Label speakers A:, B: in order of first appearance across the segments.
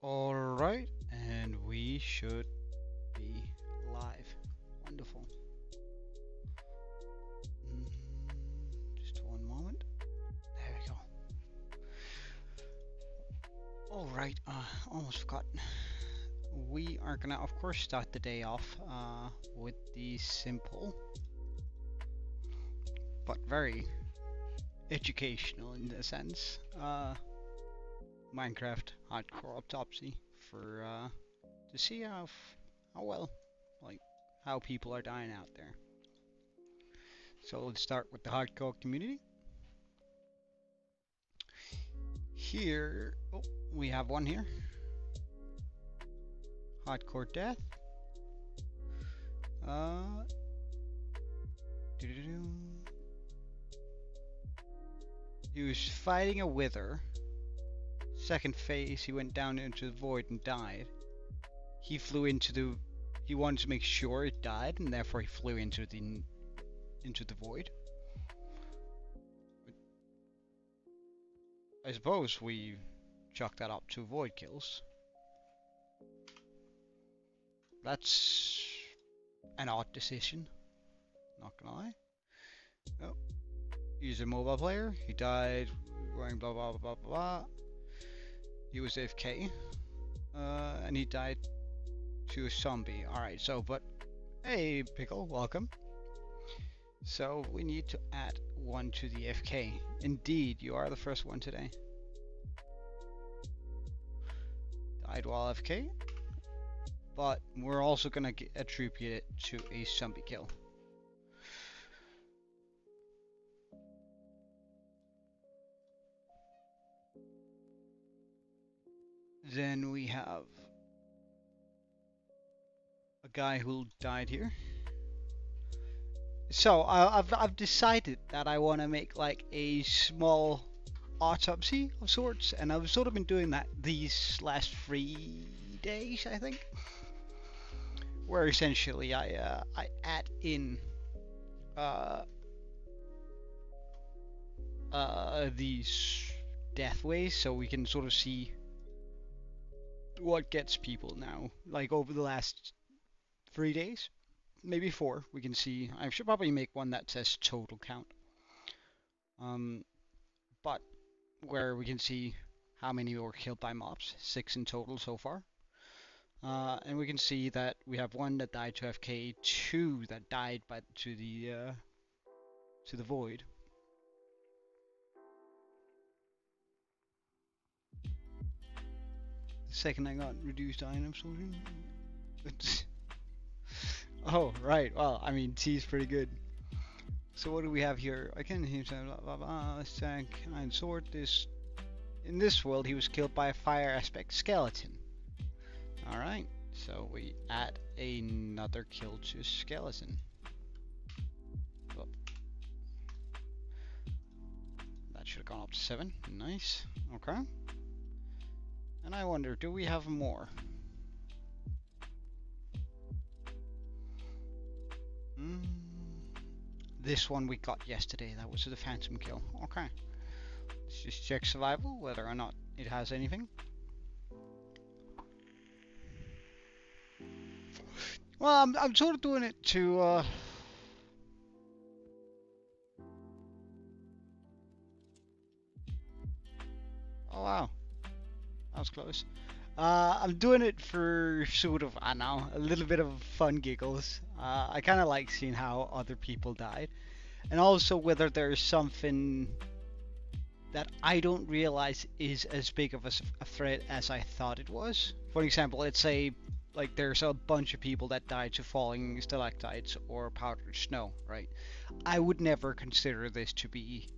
A: Alright, and we should be live. Wonderful. Just one moment. There we go. Alright, almost forgotten. We are gonna, of course, start the day off with the simple but very educational in a sense Minecraft hardcore autopsy for to see how well, like, how people are dying out there. So let's start with the hardcore community. Here, oh, we have one here. Hardcore death. He was fighting a wither. Second phase, he went down into the void and died. He flew into the... He wanted to make sure it died, and therefore he flew into the void. I suppose we chalk that up to void kills. That's an odd decision, not gonna lie. Oh, he's a mobile player. He died going blah blah blah blah blah. He was AFK, and he died to a zombie. Alright, so, but, hey Pickle, welcome. So, we need to add one to the FK. Indeed, you are the first one today. Died while FK, but we're also gonna attribute it to a zombie kill. Then we have a guy who died here. So I've decided that I want to make like a small autopsy of sorts, and I've sort of been doing that these last 3 days, I think, where essentially I add in these death ways, so we can sort of see what gets people now, like over the last 3 days, maybe 4. We can see. I should probably make one that says total count, but where we can see how many were killed by mobs. 6 in total so far, and we can see that we have 1 that died to FK, 2 that died to the void. The second I got reduced item sorting. Oh, right. Well, I mean, T is pretty good. So what do we have here? I can hear some blah blah blah. Let's check and sort this. In this world, he was killed by a fire aspect skeleton. Alright, so we add another kill to skeleton. Oh. That should have gone up to 7. Nice. Okay. And I wonder, do we have more? This one we got yesterday. That was the phantom kill. Okay. Let's just check survival, whether or not it has anything. Well, I'm sort of doing it to oh wow, that was close. I'm doing it for sort of, I don't know, a little bit of fun giggles. I kind of like seeing how other people died, and also whether there's something that I don't realize is as big of a threat as I thought it was. For example, let's say like there's a bunch of people that died to falling stalactites or powdered snow, right? I would never consider this to be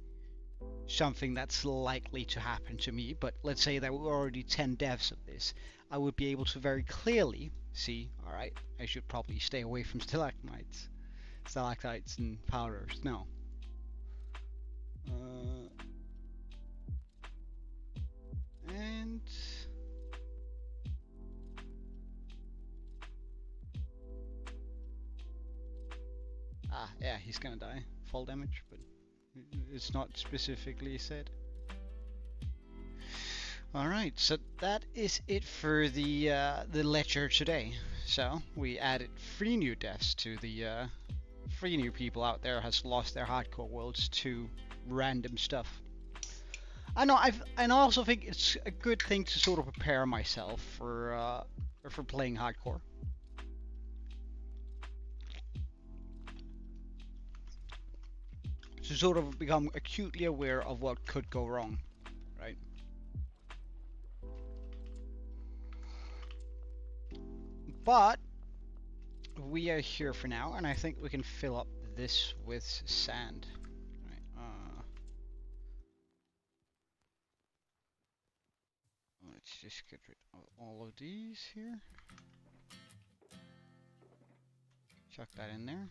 A: something that's likely to happen to me, but let's say there were already 10 deaths of this. I would be able to very clearly see, alright, I should probably stay away from stalactites and powder snow. And yeah, he's gonna die. Fall damage, but it's not specifically said. Alright, so that is it for the lecture today. So we added 3 new deaths to the 3 new people out there has lost their hardcore worlds to random stuff. I know and I also think it's a good thing to sort of prepare myself for playing hardcore. To sort of become acutely aware of what could go wrong, right? But we are here for now, and I think we can fill up this with sand. Right, let's just get rid of all of these here. Chuck that in there.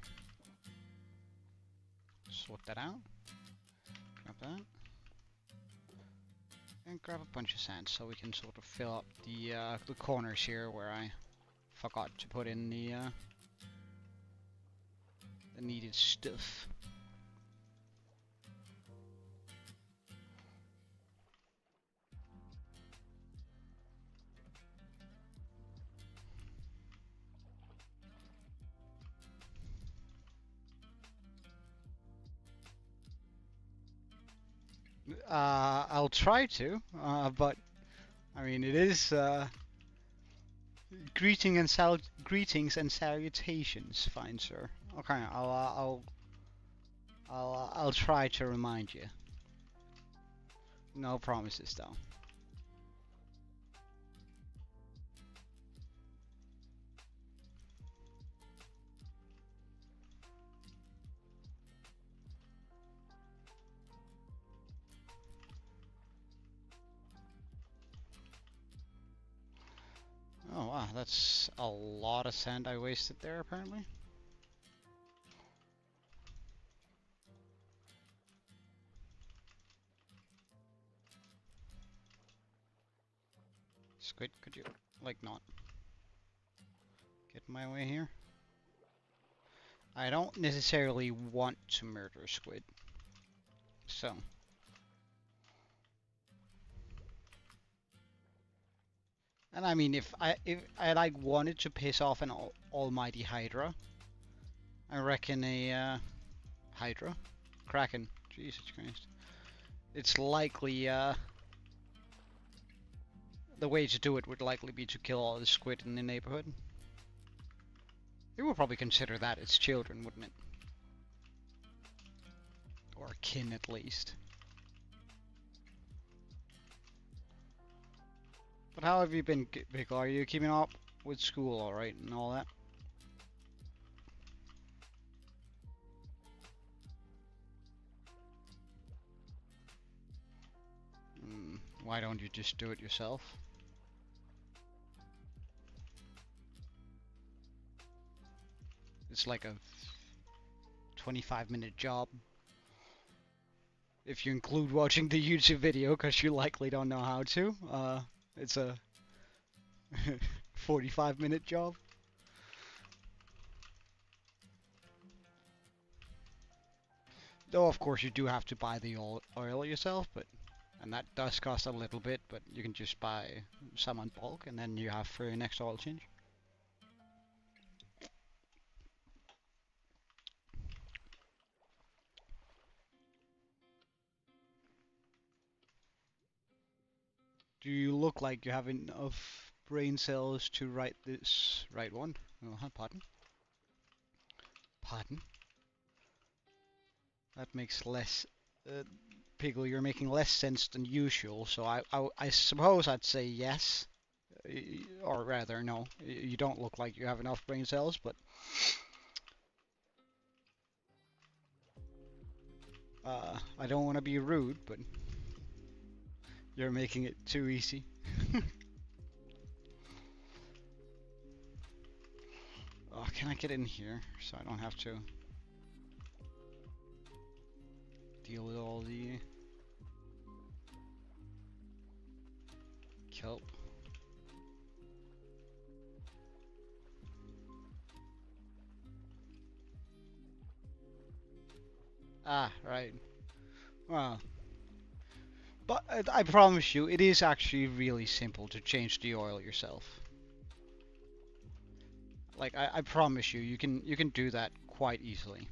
A: Sort that out. Grab that. And grab a bunch of sand so we can sort of fill up the corners here where I forgot to put in the needed stuff. I'll try to, but I mean it is greetings and salutations, fine sir. Okay, I'll try to remind you. No promises though. Oh wow, that's a lot of sand I wasted there apparently. Squid, could you, like, not get in my way here? I don't necessarily want to murder Squid, so. And I mean, if I like wanted to piss off an almighty Hydra, I reckon a Hydra, Kraken, Jesus Christ, it's likely the way to do it would likely be to kill all the squid in the neighborhood. They would probably consider that its children, wouldn't it? Or kin at least. But how have you been, Pickle? Are you keeping up with school alright and all that? Why don't you just do it yourself? It's like a 25-minute job. If you include watching the YouTube video, because you likely don't know how to. It's a 45-minute job. Though of course you do have to buy the oil yourself, and that does cost a little bit, but you can just buy some in bulk and then you have for your next oil change. Do you look like you have enough brain cells to write this right one? Oh, pardon? Pardon? That makes less... Piggle, you're making less sense than usual, so I suppose I'd say yes. Or rather, no. You don't look like you have enough brain cells, but... I don't want to be rude, but... You're making it too easy. Oh, can I get in here so I don't have to deal with all the kelp? Ah, right. Well, But I promise you, it is actually really simple to change the oil yourself. Like I promise you, you can do that quite easily.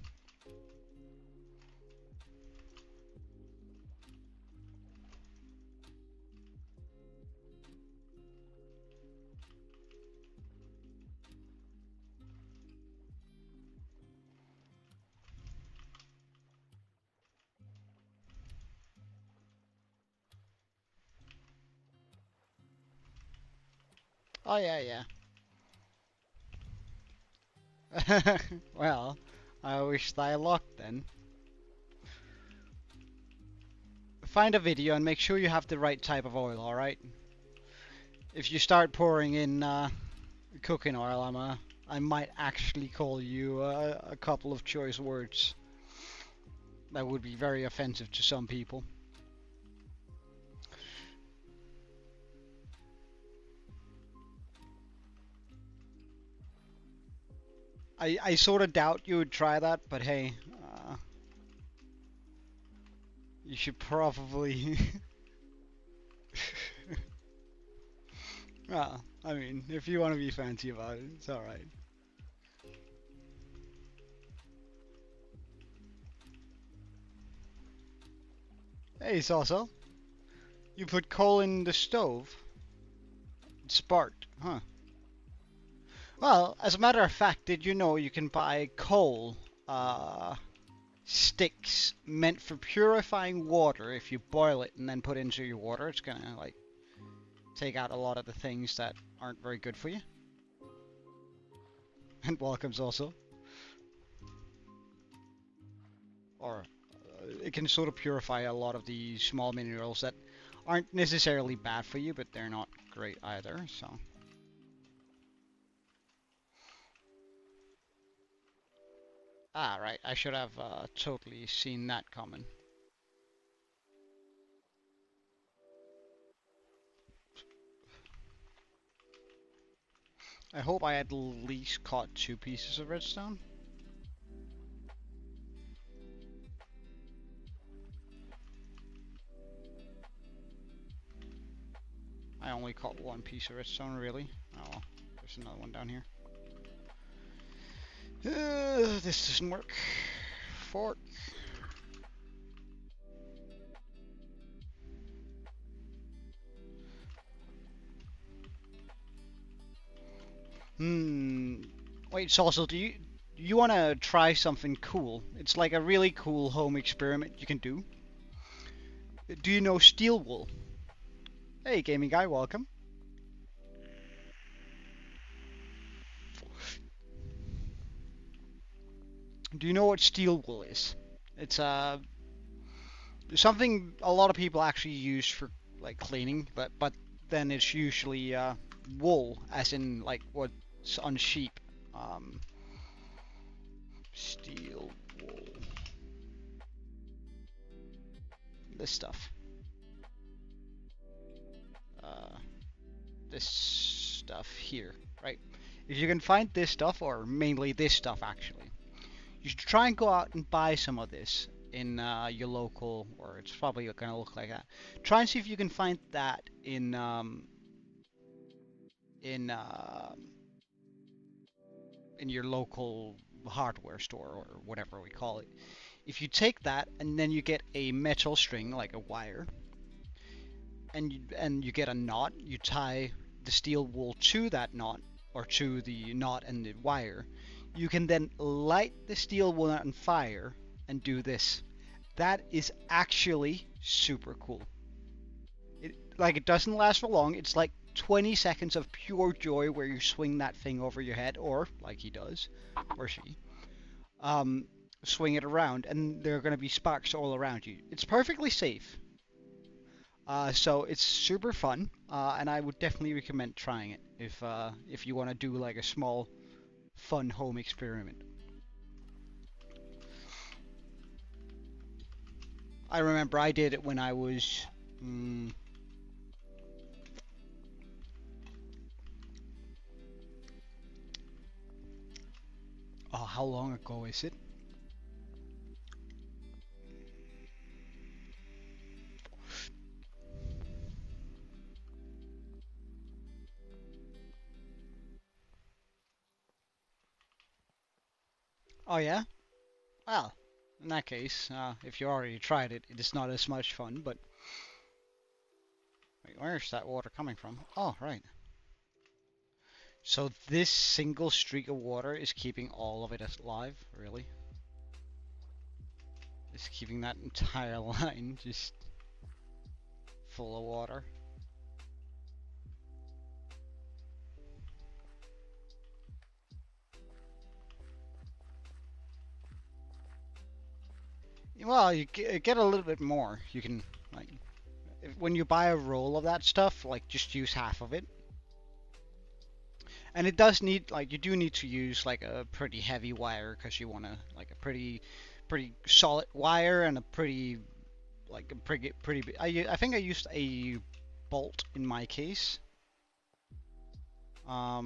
A: Oh yeah, yeah. Well, I wish thy luck then. Find a video and make sure you have the right type of oil, alright? If you start pouring in cooking oil, I might actually call you a couple of choice words that would be very offensive to some people. I sort of doubt you would try that, but hey, you should probably. Well, I mean, if you want to be fancy about it, it's alright. Hey, Salsa, you put coal in the stove? It sparked, huh? Well, as a matter of fact, did you know you can buy coal sticks meant for purifying water? If you boil it and then put it into your water, it's gonna like take out a lot of the things that aren't very good for you. And welcomes also. Or it can sort of purify a lot of the small minerals that aren't necessarily bad for you, but they're not great either, so. Ah, right, I should have totally seen that coming. I hope I at least caught 2 pieces of redstone. I only caught 1 piece of redstone, really. Oh well, there's another one down here. This doesn't work. Fork. Hmm. Wait, Salsa, do you want to try something cool? It's like a really cool home experiment you can do. Do you know steel wool? Hey, gaming guy, welcome. Do you know what steel wool is? It's something a lot of people actually use for like cleaning, but then it's usually wool, as in like what's on sheep. Um, Steel wool. This stuff. Uh, this stuff here, right? If you can find this stuff, or mainly this stuff actually, you should try and go out and buy some of this in your local, or it's probably gonna look like that. Try and see if you can find that in uh, in your local hardware store or whatever we call it. If you take that and then you get a metal string like a wire, and you get a knot, you tie the steel wool to that knot or to the knot and the wire. You can then light the steel wool on fire and do this. That is actually super cool. It doesn't last for long. It's like 20 seconds of pure joy where you swing that thing over your head, or like he does, or she, um, swing it around, and there are going to be sparks all around you. It's perfectly safe. So it's super fun, and I would definitely recommend trying it if you want to do like a small, fun home experiment. I remember I did it when I was. Mm, oh, how long ago is it? Oh yeah? Well, in that case, if you already tried it, it is not as much fun, but... Wait, where's that water coming from? Oh, right. So this single streak of water is keeping all of it alive, really? It's keeping that entire line just full of water. Well, you get a little bit more. You can, like, when you buy a roll of that stuff, like, just use half of it. And it does need, like, you do need to use, like, a pretty heavy wire, because you want to, like, a pretty solid wire and a pretty, like, I think I used a bolt in my case. A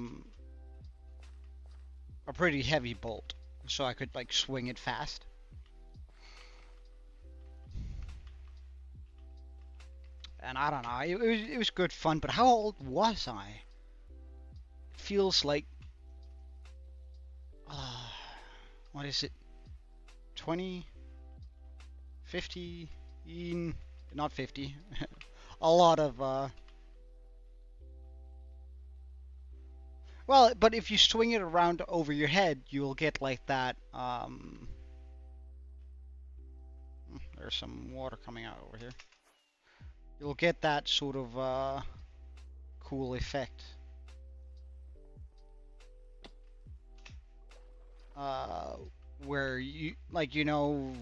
A: pretty heavy bolt, so I could, like, swing it fast. And I don't know, it was good fun, but how old was I? It feels like, what is it, 20, 50, not 50, a lot of, well, but if you swing it around over your head, you'll get like that, there's some water coming out over here. You'll get that sort of, cool effect. Where you, like, you know,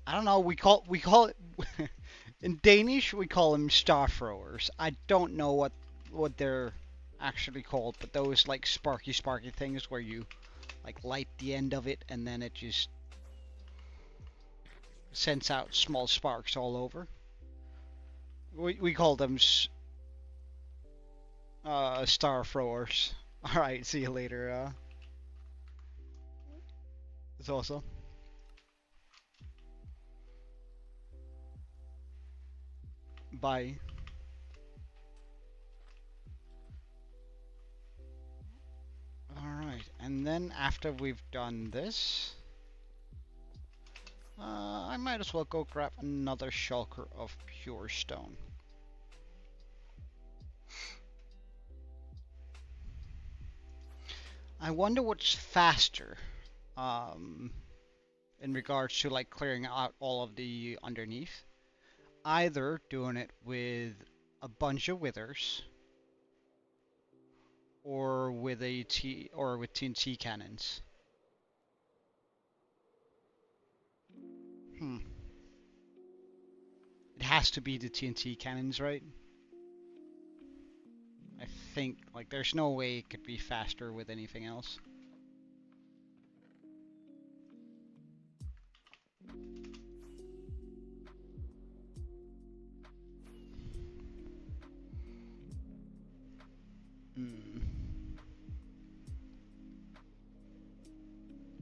A: I don't know, we call it, in Danish, we call them star throwers. I don't know what they're actually called, but those, like, sparky things where you, like, light the end of it and then it just sends out small sparks all over. We call them star throwers. Alright, see you later, it's awesome. Bye. Alright, and then after we've done this, I might as well go grab another shulker of pure stone. I wonder what's faster, in regards to, like, clearing out all of the underneath. Either doing it with a bunch of withers, or with with TNT cannons. It has to be the TNT cannons, right? I think, like, there's no way it could be faster with anything else.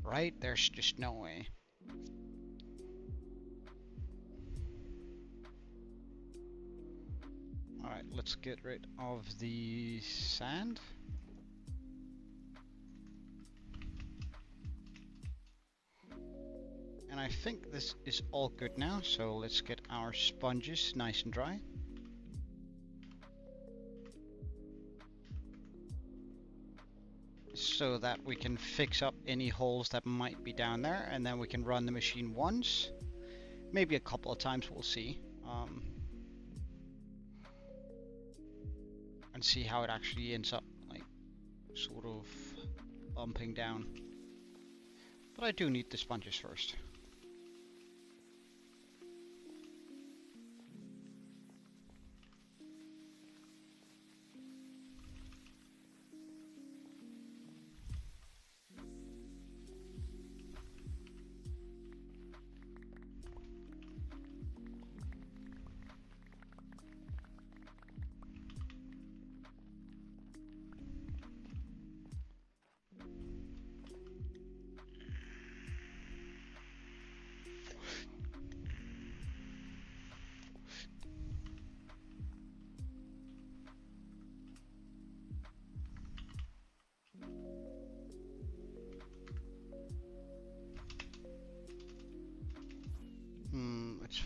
A: Right? There's just no way. Alright, let's get rid of the sand. And I think this is all good now, so let's get our sponges nice and dry. So that we can fix up any holes that might be down there, and then we can run the machine once. Maybe a couple of times, we'll see. And see how it actually ends up, like, sort of bumping down. But I do need the sponges first.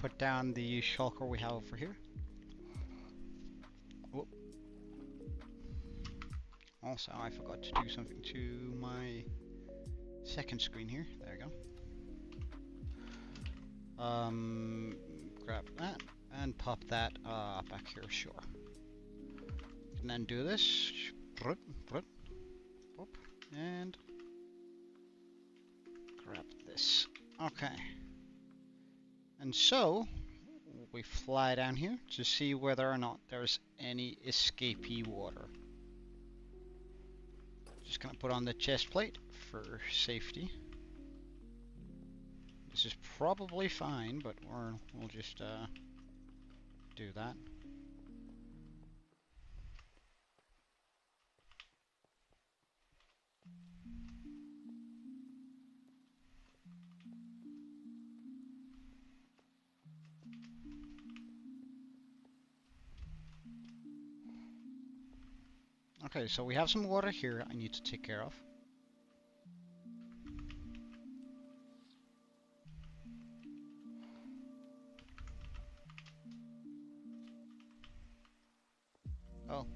A: put down the shulker we have over here. Whoop. Also, I forgot to do something to my second screen here. There we go. Grab that and pop that back here, sure. And then do this, and grab this. Okay. And so, we fly down here to see whether or not there's any escapee water. Just gonna put on the chest plate for safety. This is probably fine, but we'll just do that. Okay, so we have some water here I need to take care of. Oh.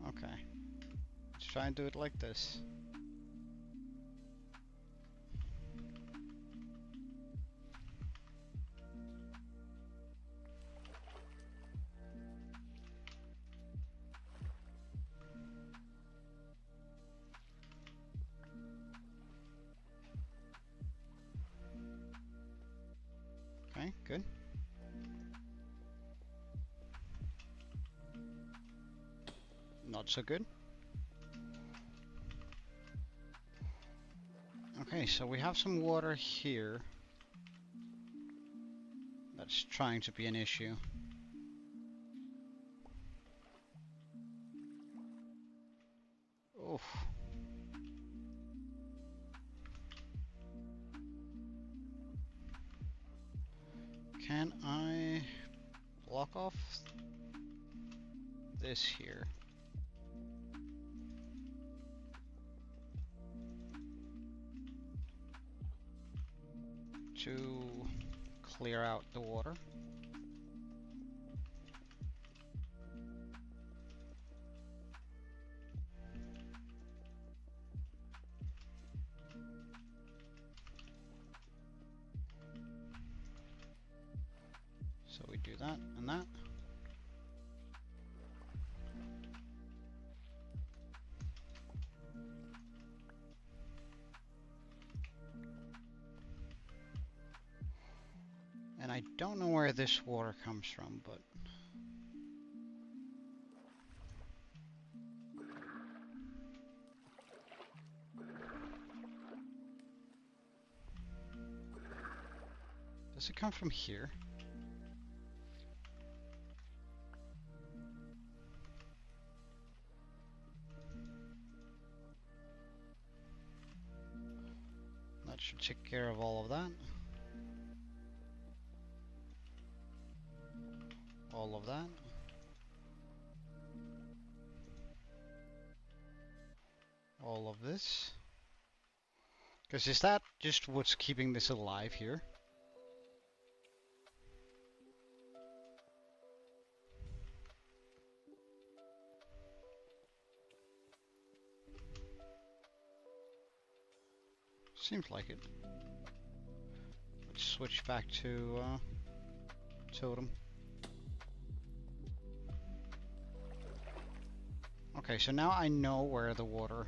A: Okay. Let's try and do it like this. Okay, good. Not so good. Okay, so we have some water here. That's trying to be an issue. Oof. Can I block off this here? To clear out the water. So we do that and that. And I don't know where this water comes from, but does it come from here? That should take care of all of that. All of that. All of this. Because is that just what's keeping this alive here? Seems like it. Let's switch back to totem. Okay, so now I know where the water...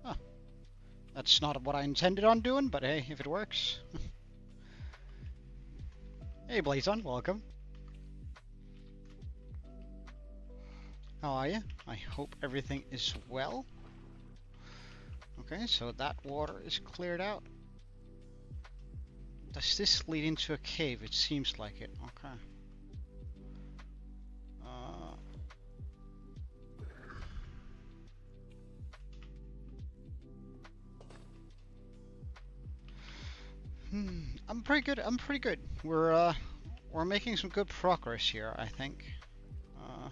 A: Huh. That's not what I intended on doing, but hey, if it works. Hey Blazon, welcome. How are you? I hope everything is well. Okay, so that water is cleared out. Does this lead into a cave? It seems like it. Okay. I'm pretty good. I'm pretty good. We're making some good progress here, I think. Uh,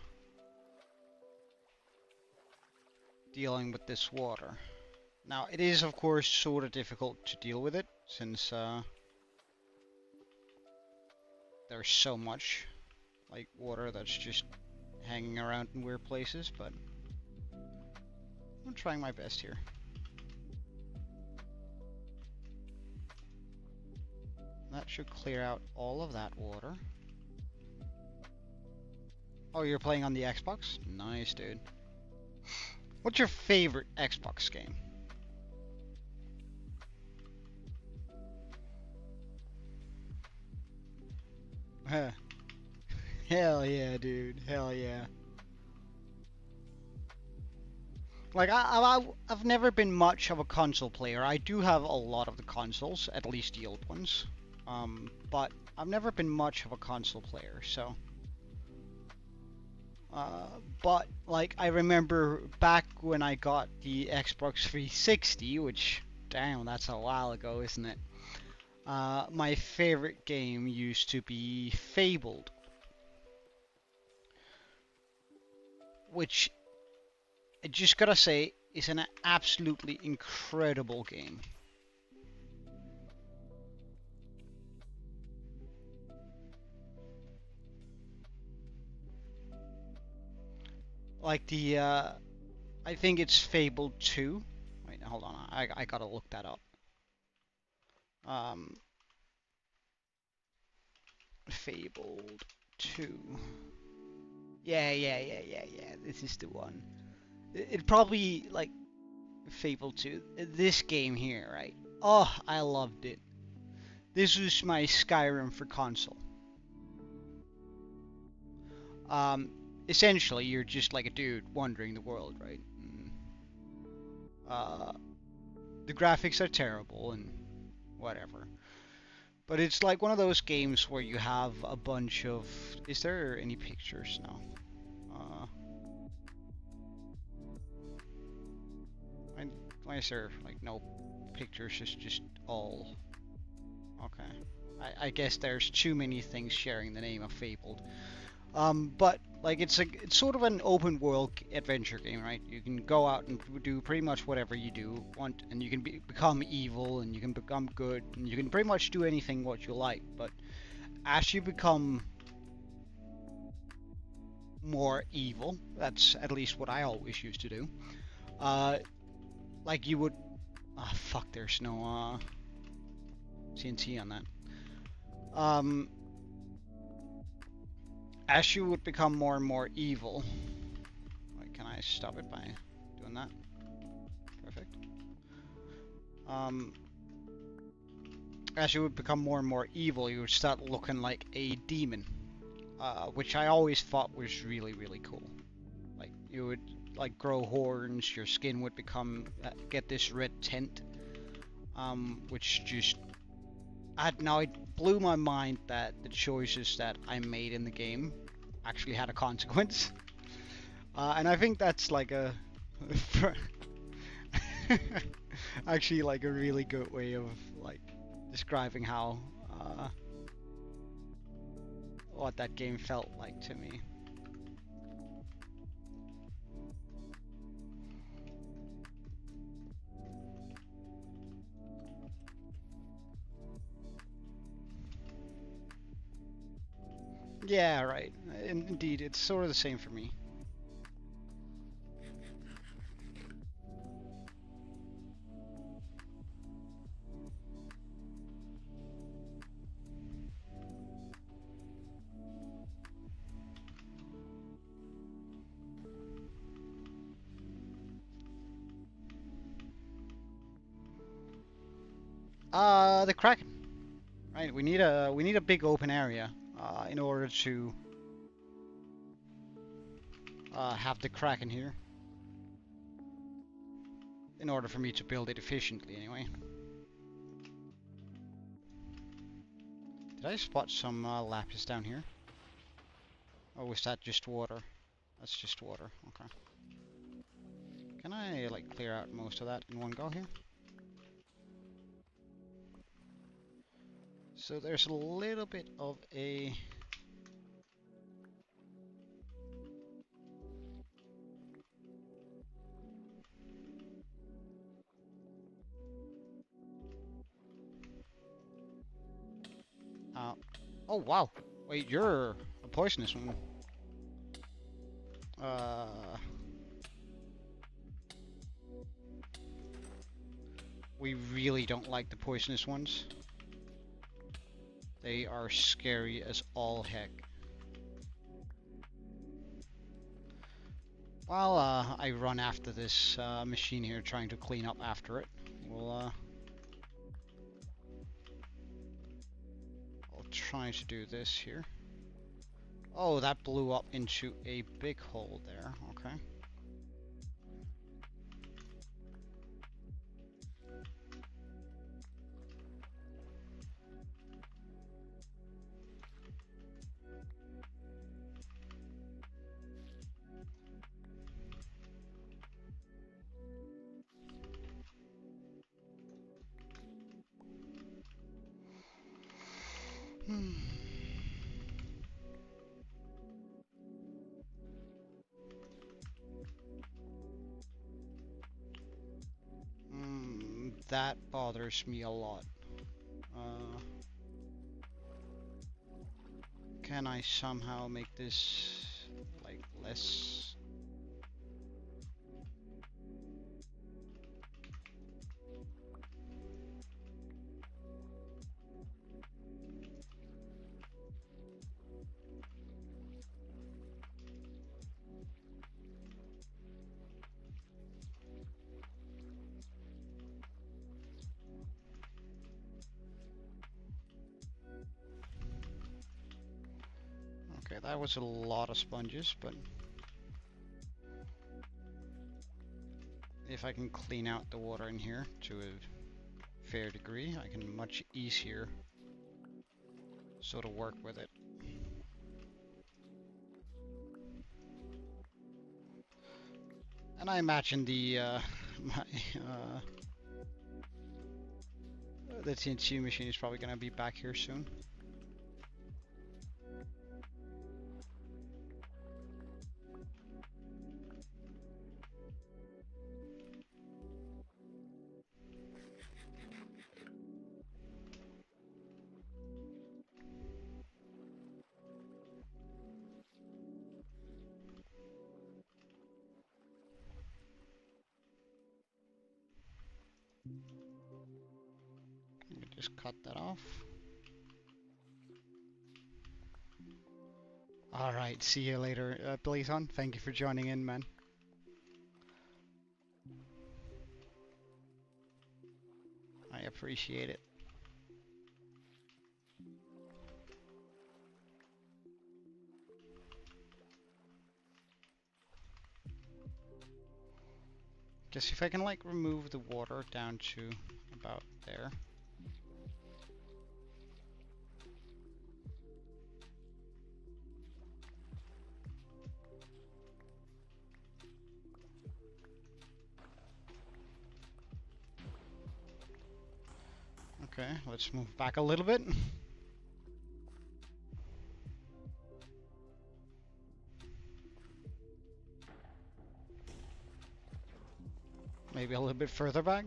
A: Dealing with this water. Now, it is of course sort of difficult to deal with it since there's so much like water that's just hanging around in weird places, but I'm trying my best here. That should clear out all of that water. Oh, you're playing on the Xbox? Nice, dude. What's your favorite Xbox game? Hell yeah, dude. Hell yeah. Like, I've never been much of a console player. I do have a lot of the consoles, at least the old ones. But I've never been much of a console player, so... but, like, I remember back when I got the Xbox 360, which, damn, that's a while ago, isn't it? My favorite game used to be Fabled, which I just gotta say is an absolutely incredible game. Like I think it's Fable 2. Wait, hold on, I gotta look that up. Fabled 2. Yeah. This is the one. It probably like Fable 2. This game here, right? Oh, I loved it. This was my Skyrim for console. Essentially, you're just like a dude wandering the world, right? The graphics are terrible and whatever. But it's like one of those games where you have a bunch of... Is there any pictures? No. Why is there like no pictures? It's just all... Okay. I guess there's too many things sharing the name of Fabled. But like it's sort of an open world adventure game, right? You can go out and do pretty much whatever you want, and you can become evil, and you can become good, and you can pretty much do anything what you like. But as you become more evil, that's at least what I always used to do. Like you would, fuck, there's no CNC on that. As you would become more and more evil... Wait, can I stop it by doing that? Perfect. As you would become more and more evil, you would start looking like a demon. Which I always thought was really, really cool. Like, you would like grow horns, your skin would become... get this red tint. Which just... it blew my mind that the choices that I made in the game actually had a consequence. And I think that's like a... actually like a really good way of like describing how... what that game felt like to me. Yeah, right. Indeed, it's sort of the same for me. The Kraken. Right, we need a big open area in order to have the Kraken here. In order for me to build it efficiently, anyway. Did I spot some lapis down here? Oh, is that just water? That's just water. Okay. Can I like clear out most of that in one go here? So there's a little bit of a oh wow. Wait, you're a poisonous one. We really don't like the poisonous ones. They are scary as all heck. While I run after this machine here, trying to clean up after it, I'll try to do this here. Oh, that blew up into a big hole there. Okay. That bothers me a lot. Can I somehow make this like less? Okay, that was a lot of sponges, but if I can clean out the water in here to a fair degree, I can much easier sort of work with it. And I imagine the the TNT machine is probably gonna be back here soon. Just cut that off. Alright, see you later, Blazon. Thank you for joining in, man. I appreciate it. Just if I can like remove the water down to about there. Okay, let's move back a little bit. Maybe a little bit further back.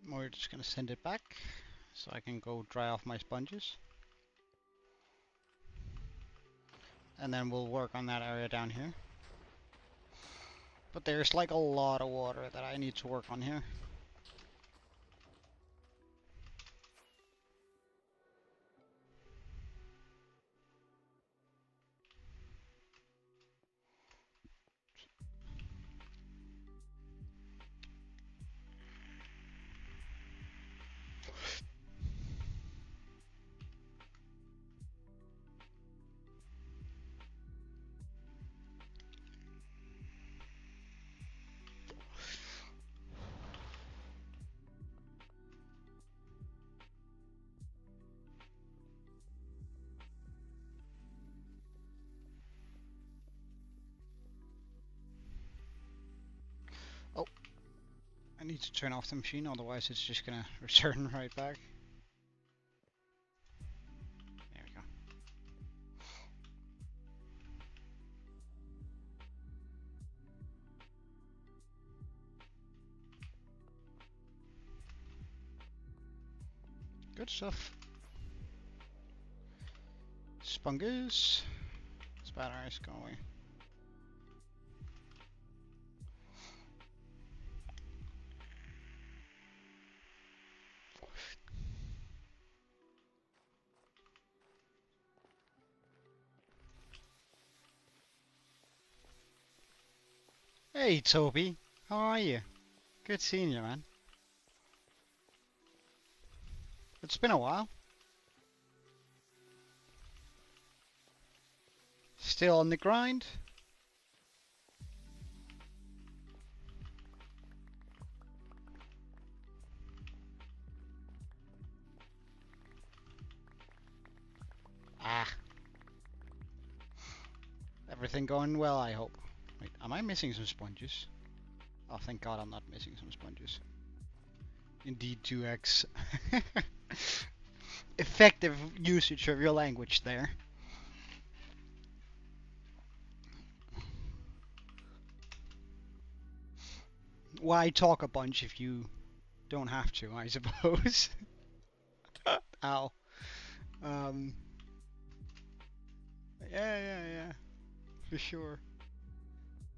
A: We're just gonna send it back so I can go dry off my sponges. And then we'll work on that area down here. But there's like a lot of water that I need to work on here. Oh, I need to turn off the machine, otherwise it's just gonna return right back. There we go. Good stuff. Sponges. Spatter ice, go away. Hey Toby, how are you? Good seeing you, man. It's been a while. Still on the grind? Ah. Everything going well, I hope. Wait, am I missing some sponges? Oh, thank God I'm not missing some sponges. Indeed, 2x. Effective usage of your language there. Why talk a bunch if you don't have to, I suppose. Ow. Um. Yeah, for sure.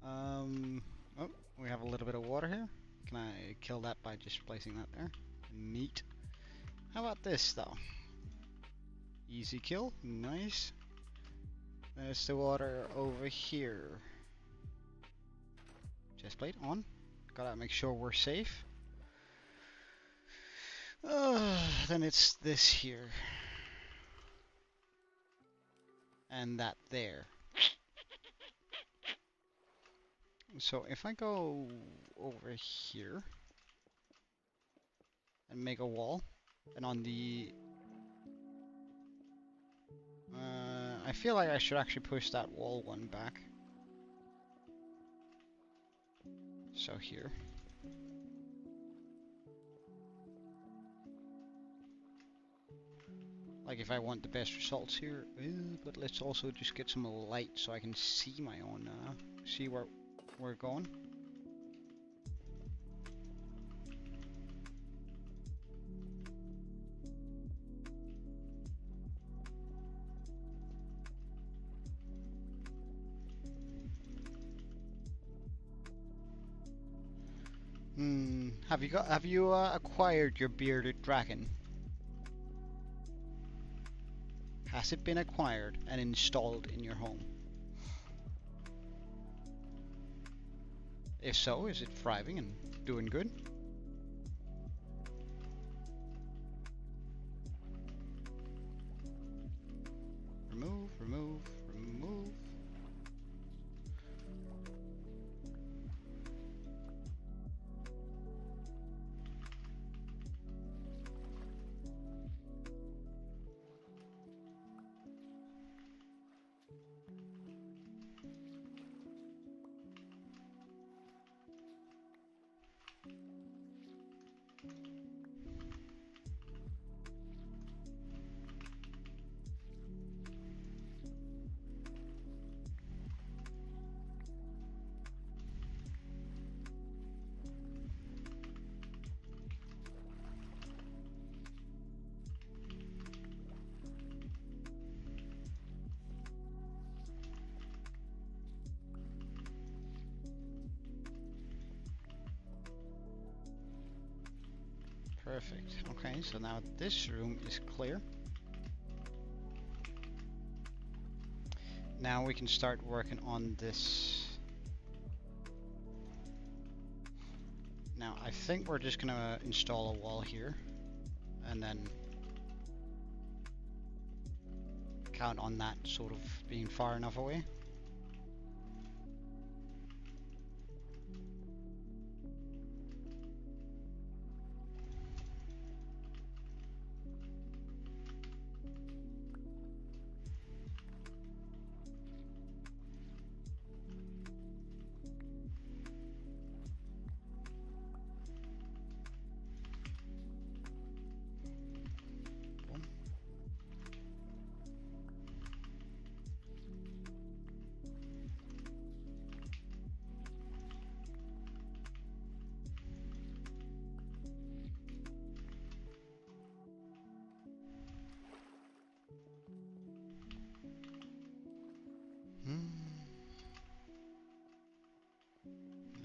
A: Oh, we have a little bit of water here. Can I kill that by just placing that there? Neat. How about this though? Easy kill, nice. There's the water over here. Chest plate on. Gotta make sure we're safe. Then it's this here. And that there. So if I go over here and make a wall, and on the I feel like I should actually push that wall one back. So here. Like if I want the best results here, but let's also just get some light so I can see my own, see where we're going. Have you acquired your bearded dragon? Has it been acquired and installed in your home? If so, is it thriving and doing good? Remove, remove, remove. Perfect. Okay, so now this room is clear. Now we can start working on this. Now I think we're just gonna install a wall here and then count on that sort of being far enough away.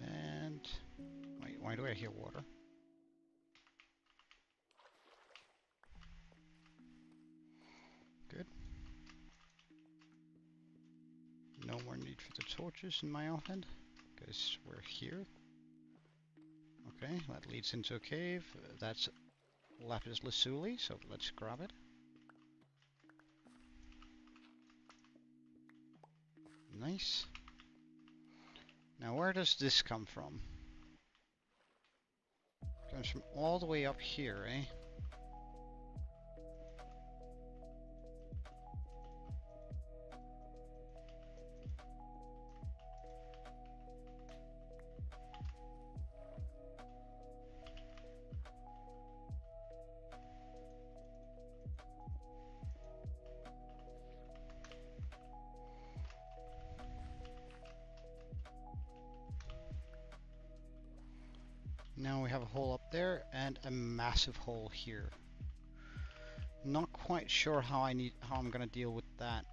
A: And wait, why do I hear water? Good. No more need for the torches in my outfit, because we're here. Okay, that leads into a cave. That's lapis lazuli, so let's grab it. Nice. Now where does this come from? It comes from all the way up here, eh? Now we have a hole up there and a massive hole here. Not quite sure how I'm gonna deal with that.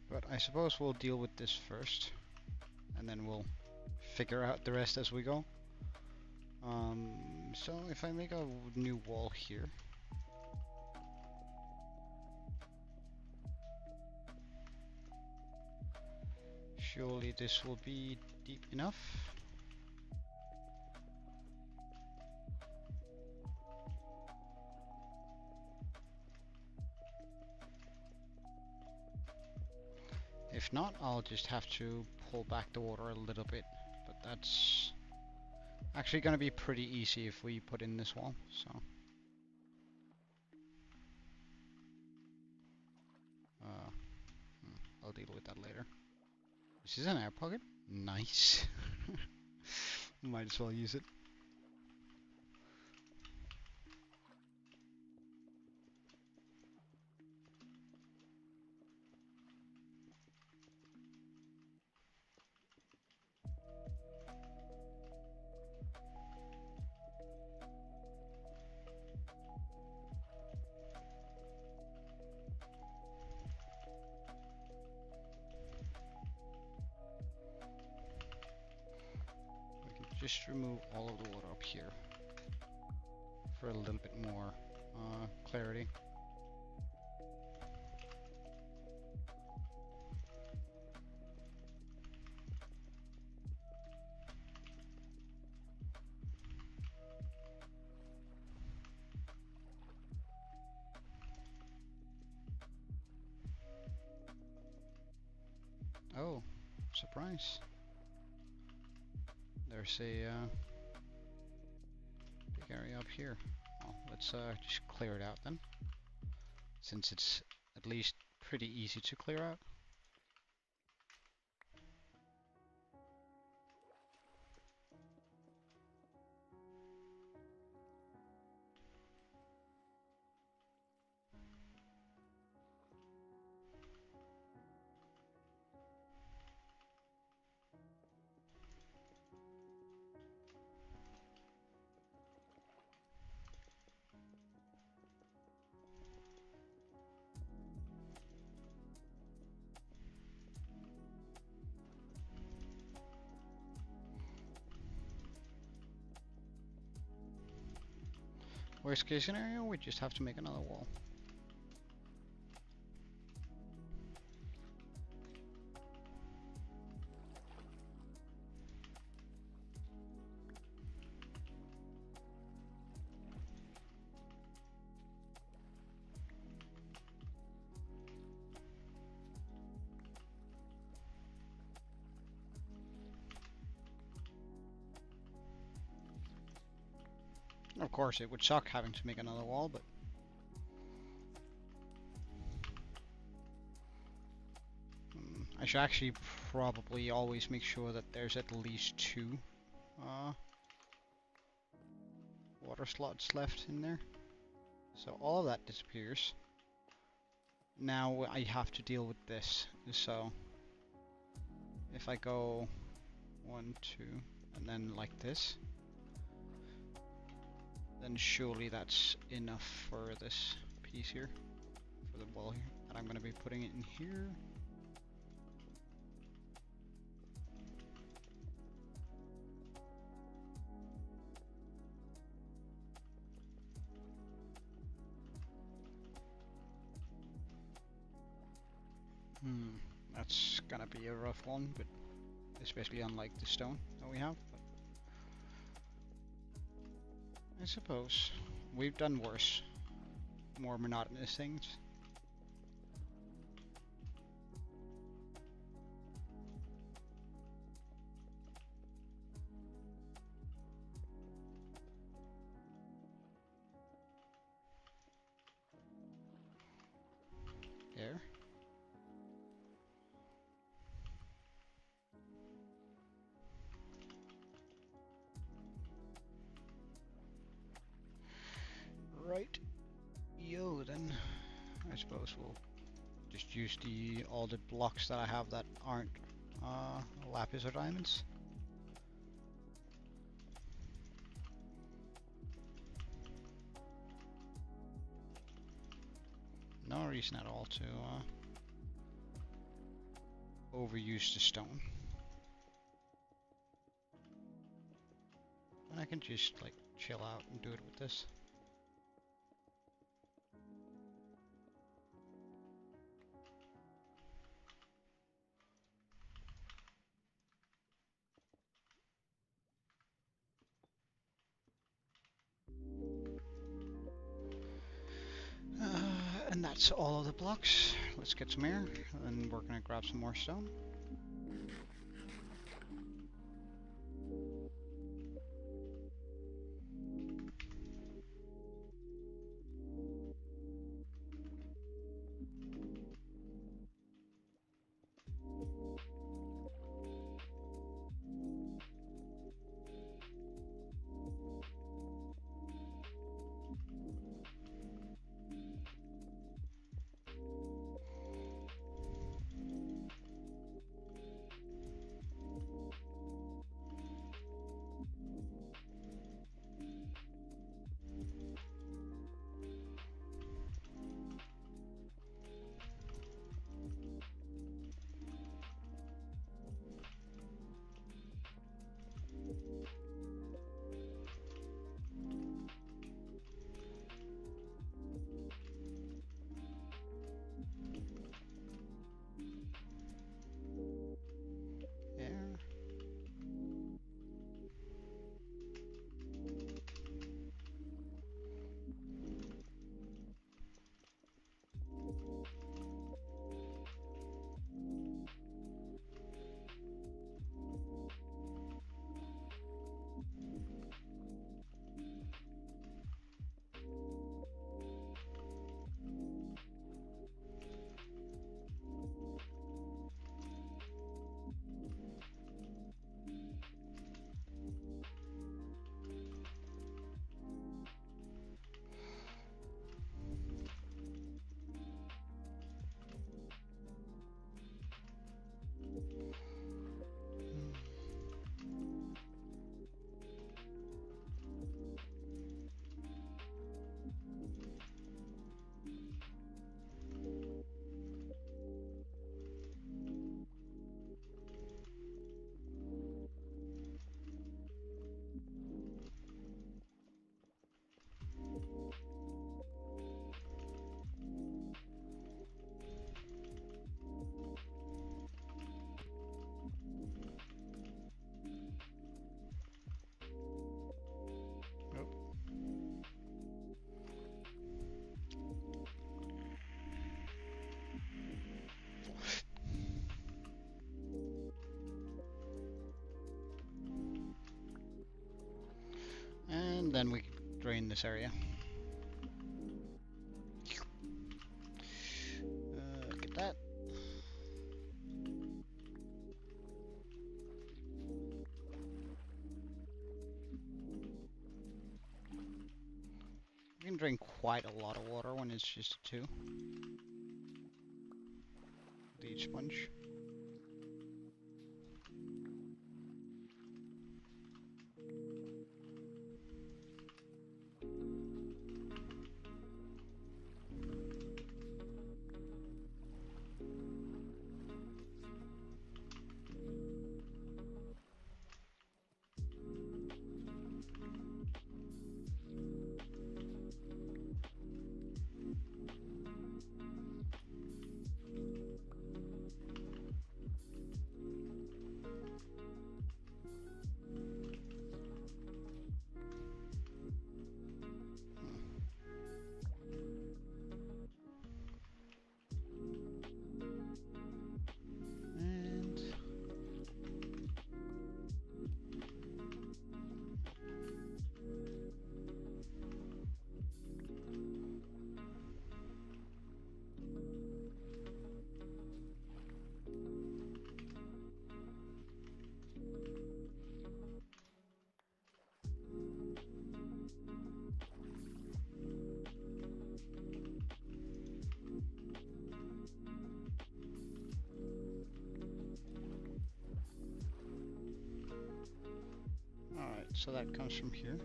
A: But I suppose we'll deal with this first, and then we'll figure out the rest as we go. So if I make a new wall here, surely this will be deep enough. If not, I'll just have to pull back the water a little bit, but that's actually going to be pretty easy if we put in this wall, so. I'll deal with that later. This is an air pocket? Nice. Might as well use it. Just remove all of the water up here for a little bit more clarity. Oh, surprise. There's a big area up here. Well, let's just clear it out then, since it's at least pretty easy to clear out. Worst case scenario, we just have to make another wall. Of course, it would suck having to make another wall, but I should actually probably always make sure that there's at least 2 water slots left in there. So all of that disappears. Now I have to deal with this. So if I go 1, 2, and then like this, then surely that's enough for this piece here, for the wall here. And I'm going to be putting it in here. That's going to be a rough one, but especially unlike the stone that we have. But I suppose we've done worse, more monotonous things. There. Right. Yo, then I suppose we'll just use all the blocks that I have that aren't lapis or diamonds. No reason at all to overuse the stone. And I can just like chill out and do it with this. And that's all of the blocks. Let's get some air, and we're gonna grab some more stone. then we drain this area. Look at that. You can drain quite a lot of water when it's just two. With each sponge. Alright, so that comes from here.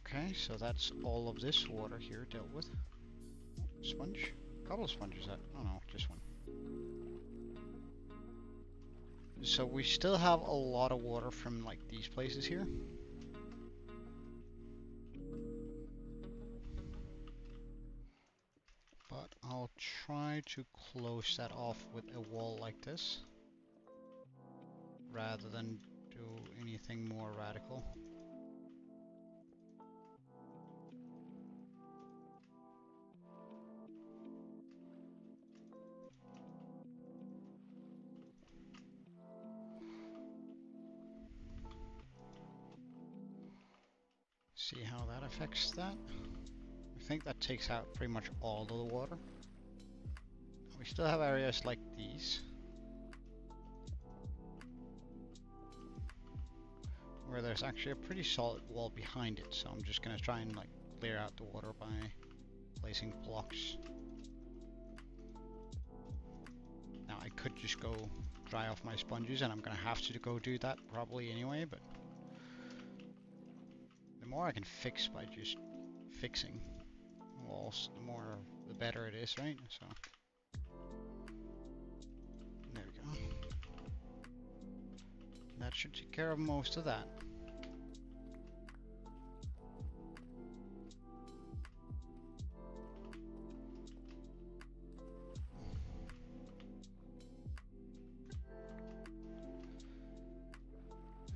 A: Okay, so that's all of this water here dealt with. Sponge? A couple of sponges, oh no, just one. So we still have a lot of water from like these places here. But I'll try to close that off with a wall like this, rather than do anything more radical. See how that affects that. I think that takes out pretty much all of the water. We still have areas like these, where there's actually a pretty solid wall behind it, so I'm just gonna try and like clear out the water by placing blocks. Now I could just go dry off my sponges, and I'm gonna have to go do that probably anyway, but the more I can fix by just fixing walls, the better it is, right? So there we go. That should take care of most of that.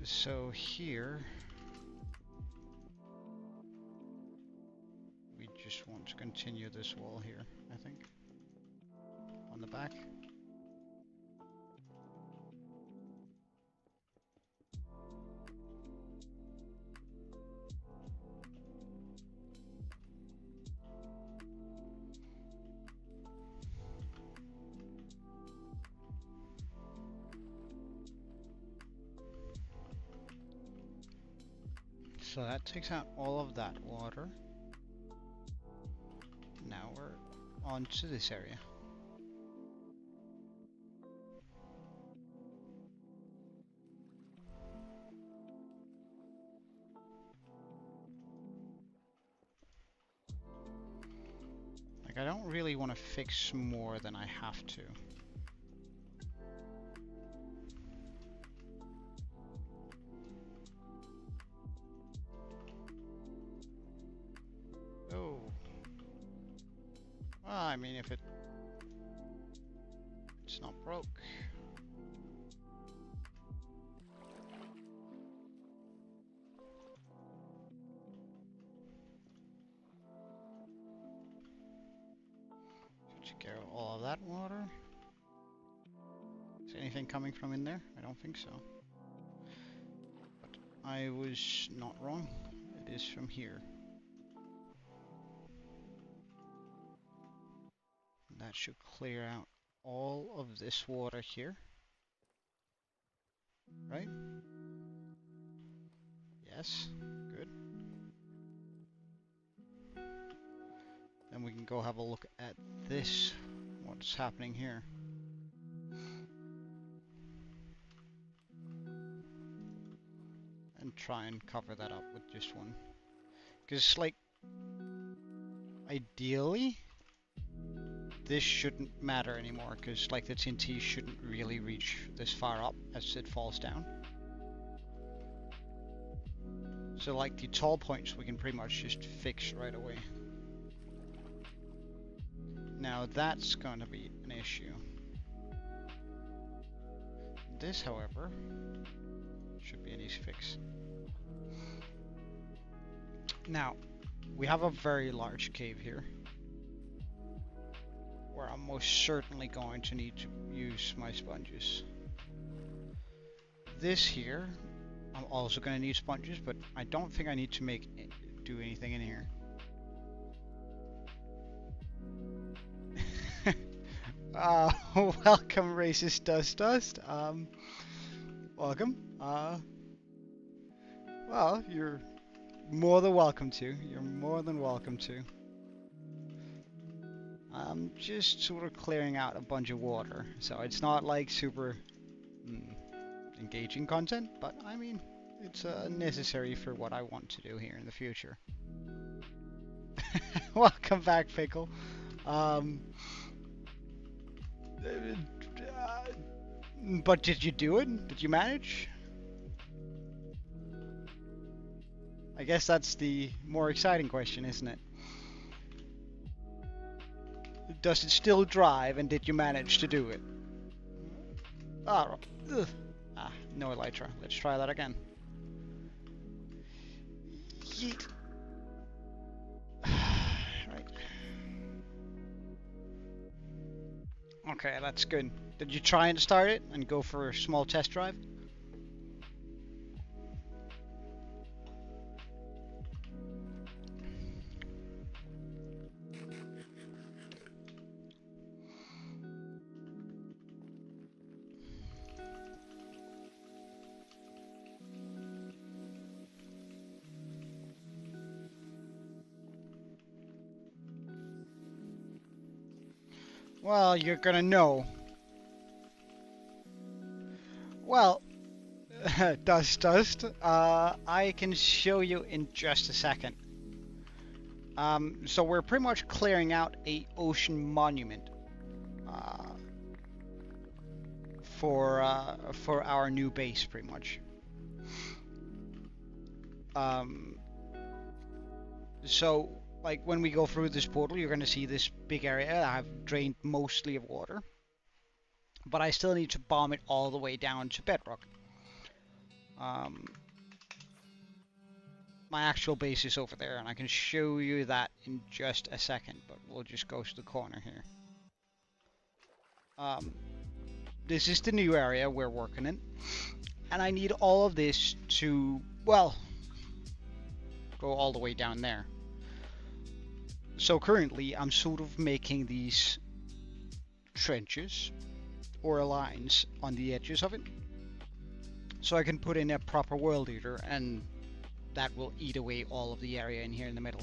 A: So here we just want to continue this wall here, I think, on the back. So that takes out all of that water. Now we're on to this area. Like, I don't really want to fix more than I have to. Oh. Well, I mean, if it's not broke. Should you get all of that water? Is anything coming from in there? I don't think so. But I was not wrong. It is from here. That should clear out all of this water here. Right? Yes. Good. Then we can go have a look at this. What's happening here? And try and cover that up with just one. Because, like, ideally, this shouldn't matter anymore, because, like, the TNT shouldn't really reach this far up as it falls down. So, like, the tall points we can pretty much just fix right away. Now, that's going to be an issue. This, however, should be an easy fix. Now, we have a very large cave here, where I'm most certainly going to need to use my sponges. This here, I'm also going to need sponges, but I don't think I need to do anything in here. Welcome, Racist Dust. Welcome. Well, you're more than welcome to. You're more than welcome to. I'm just sort of clearing out a bunch of water, so it's not like super engaging content, but I mean, it's necessary for what I want to do here in the future. Welcome back, Pickle. But did you do it? Did you manage? I guess that's the more exciting question, isn't it? Does it still drive, and did you manage to do it? Ah, no elytra. Let's try that again. Yeet. Right. Okay, that's good. Did you try and start it and go for a small test drive? Well, you're gonna know. Well, dust. I can show you in just a second. So we're pretty much clearing out a ocean monument for our new base, pretty much. So, like, when we go through this portal, you're going to see this big area. I've drained mostly of water, but I still need to bomb it all the way down to Bedrock. My actual base is over there, and I can show you that in just a second, but we'll just go to the corner here. This is the new area we're working in, and I need all of this to, well, go all the way down there. So currently I'm sort of making these trenches or lines on the edges of it, so I can put in a proper world eater and that will eat away all of the area in here in the middle.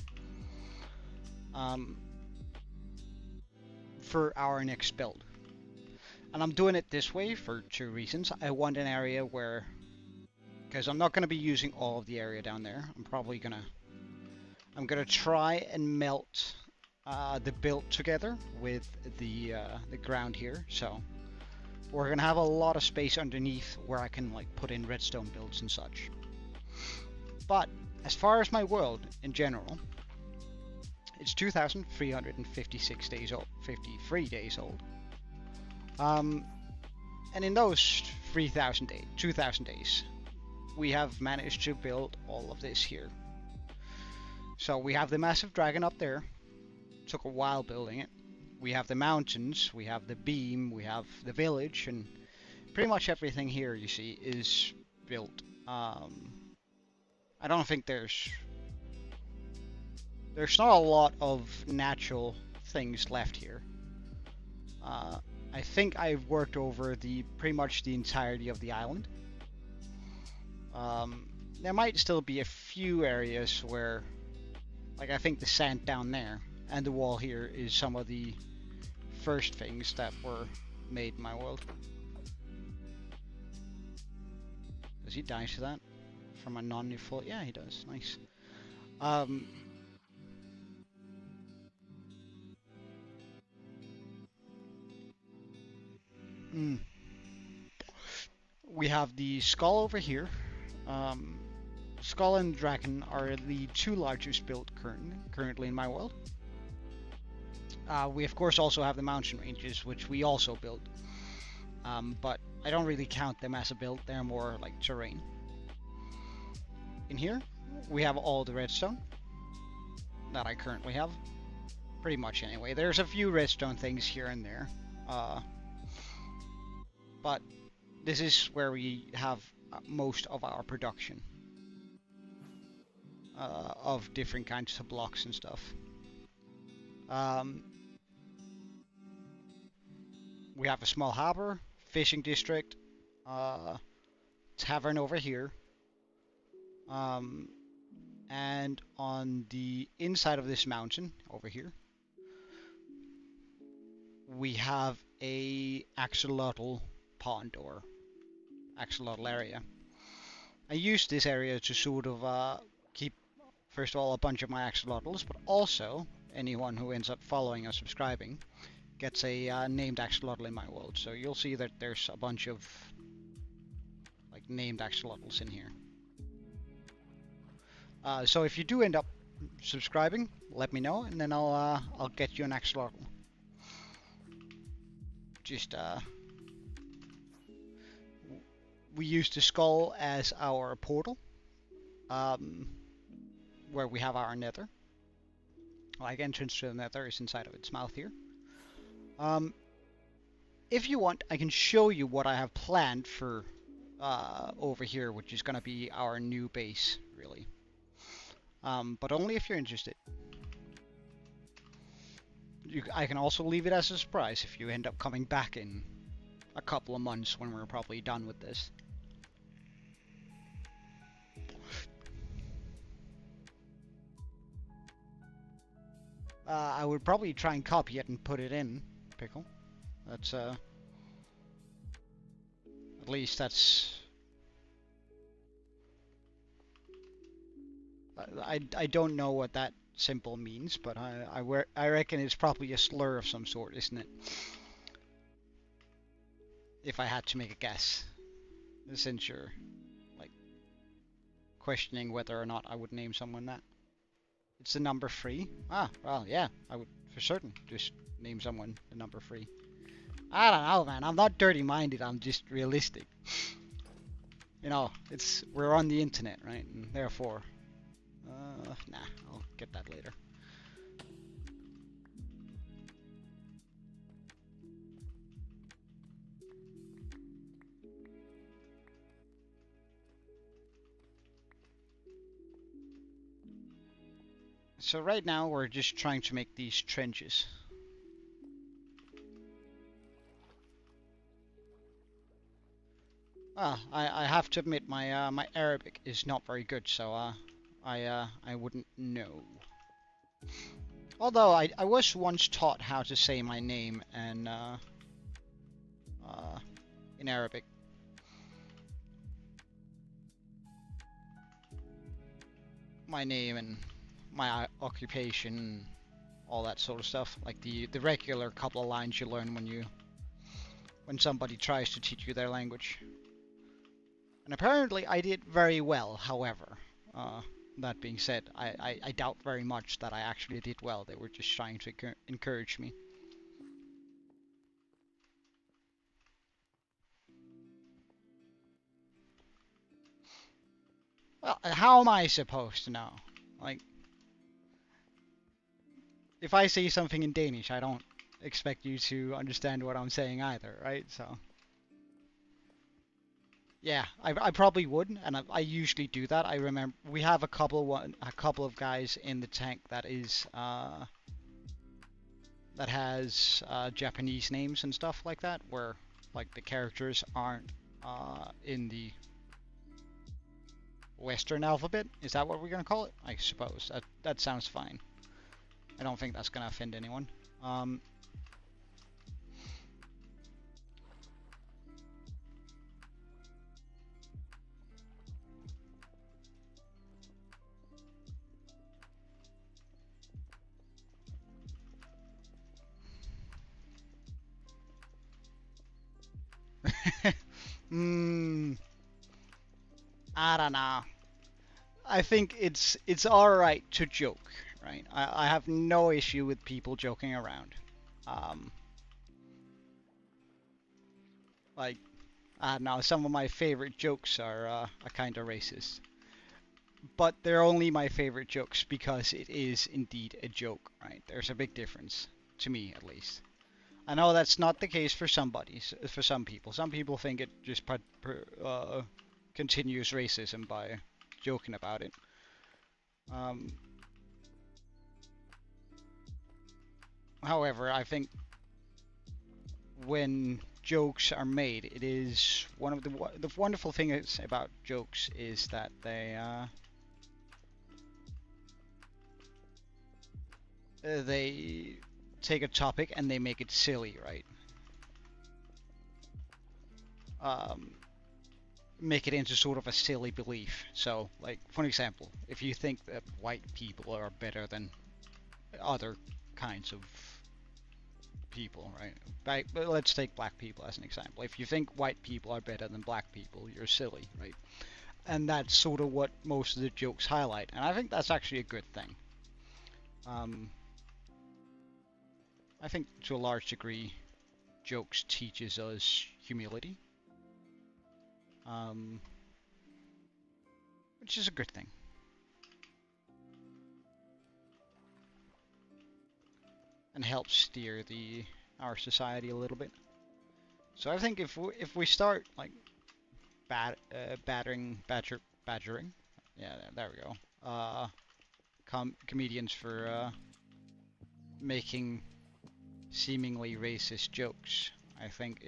A: For our next build. And I'm doing it this way for two reasons. I want an area where, because I'm not going to be using all of the area down there. I'm gonna try and melt the build together with the ground here. So we're gonna have a lot of space underneath where I can like put in redstone builds and such. But as far as my world in general, it's 2,356 days old, 53 days old. And in those 2,000 days, we have managed to build all of this here. So we have the massive dragon up there. Took a while building it. We have the mountains, we have the beam, we have the village, and pretty much everything here you see is built. I don't think there's not a lot of natural things left here. I think I've worked over pretty much the entirety of the island. There might still be a few areas where, like I think the sand down there and the wall here is some of the first things that were made in my world. Does he die to that? From a non-default? Yeah, he does. Nice. We have the skull over here. Skull and dragon are the two largest built currently in my world. We of course also have the mountain ranges, which we also built. But I don't really count them as a build, they're more like terrain. In here, we have all the redstone that I currently have. Pretty much anyway. There's a few redstone things here and there. But this is where we have most of our production. Of different kinds of blocks and stuff. We have a small harbor, fishing district, tavern over here. And on the inside of this mountain over here, we have a axolotl pond or axolotl area. I use this area to sort of keep, first of all, a bunch of my axolotls, but also anyone who ends up following or subscribing gets a named axolotl in my world. So you'll see that there's a bunch of like named axolotls in here. So if you do end up subscribing, let me know, and then I'll get you an axolotl. Just we use the skull as our portal, where we have our nether. Like entrance to the nether is inside of its mouth here. If you want, I can show you what I have planned for over here, which is going to be our new base, really. But only if you're interested. I can also leave it as a surprise if you end up coming back in a couple of months when we're probably done with this. I would probably try and copy it and put it in Pickle. That's at least that's I don't know what that symbol means, but I reckon it's probably a slur of some sort, isn't it? If I had to make a guess, since you're like questioning whether or not I would name someone that. It's the number 3. Ah, well, yeah, I would for certain just name someone the number 3. I don't know, man. I'm not dirty-minded. I'm just realistic. You know, we're on the internet, right? And therefore, nah, I'll get that later. So right now we're just trying to make these trenches. I have to admit my my Arabic is not very good, so I wouldn't know. Although I was once taught how to say my name and in Arabic. My name and my occupation, all that sort of stuff. Like the regular couple of lines you learn when somebody tries to teach you their language. And apparently I did very well, however. That being said, I doubt very much that I actually did well. They were just trying to encourage me. Well, how am I supposed to know? Like, if I say something in Danish, I don't expect you to understand what I'm saying either, right? So, yeah, I probably would, and I usually do that. I remember we have a couple of guys in the tank that has Japanese names and stuff like that, where like the characters aren't in the Western alphabet. Is that what we're gonna call it? I suppose that sounds fine. I don't think that's gonna offend anyone. I don't know. I think it's all right to joke, right? I have no issue with people joking around. Um, like I don't know, some of my favorite jokes are kind of racist, but they're only my favorite jokes because it is indeed a joke, right? There's a big difference to me, at least. I know that's not the case for for some people. Some people think it just continues racism by joking about it. Um, However, I think when jokes are made, it is one of the wonderful things about jokes is that they take a topic and they make it silly, right? Um, make it into sort of a silly belief. So, like for example, if you think that white people are better than other kinds of people, right? But let's take black people as an example. If you think white people are better than black people, you're silly, right? And that's sort of what most of the jokes highlight, and I think that's actually a good thing. Um, I think to a large degree, jokes teaches us humility, um, which is a good thing, and helps steer our society a little bit. So I think if we start like badgering, yeah, there we go. Comedians for making seemingly racist jokes. I think,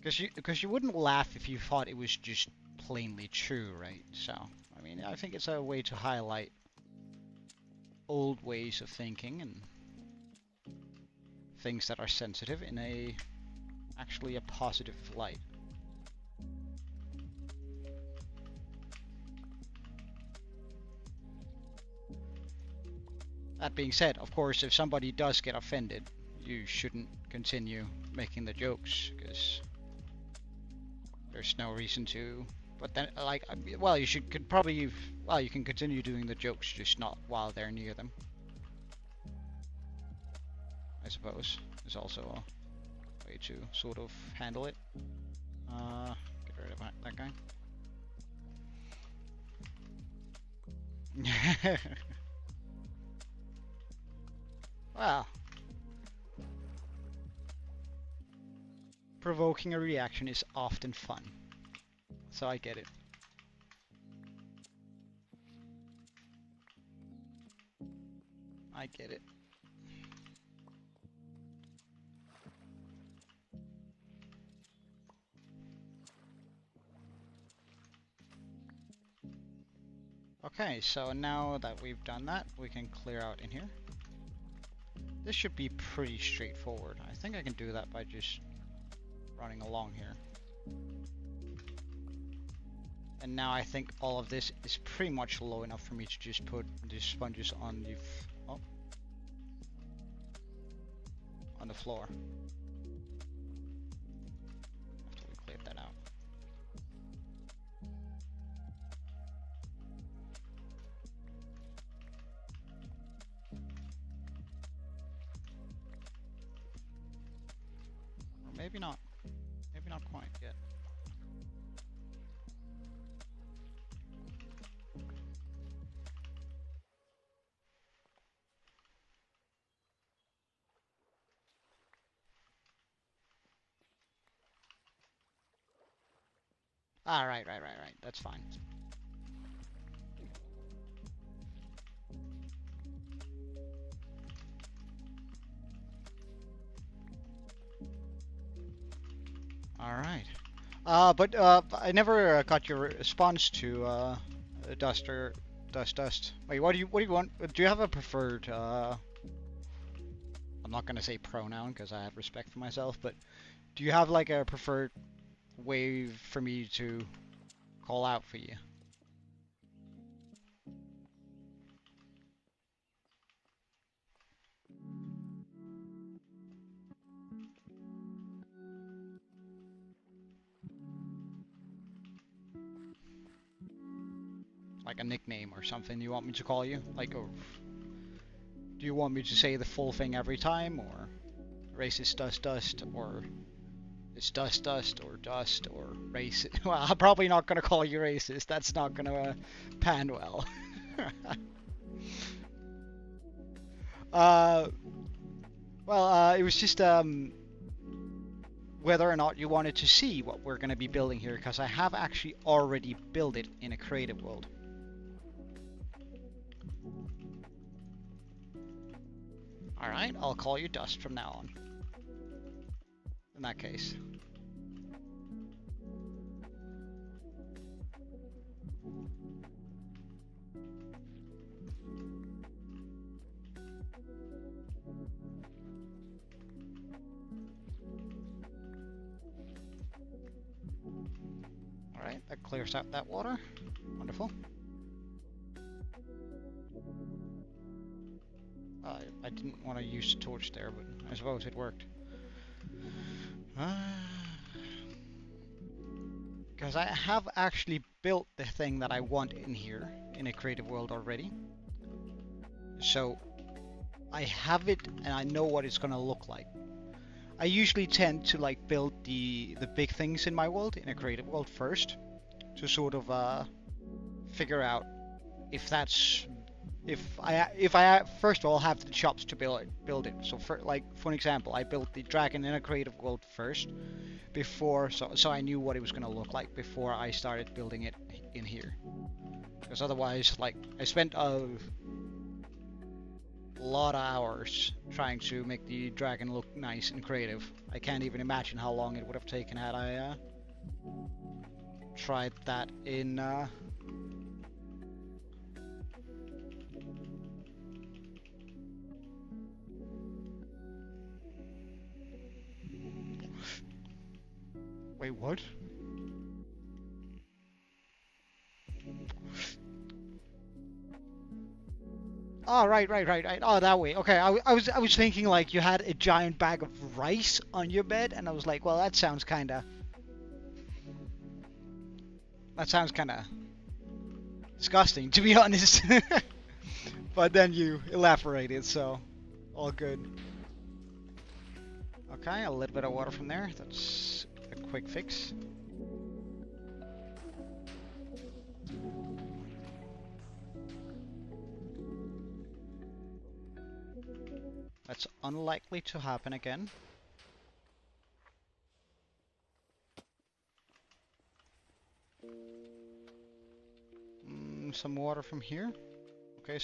A: because you wouldn't laugh if you thought it was just plainly true, right? So, I mean, I think it's a way to highlight old ways of thinking and things that are sensitive in actually a positive light. That being said, of course, if somebody does get offended, you shouldn't continue making the jokes, because there's no reason to. But then, like, well, could probably, well, you can continue doing the jokes, just not while they're near them. I suppose is also a way to sort of handle it. Get rid of that guy. Well, provoking a reaction is often fun, so I get it. I get it. Okay, so now that we've done that, we can clear out in here. This should be pretty straightforward. I think I can do that by just running along here. And now I think all of this is pretty much low enough for me to just put the sponges on the on the floor. After we cleared that out. Or maybe not. Maybe not quite yet. Ah, right. That's fine. Alright. But I never got your response to Dust. Wait, what do you want? Do you have a preferred I'm not gonna say pronoun because I have respect for myself, but do you have like a preferred way for me to call out for you? Like a nickname or something you want me to call you? Like, or do you want me to say the full thing every time, or racist dust, or it's dust or dust or racist? Well, I'm probably not gonna call you racist. That's not gonna pan well. It was just whether or not you wanted to see what we're gonna be building here, because I have actually already built it in a creative world. Alright, I'll call you Dust from now on. In that case. Alright, that clears out that water. Wonderful. I didn't want to use the torch there, but I suppose it worked. Because I have actually built the thing that I want in here, in a creative world already. So, I have it and I know what it's gonna look like. I usually tend to like build the big things in my world, in a creative world first, to sort of figure out if that's if I first of all have the chops to build it. So for an example, I built the dragon in a creative world first before, so I knew what it was gonna look like before I started building it in here. Because otherwise, like, I spent a lot of hours trying to make the dragon look nice and creative. I can't even imagine how long it would have taken had I tried that in Wait, what? Oh, right. Oh, that way. Okay, I was thinking like you had a giant bag of rice on your bed, and I was like, well, that sounds kinda disgusting, to be honest. But then you elaborated, so all good. Okay, a little bit of water from there. That's a quick fix. That's unlikely to happen again. Some water from here. Okay,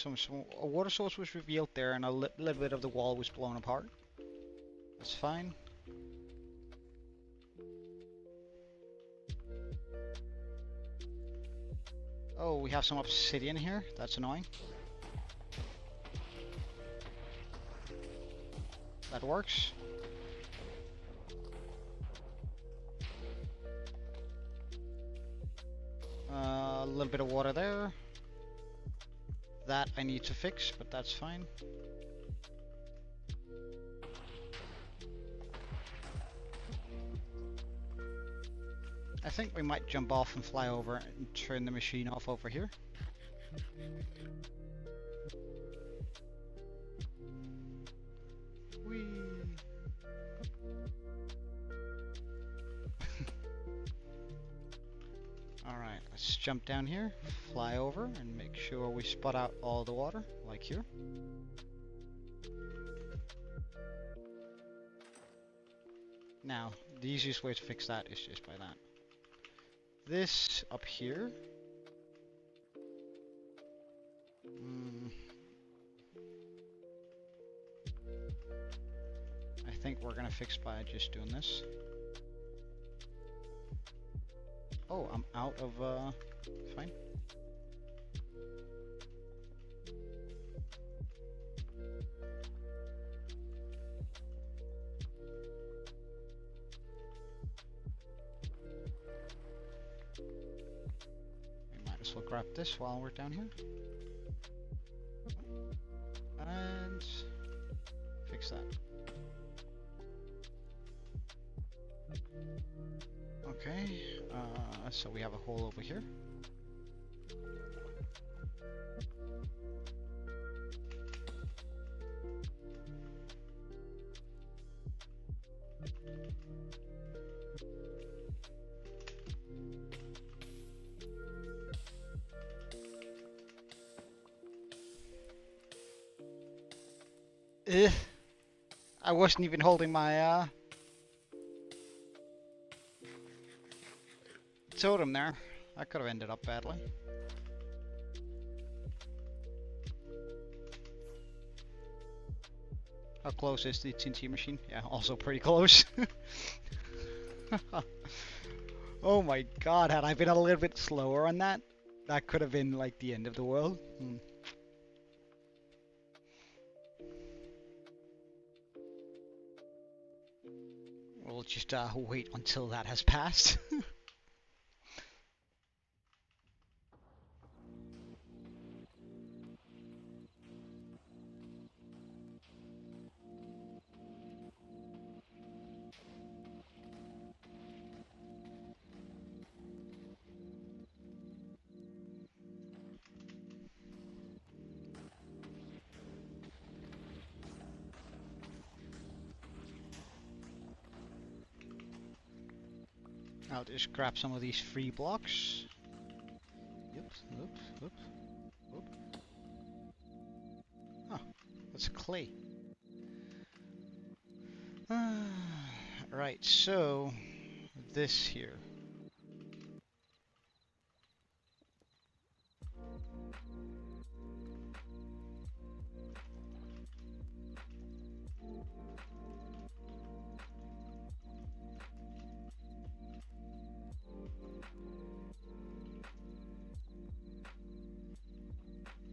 A: a water source was revealed there, and a little bit of the wall was blown apart. That's fine. Oh, we have some obsidian here. That's annoying. That works. A little bit of water there. That I need to fix, but that's fine. I think we might jump off and fly over and turn the machine off over here. Whee! Alright, let's jump down here, fly over, and make sure we spot out all the water, like here. Now, the easiest way to fix that is just by that. This up here. I think we're gonna fix by just doing this. Oh, I'm out of, fine. We might as well grab this while we're down here. And fix that. Okay, so we have a hole over here. Ugh. I wasn't even holding my totem there. That could have ended up badly. How close is the TNT machine? Yeah, also pretty close. Oh my god, had I been a little bit slower on that, that could have been like the end of the world. We'll just wait until that has passed. I'll just grab some of these free blocks. Yep, oop. Oh, that's clay. Right, so this here.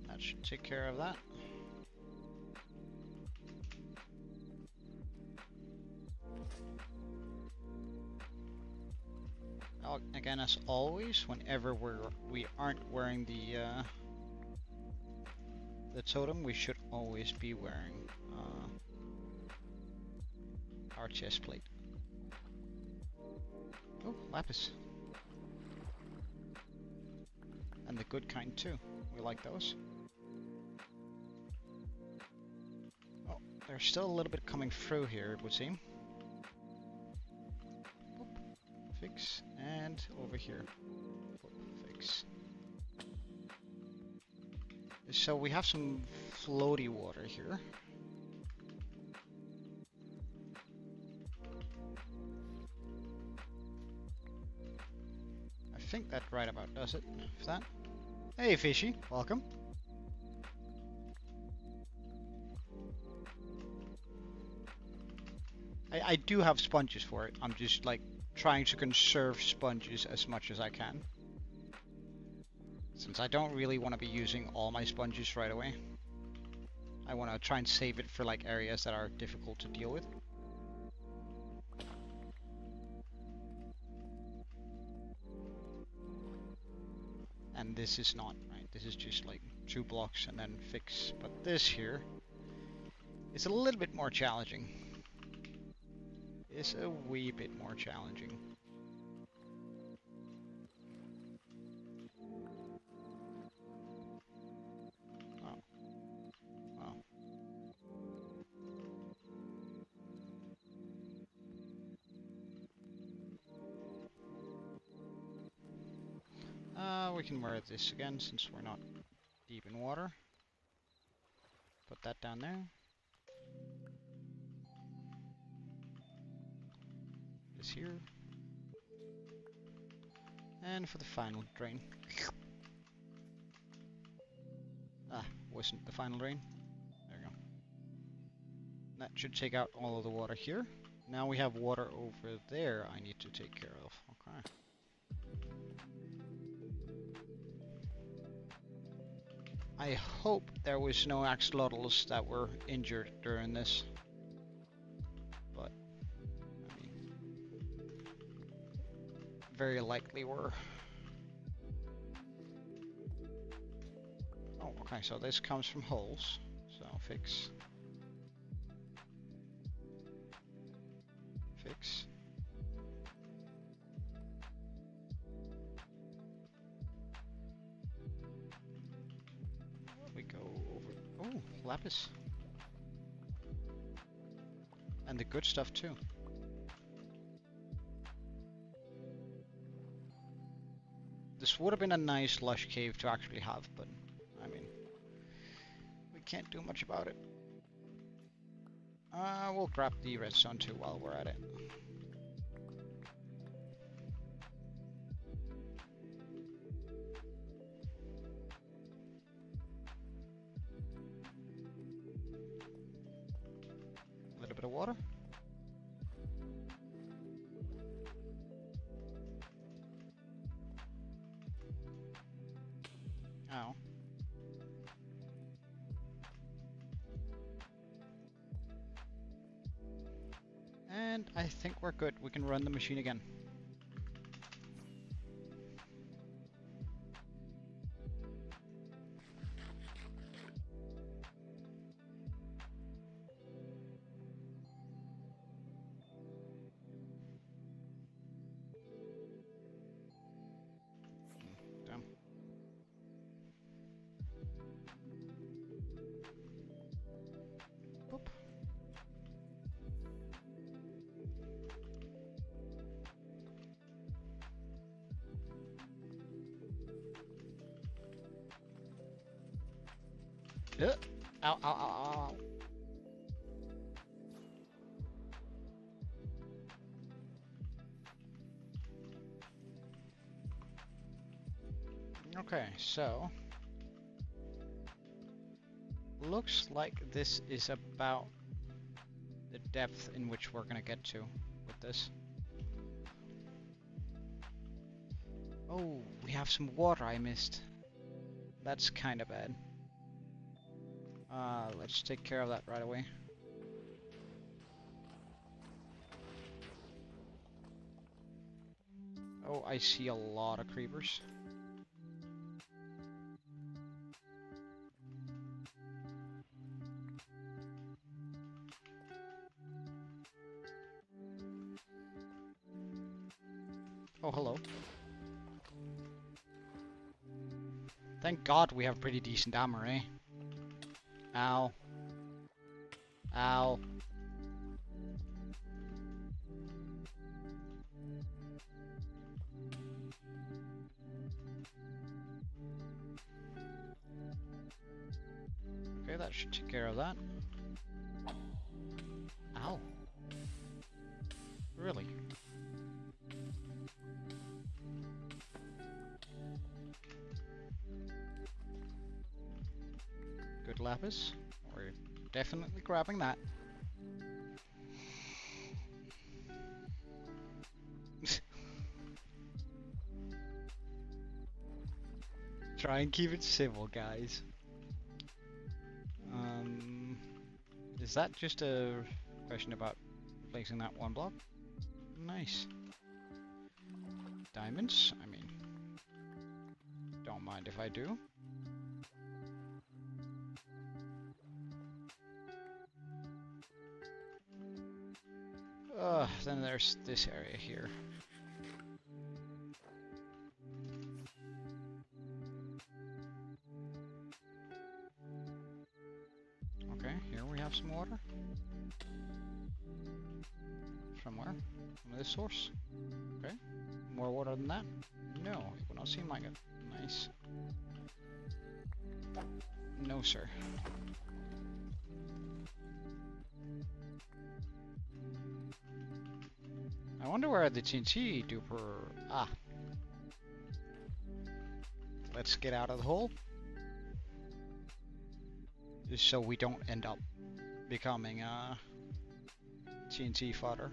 A: That should take care of that. Again, as always, whenever we aren't wearing the totem, we should always be wearing our chest plate. Oh, lapis. And the good kind too. We like those. Oh, there's still a little bit coming through here, it would seem. Fix, and over here. Fix. So we have some floaty water here. I think that right about does it. Is that? Hey fishy, welcome. I do have sponges for it. I'm just like trying to conserve sponges as much as I can. Since I don't really want to be using all my sponges right away. I want to try and save it for like areas that are difficult to deal with. And this is not, right? This is just like 2 blocks and then fix. But this here is a little bit more challenging. It's a wee bit more challenging. Oh. Oh. We can wear this again since we're not deep in water. Put that down there. This here. And for the final drain. Ah, wasn't the final drain. There we go. That should take out all of the water here. Now we have water over there I need to take care of. Okay. I hope there was no axolotls that were injured during this. But, I mean, very likely were. Oh, okay, so this comes from holes. So fix. Fix. We go over. Oh, lapis. And the good stuff too. This would have been a nice lush cave to actually have, but I mean, we can't do much about it. We'll grab the redstone too while we're at it. A little bit of water. Ow. And I think we're good. We can run the machine again. Damn. Boop. Ow, ow, ow, ow, ow. Okay, so looks like this is about the depth in which we're gonna get to with this. Oh, we have some water I missed. That's kind of bad. Let's take care of that right away. Oh, I see a lot of creepers. Oh, hello. Thank God we have pretty decent armor, eh? Ow. Ow. Okay, that should take care of that. Ow. Really? Good lapis. We're definitely grabbing that. Try and keep it civil, guys. Is that just a question about placing that one block? Nice. Diamonds? I mean, don't mind if I do. Then there's this area here. Okay, here we have some water. Somewhere. From this source. Okay. More water than that? No, it will not seem like it. Nice. No, sir. I wonder where the TNT duper... Ah. Let's get out of the hole. Just so we don't end up becoming TNT fodder.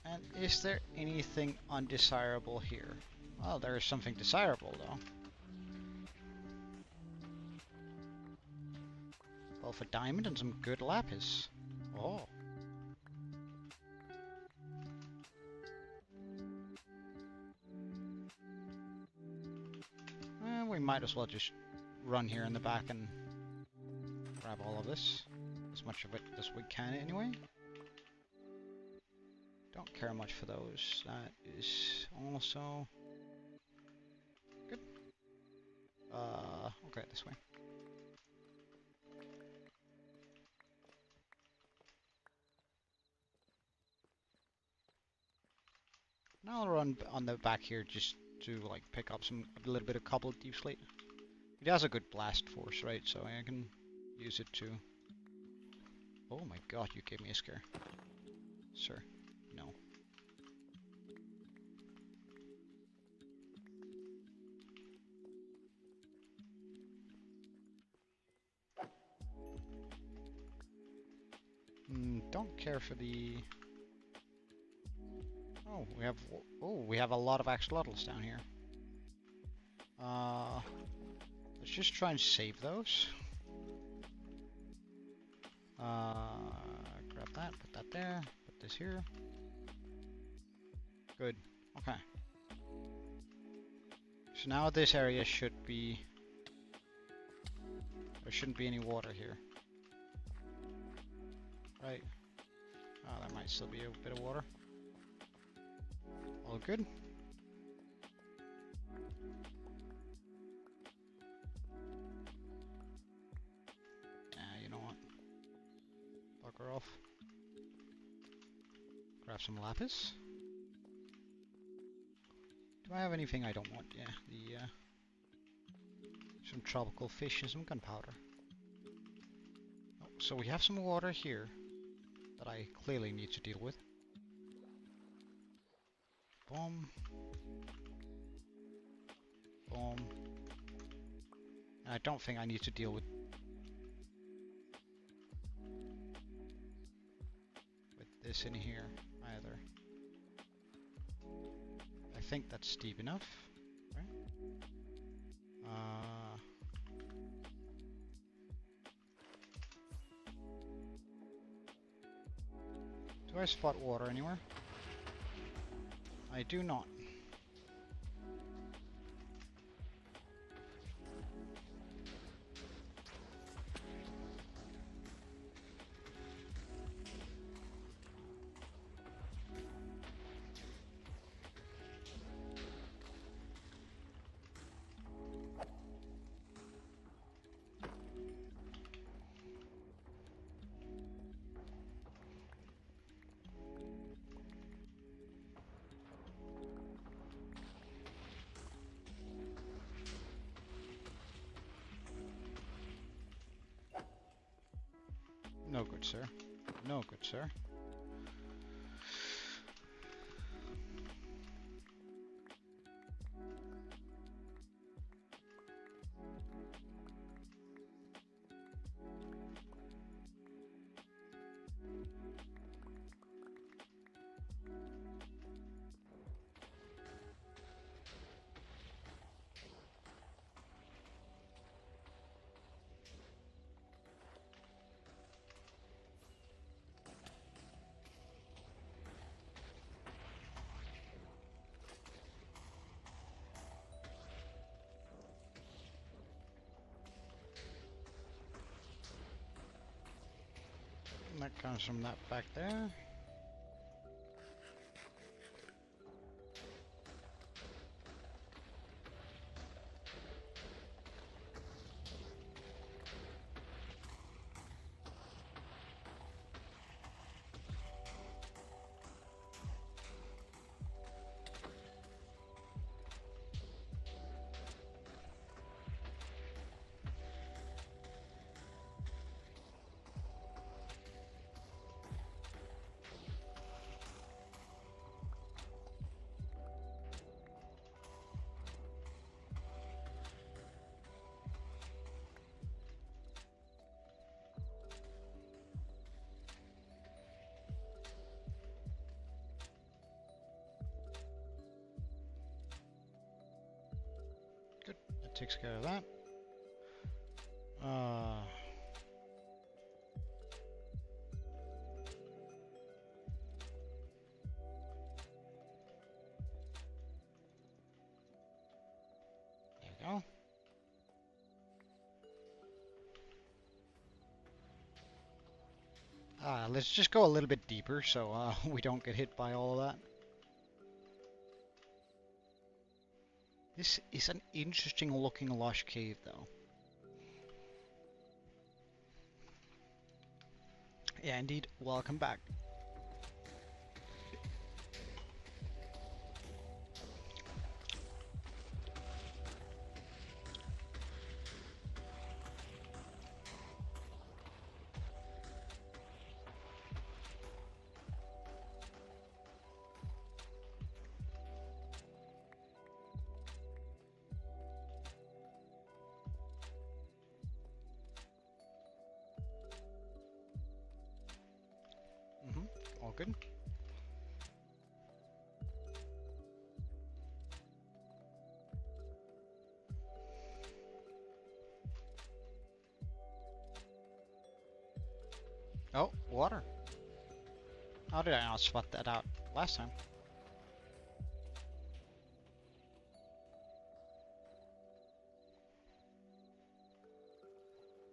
A: And is there anything undesirable here? Well, there is something desirable though. Well, for diamond and some good lapis. Oh. We might as well just run here in the back and grab all of this. As much of it as we can anyway. Don't care much for those. That is also good. Okay, this way. Now I'll run on the back here just to like pick up a little bit of cobbled deep slate. It has a good blast force, right? So I can use it to. Oh my god, you gave me a scare, sir. No. Don't care for the. Oh, we have a lot of axolotls down here. Let's just try and save those. Grab that, put that there, put this here. Good. Okay. So now this area should be. There shouldn't be any water here. Right. Oh, there might still be a bit of water. All good. You know what? Bugger off. Grab some lapis. Do I have anything I don't want? Yeah, some tropical fish and some gunpowder. Oh, so we have some water here that I clearly need to deal with. Boom. Boom. And I don't think I need to deal with this in here either. I think that's steep enough, right? Do I spot water anywhere? I do not. No good, sir. No good, sir. that comes from that back there. Good, that takes care of that. There we go. Let's just go a little bit deeper so we don't get hit by all of that. This is an interesting looking lush cave though. Yeah, indeed. Welcome back. All good. Oh, water. How did I not spot that out last time?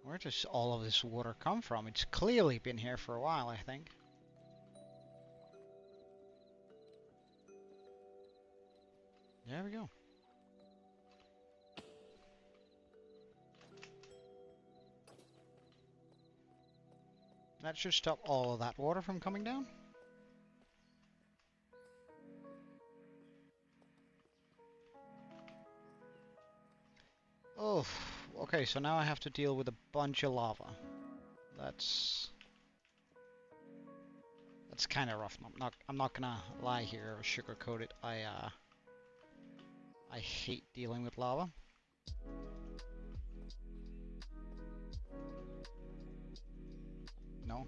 A: Where does all of this water come from? It's clearly been here for a while, I think. There we go. That should stop all of that water from coming down. Oh, okay, so now I have to deal with a bunch of lava. That's kind of rough. I'm not gonna lie here or sugarcoat it. I hate dealing with lava. No,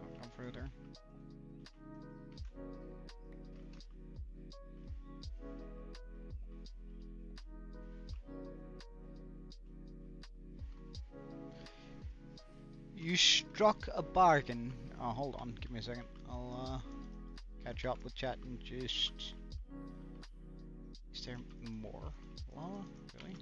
A: don't come through there. You struck a bargain. Oh, hold on, give me a second. I'll catch up with chat and just... Is there more lava? Really?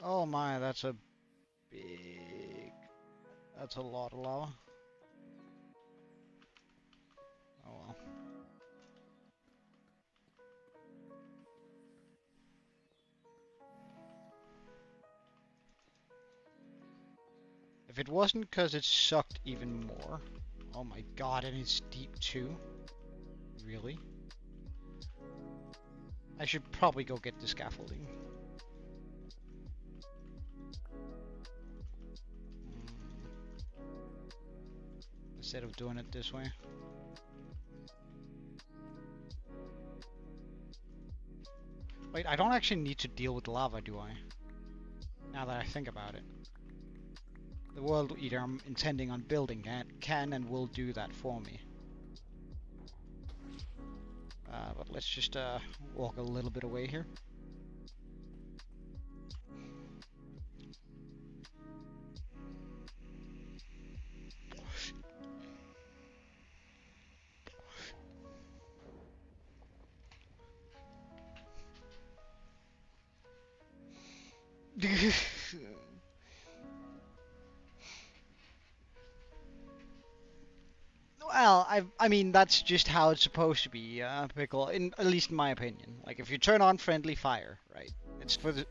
A: Oh my, that's a big... That's a lot of lava. Oh well. If it wasn't because it sucked even more... Oh my god, and it's deep too? Really? I should probably go get the scaffolding. Instead of doing it this way. Wait, I don't actually need to deal with lava, do I? Now that I think about it. The world eater I'm intending on building can and will do that for me. But let's just walk a little bit away here. Well, I mean that's just how it's supposed to be, Pickle. In at least in my opinion. Like if you turn on friendly fire, right? It's for the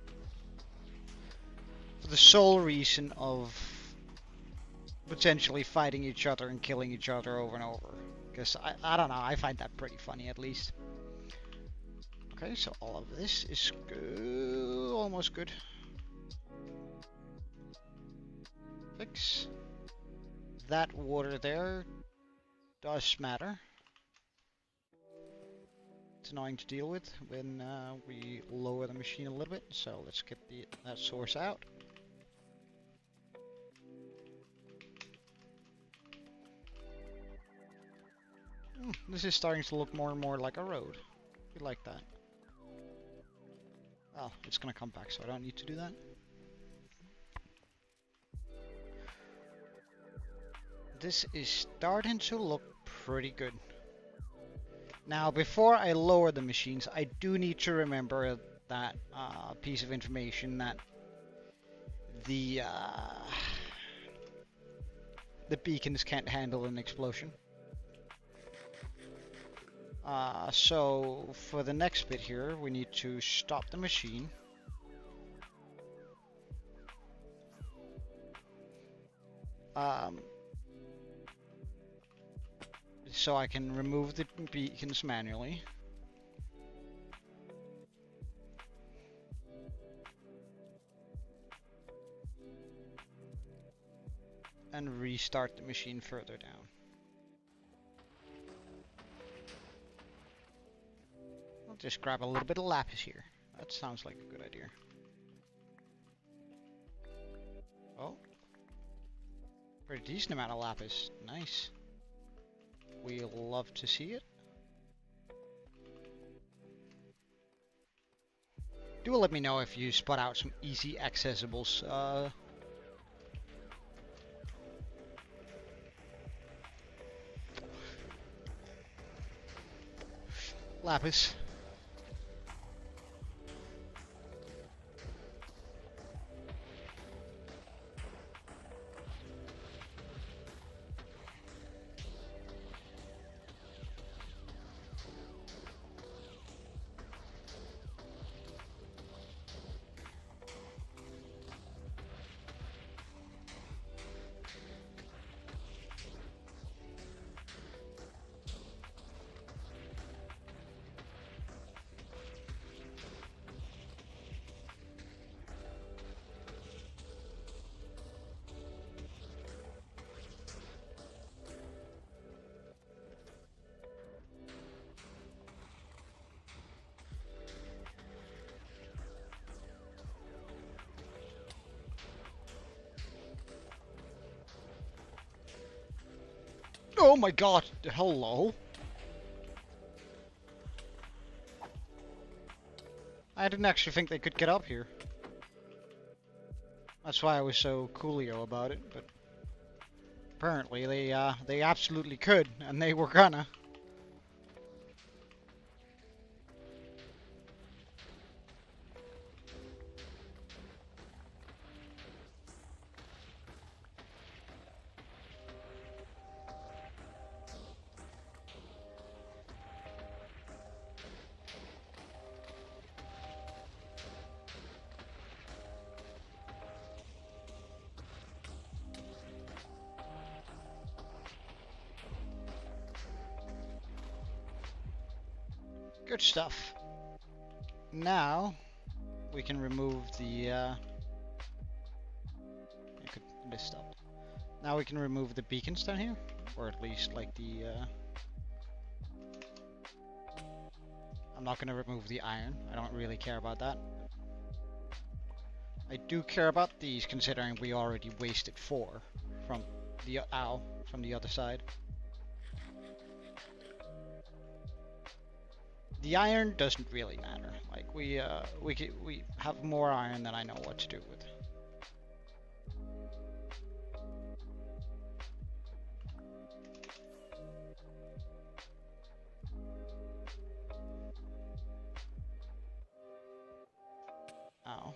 A: sole reason of potentially fighting each other and killing each other over and over. Because I don't know, I find that pretty funny at least. Okay, so all of this is good, almost good. Fix. That water there does matter. It's annoying to deal with when we lower the machine a little bit, so let's get that source out. This is starting to look more and more like a road. We like that. Oh, it's gonna come back, so I don't need to do that. This is starting to look pretty good. Now, before I lower the machines, I do need to remember that piece of information that the beacons can't handle an explosion. So for the next bit here, we need to stop the machine. So I can remove the beacons manually. And restart the machine further down. I'll just grab a little bit of lapis here. That sounds like a good idea. Oh. Pretty decent amount of lapis. Nice. We'll love to see it. Do let me know if you spot out some easy accessibles. Lapis. Oh my god, hello. I didn't actually think they could get up here. That's why I was so coolio about it, but apparently they absolutely could, and they were gonna. Good stuff. Now we can remove the this stopped. Now we can remove the beacons down here, or at least like the I'm not gonna remove the iron. I don't really care about that. I do care about these, considering we already wasted 4 from the from the other side. The iron doesn't really matter. Like we have more iron than I know what to do with. Ow.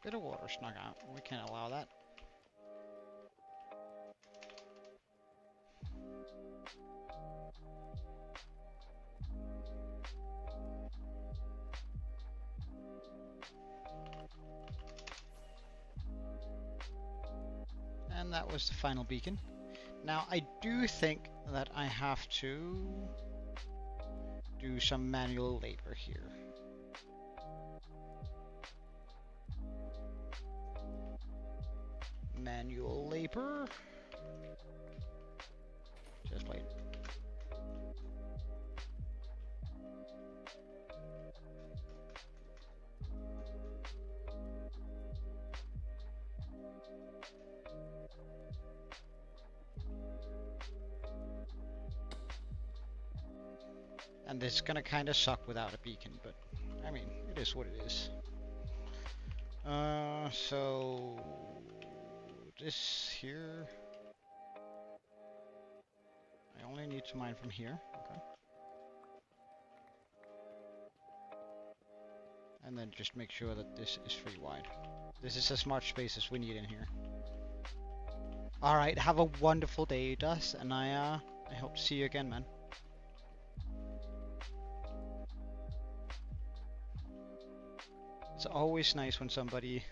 A: bit of water snuck out. We can't allow that. And that was the final beacon. Now I do think that I have to do some manual labor here. Manual labor. Just wait. And this is gonna kind of suck without a beacon, but I mean, it is what it is. So this here, I only need to mine from here, okay. And then just make sure that this is free wide. This is as much space as we need in here. Alright, have a wonderful day, Dust, and I hope to see you again, man. It's always nice when somebody...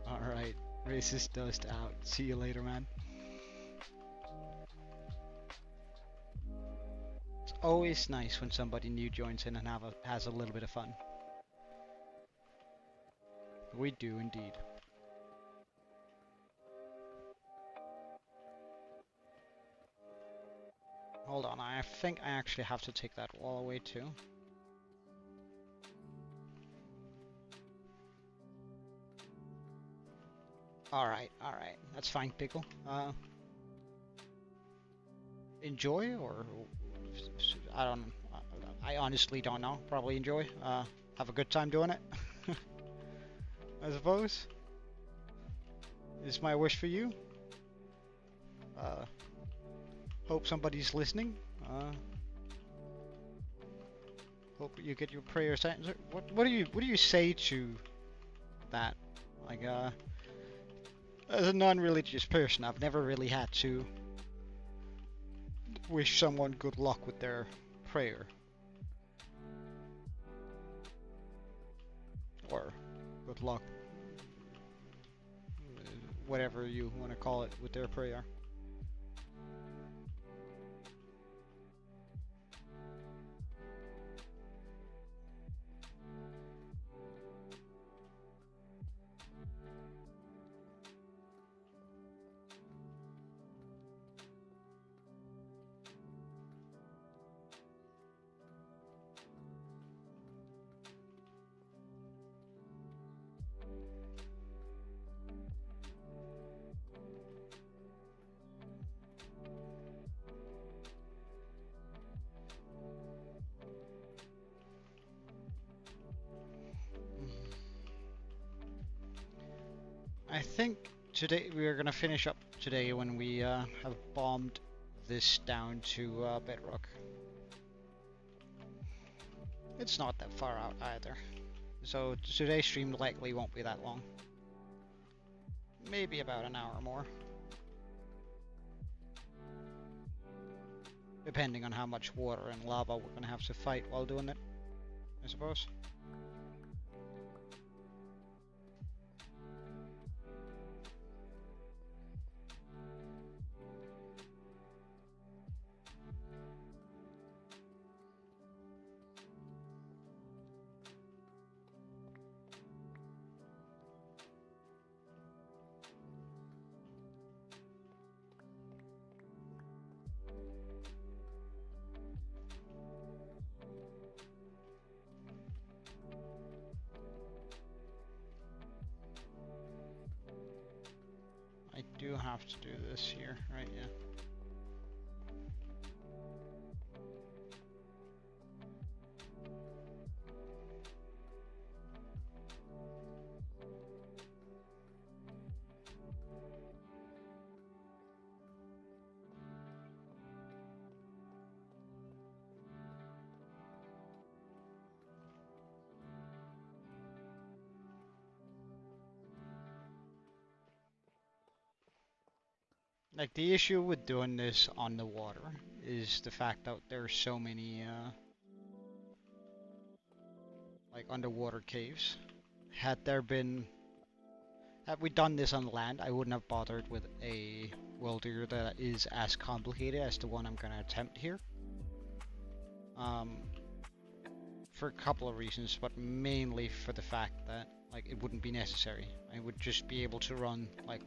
A: Alright, racist Dust out. See you later, man. It's always nice when somebody new joins in and has a little bit of fun. We do indeed. Hold on, I think I actually have to take that wall away too. Alright, that's fine, Pickle. Enjoy, or I honestly don't know. Probably enjoy. Have a good time doing it. I suppose. Is my wish for you. Hope somebody's listening. Hope you get your prayers answered. What do you say to that? Like, as a non-religious person, I've never really had to wish someone good luck with their prayer. Or good luck. Whatever you want to call it with their prayer. I think today we are gonna finish up today when we have bombed this down to Bedrock. It's not that far out either, so today's stream likely won't be that long. Maybe about an hour more, depending on how much water and lava we're gonna have to fight while doing it, I suppose. I do have to do this here, right? Yeah. Like the issue with doing this on the water is the fact that there's so many like underwater caves. Had there been Had we done this on land, I wouldn't have bothered with a world eater that is as complicated as the one I'm going to attempt here. For a couple of reasons, but mainly for the fact that like it wouldn't be necessary. I would just be able to run like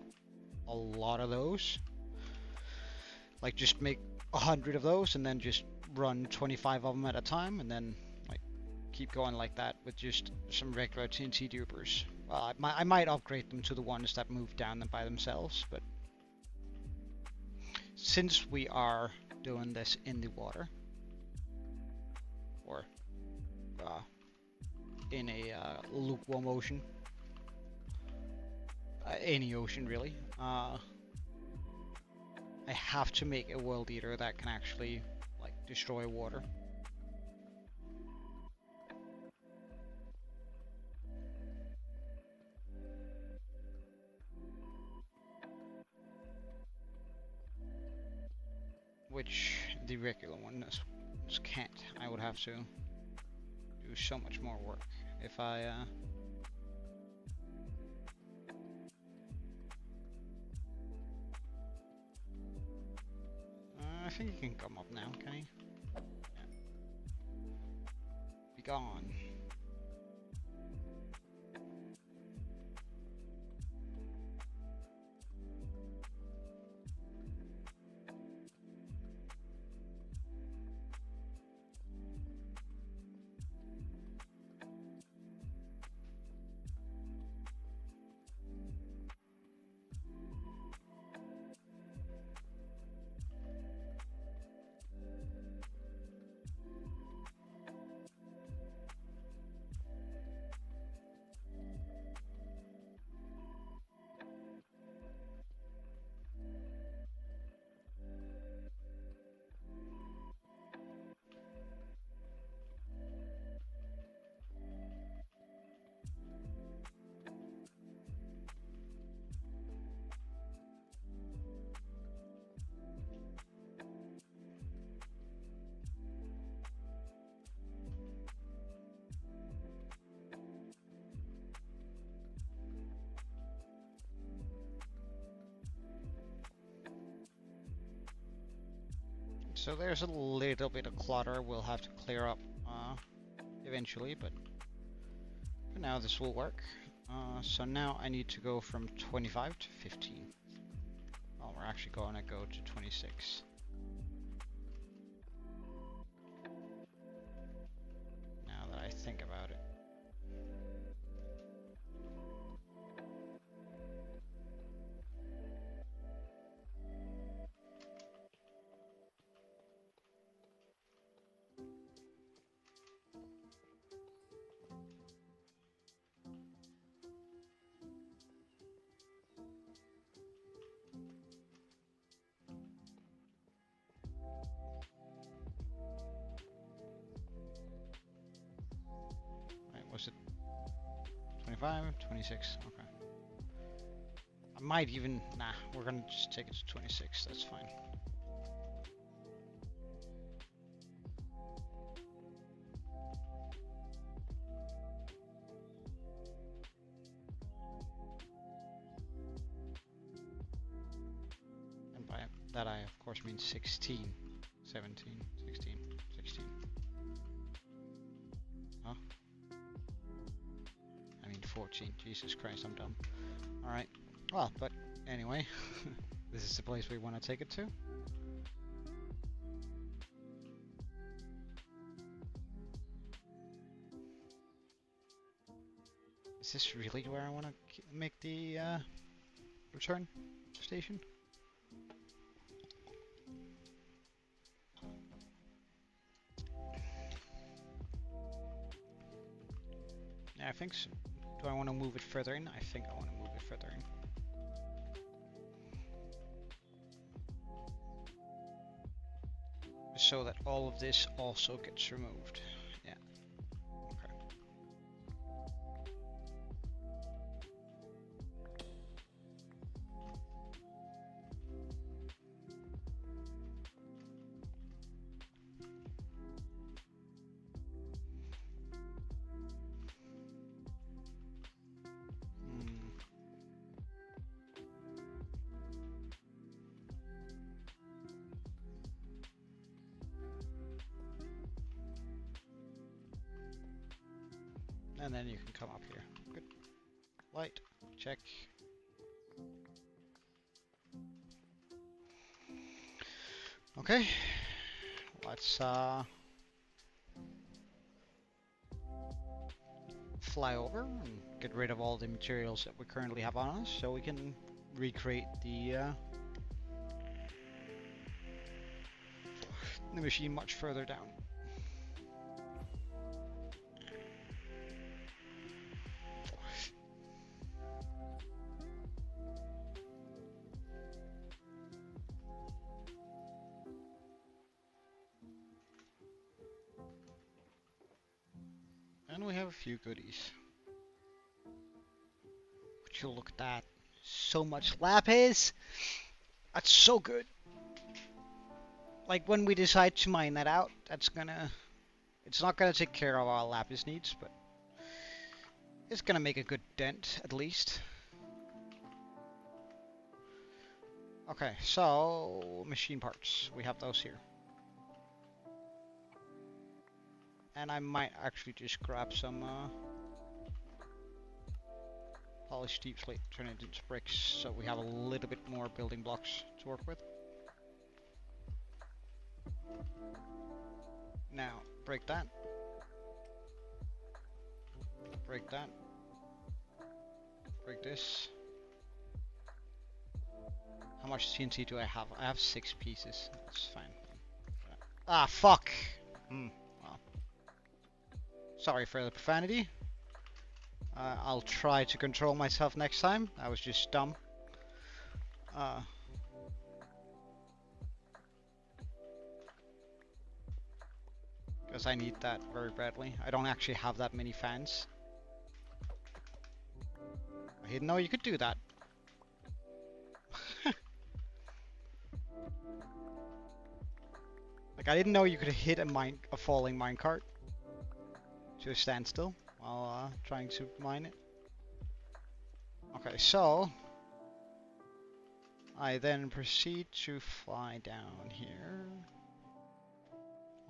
A: a lot of those. Like just make 100 of those and then just run 25 of them at a time, and then like keep going like that with just some regular TNT dupers. Well, I might upgrade them to the ones that move down them by themselves, but since we are doing this in the water, or in a lukewarm ocean, any ocean really, I have to make a world eater that can actually like destroy water. Which the regular one just can't. I would have to do so much more work if I I think he can come up now, can he? Yeah. Be gone. So there's a little bit of clutter we'll have to clear up eventually, but for now this will work. So now I need to go from 25 to 15. Well, we're actually going to go to 26. Now that I think about it. Was it 25, 26? Okay. I might even, nah, we're gonna just take it to 26, that's fine. And by that I of course mean 16, 17, 16, 16. Huh? 14. Jesus Christ, I'm dumb. Alright. Well, but anyway, this is the place we want to take it to. Is this really where I want to make the return station? Yeah, I think so. Do I want to move it further in? I think I want to move it further in. So that all of this also gets removed. Yeah. Okay. And then you can come up here. Good. Light. Check. Okay. Let's fly over and get rid of all the materials that we currently have on us so we can recreate the machine much further down. And we have a few goodies. Would you look at that? So much lapis! That's so good! Like when we decide to mine that out, that's gonna... It's not gonna take care of our lapis needs, but... It's gonna make a good dent, at least. Okay, so... Machine parts. We have those here. And I might actually just grab some polished deep slate, turn it into bricks, so we have a little bit more building blocks to work with. Now, break that. Break that. Break this. How much TNT do I have? I have 6 pieces. That's fine. Ah, fuck! Well. Sorry for the profanity. I'll try to control myself next time. I was just dumb. Because I need that very badly. I don't actually have that many fans. I didn't know you could do that. Like, I didn't know you could hit a falling minecart to a standstill while trying to mine it. Okay, so I then proceed to fly down here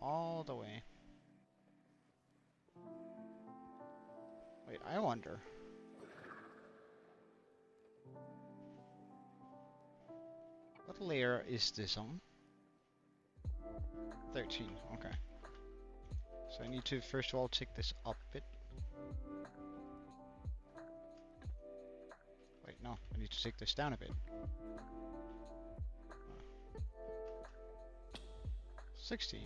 A: all the way. Wait, I wonder. What layer is this on? 13, okay. So I need to first of all take this up a bit. Wait, no, I need to take this down a bit. 16.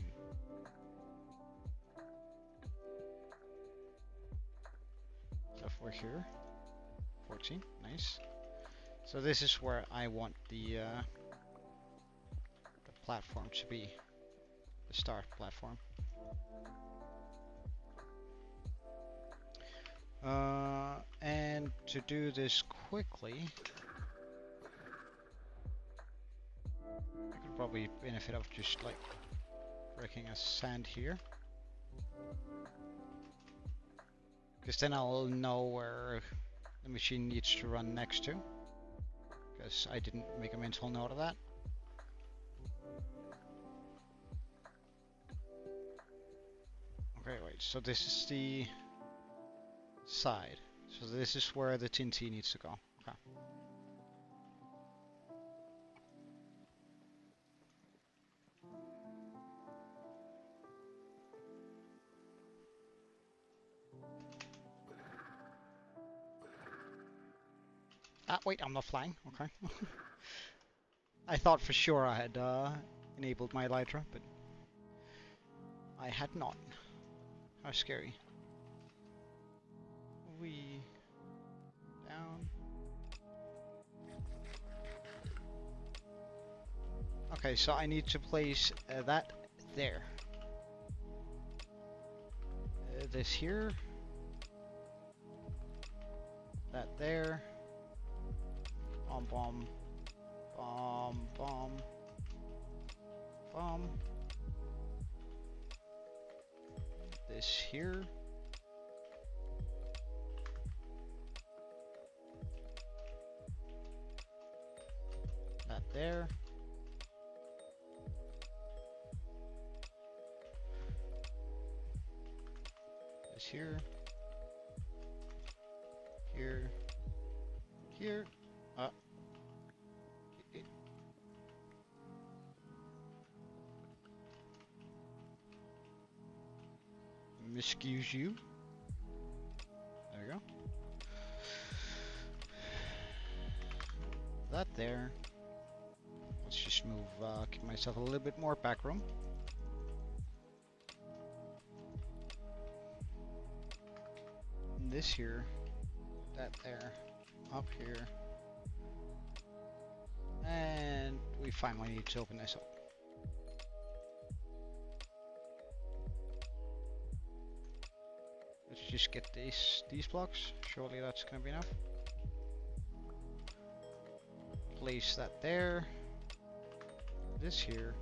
A: So if we're here, 14, nice. So this is where I want the platform to be, the start platform. And to do this quickly, I could probably benefit of just like breaking a sand here, because then I'll know where the machine needs to run next to, because I didn't make a mental note of that. Okay, wait, so this is the side. So this is where the TNT needs to go. Okay. Ah, wait, I'm not flying. Okay. I thought for sure I had enabled my elytra, but I had not. How scary. We down. Okay, so I need to place that there. This here. That there. Bomb, bomb. Bomb, bomb. Bomb. This here. That there. This here. here, here. Excuse you. There we go. That there. Let's just move, give myself a little bit more back room. This here, that there, up here. And we finally need to open this up. Let's just get these blocks. Surely that's gonna be enough. Place that there. This here.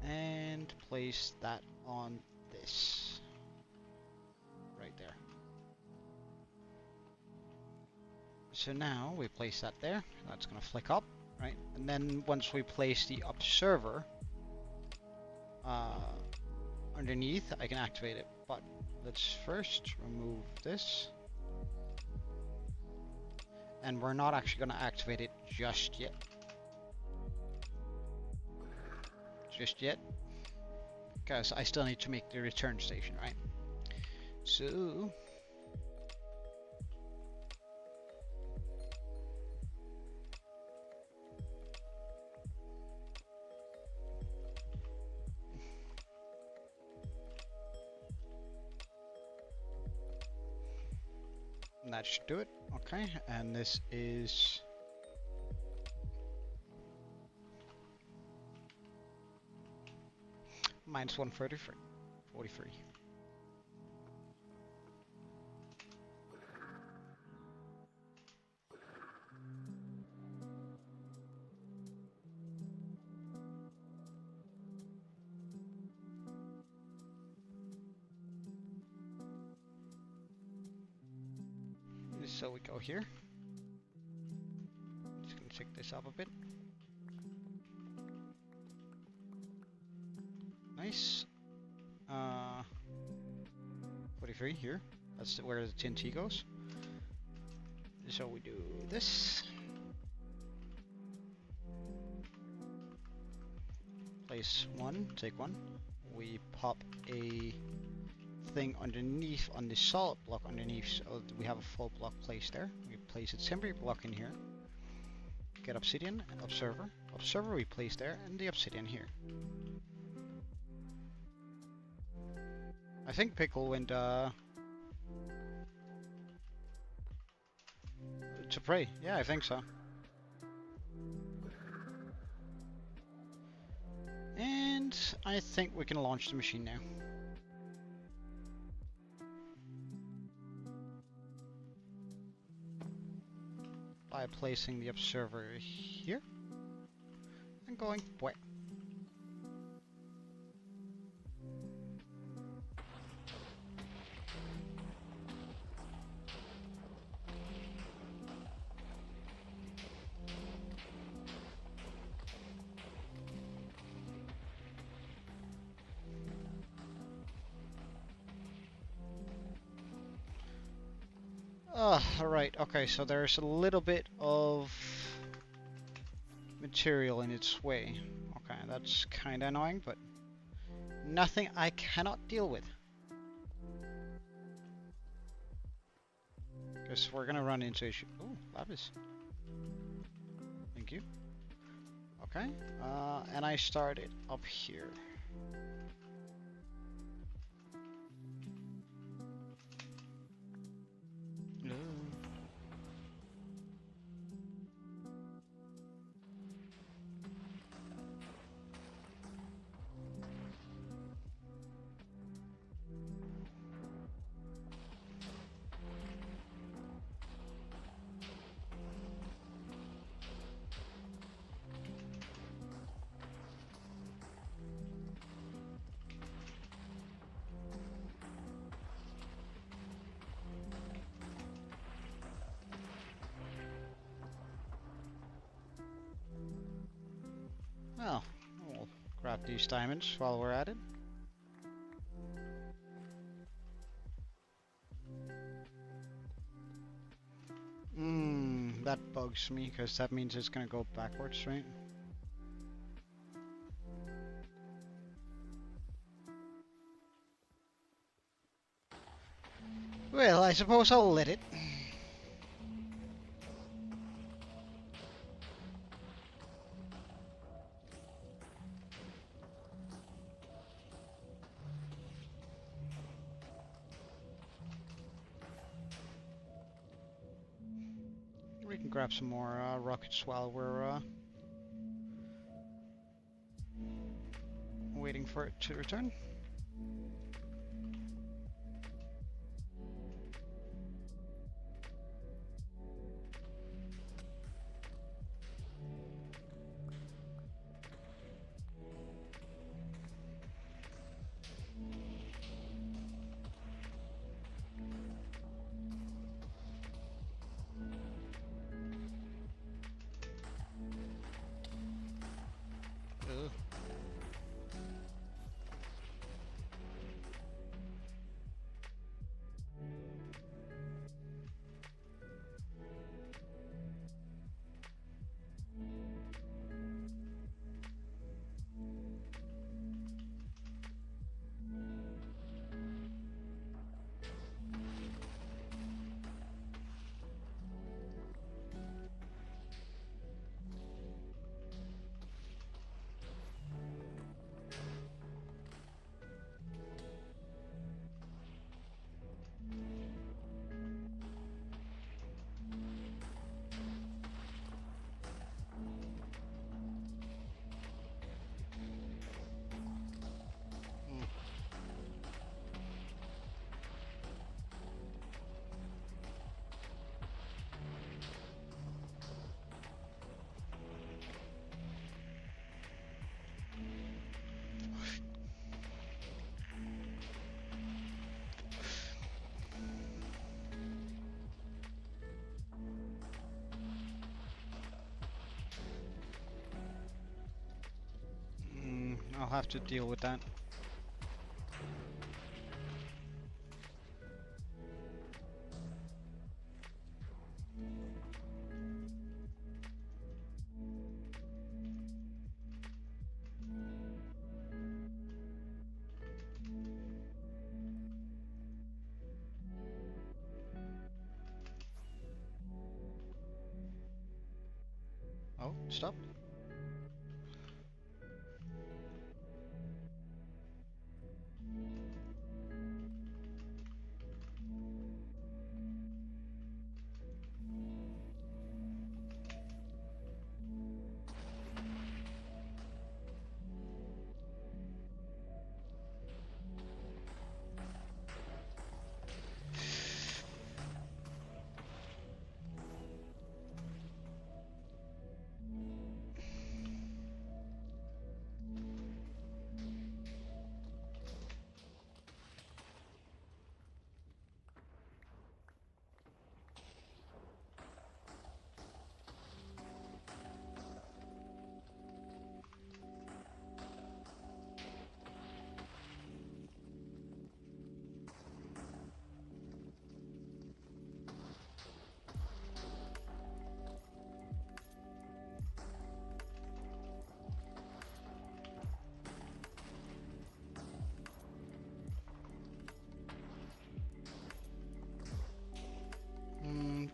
A: And place that on this. Right there. So now we place that there. That's gonna flick up, right? And then once we place the observer underneath, I can activate it. But let's first remove this. And we're not actually going to activate it just yet. Because I still need to make the return station, right? So that should do it. Okay, and this is minus 143. 43. So we go here. Just gonna check this up a bit. Nice. 43 here. That's where the TNT goes. So we do this. Place one, take one. We pop a thing underneath on the solid block underneath, so we have a full block placed there. We place a temporary block in here. Get obsidian and observer. Observer we place there, and the obsidian here. I think Pickle went to pray. Yeah, I think so. And I think we can launch the machine now. By placing the observer here and going where? Alright, okay, so there's a little bit of material in its way. Okay, that's kinda annoying, but nothing I cannot deal with. Because we're gonna run into issue. Oh, lapis. Thank you. Okay, and I started up here. Well, we'll grab these diamonds while we're at it. that bugs me, because that means it's gonna go backwards, right? Well, I suppose I'll let it. We can grab some more rockets while we're waiting for it to return. Ugh. I'll have to deal with that. Oh, stop.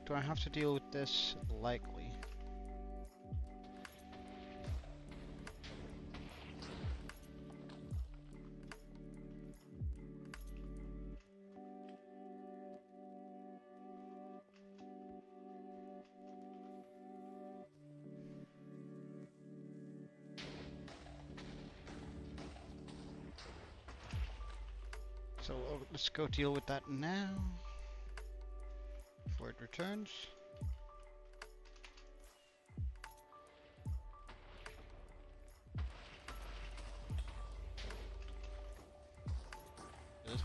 A: Do I have to deal with this? Likely. So let's go deal with that now. Before it returns. Ugh.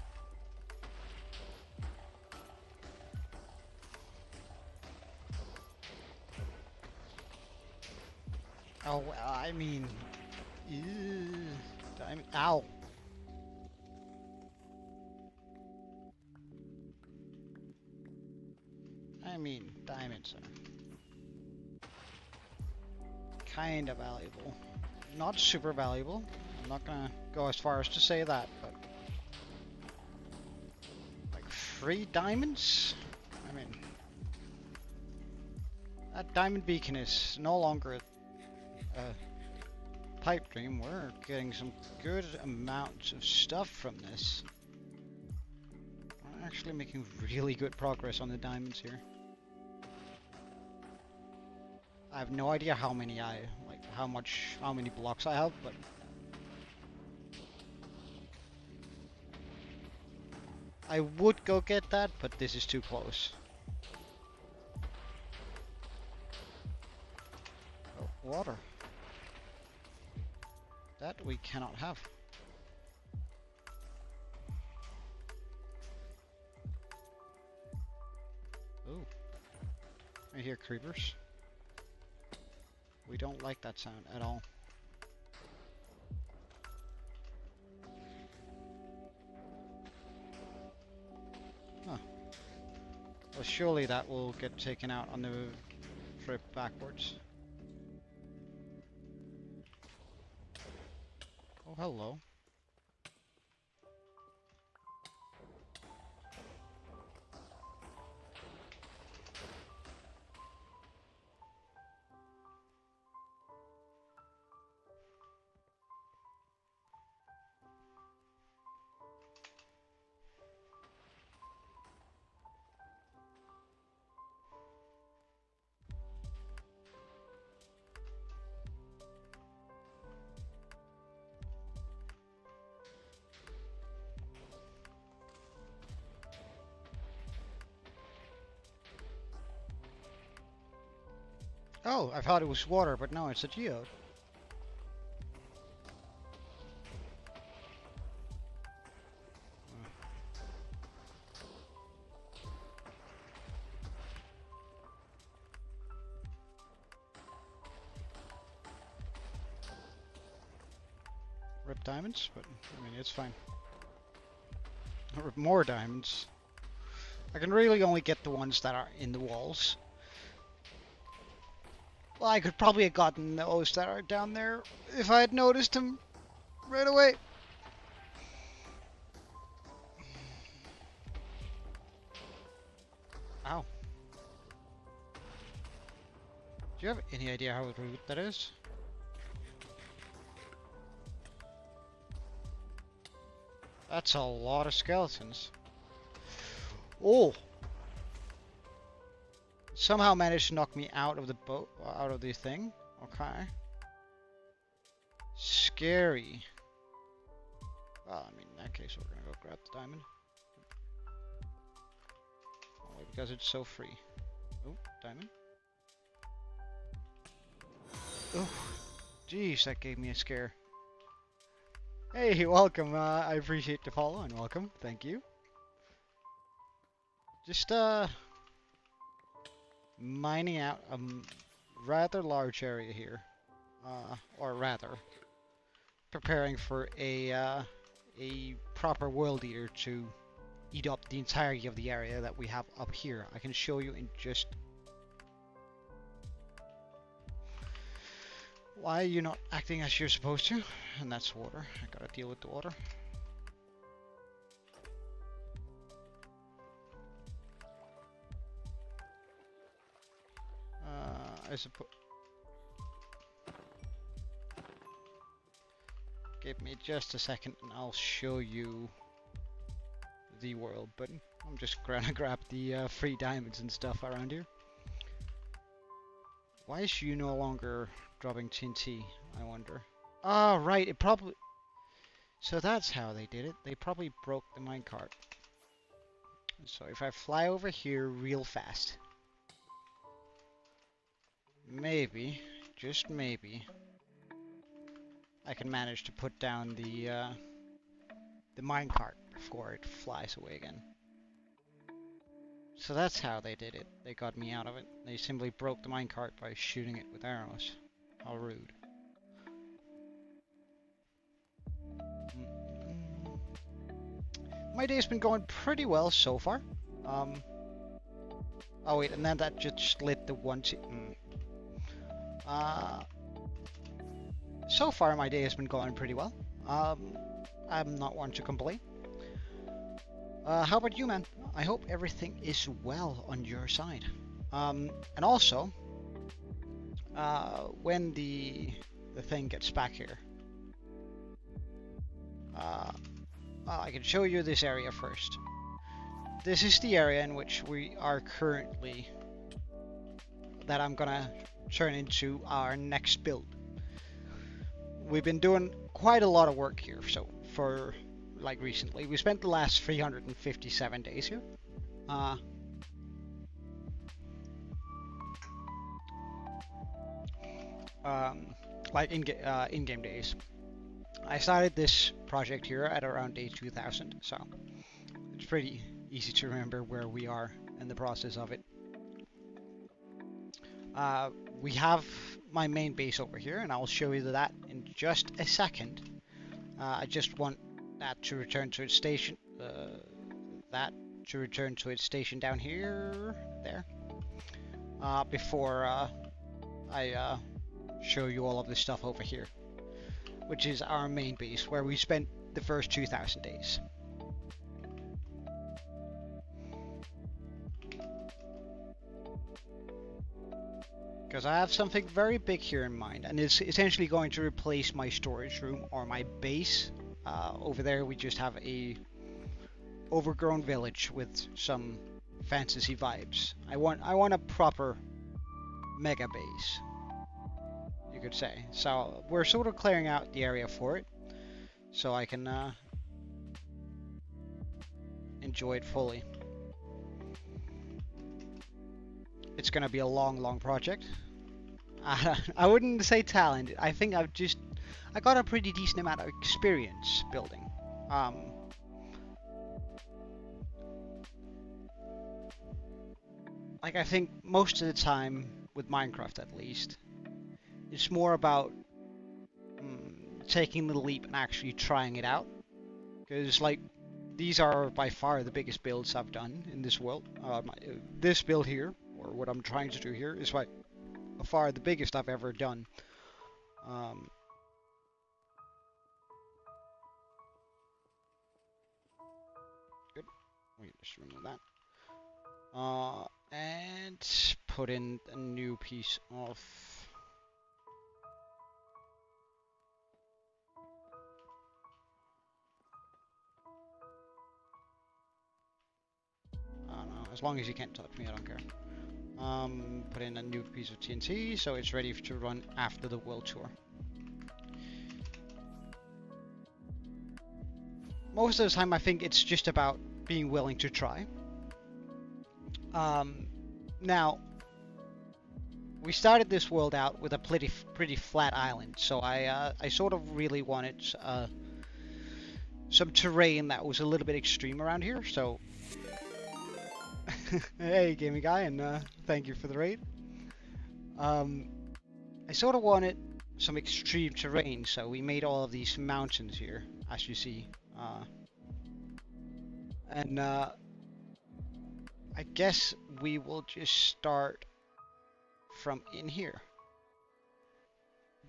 A: Oh, I mean, ow. I mean, diamonds. kind of valuable. Not super valuable. I'm not gonna go as far as to say that, but like 3 diamonds? I mean, that diamond beacon is no longer a pipe dream. We're getting some good amounts of stuff from this. We're actually making really good progress on the diamonds here. I have no idea how many how many blocks I have, but I would go get that, but this is too close. Oh, water. That we cannot have. Ooh. I hear creepers. We don't like that sound at all. Huh. Well, surely that will get taken out on the trip backwards. Oh, hello. Oh, I thought it was water, but no, it's a geode. Rip diamonds, but I mean, it's fine. Rip more diamonds. I can really only get the ones that are in the walls. Well, I could probably have gotten those that are down there if I had noticed them right away. Ow. Do you have any idea how rude that is? That's a lot of skeletons. Oh! Somehow managed to knock me out of the boat, out of the thing. Okay. Scary. Well, I mean, in that case, we're gonna go grab the diamond. Only because it's so free. Oh, diamond. Oh, jeez, that gave me a scare. Hey, welcome. I appreciate the follow and welcome. Thank you. Just, mining out a rather large area here. Or rather, preparing for a proper world eater to eat up the entirety of the area that we have up here. I can show you in just... Why are you not acting as you're supposed to? And that's water. I gotta deal with the water. I suppose... Give me just a second and I'll show you the world, but I'm just gonna grab the free diamonds and stuff around here. Why is you no longer dropping TNT, I wonder? Ah, right, it probably... So that's how they did it. They probably broke the minecart. So if I fly over here real fast, maybe, just maybe, I can manage to put down the minecart before it flies away again. So that's how they did it. They got me out of it. They simply broke the minecart by shooting it with arrows. How rude. My day's been going pretty well so far. Oh wait, and then that just lit the one... so far my day has been going pretty well. I'm not one to complain. How about you, man? I hope everything is well on your side. And also, when the thing gets back here, well, I can show you this area first. This is the area in which we are currently, that I'm gonna turn into our next build. We've been doing quite a lot of work here, so for like recently, we spent the last 357 days here. Like in-game days. I started this project here at around day 2000, so it's pretty easy to remember where we are in the process of it. We have my main base over here, and I'll show you that in just a second. I just want that to return to its station. That to return to its station down here, there. Before I show you all of this stuff over here, which is our main base, where we spent the first 2000 days. Because I have something very big here in mind, and it's essentially going to replace my storage room or my base. Over there we just have a overgrown village with some fantasy vibes. I want a proper mega base, you could say. So we're sort of clearing out the area for it, so I can enjoy it fully. It's gonna be a long project. I wouldn't say talented. I think I got a pretty decent amount of experience building. Like, I think most of the time, with Minecraft at least, it's more about taking the leap and actually trying it out. Because, like, these are by far the biggest builds I've done in this world. This build here, or what I'm trying to do here, is by far the biggest I've ever done. Good. We can just remove that. And put in a new piece of... I don't know, as long as you can't touch me, I don't care. Put in a new piece of TNT, so it's ready to run after the world tour. Most of the time I think it's just about being willing to try. Now, we started this world out with a pretty flat island, so I sort of really wanted some terrain that was a little bit extreme around here, so... Hey, gaming guy, and thank you for the raid. I sort of wanted some extreme terrain, so we made all of these mountains here, as you see. And I guess we will just start from in here.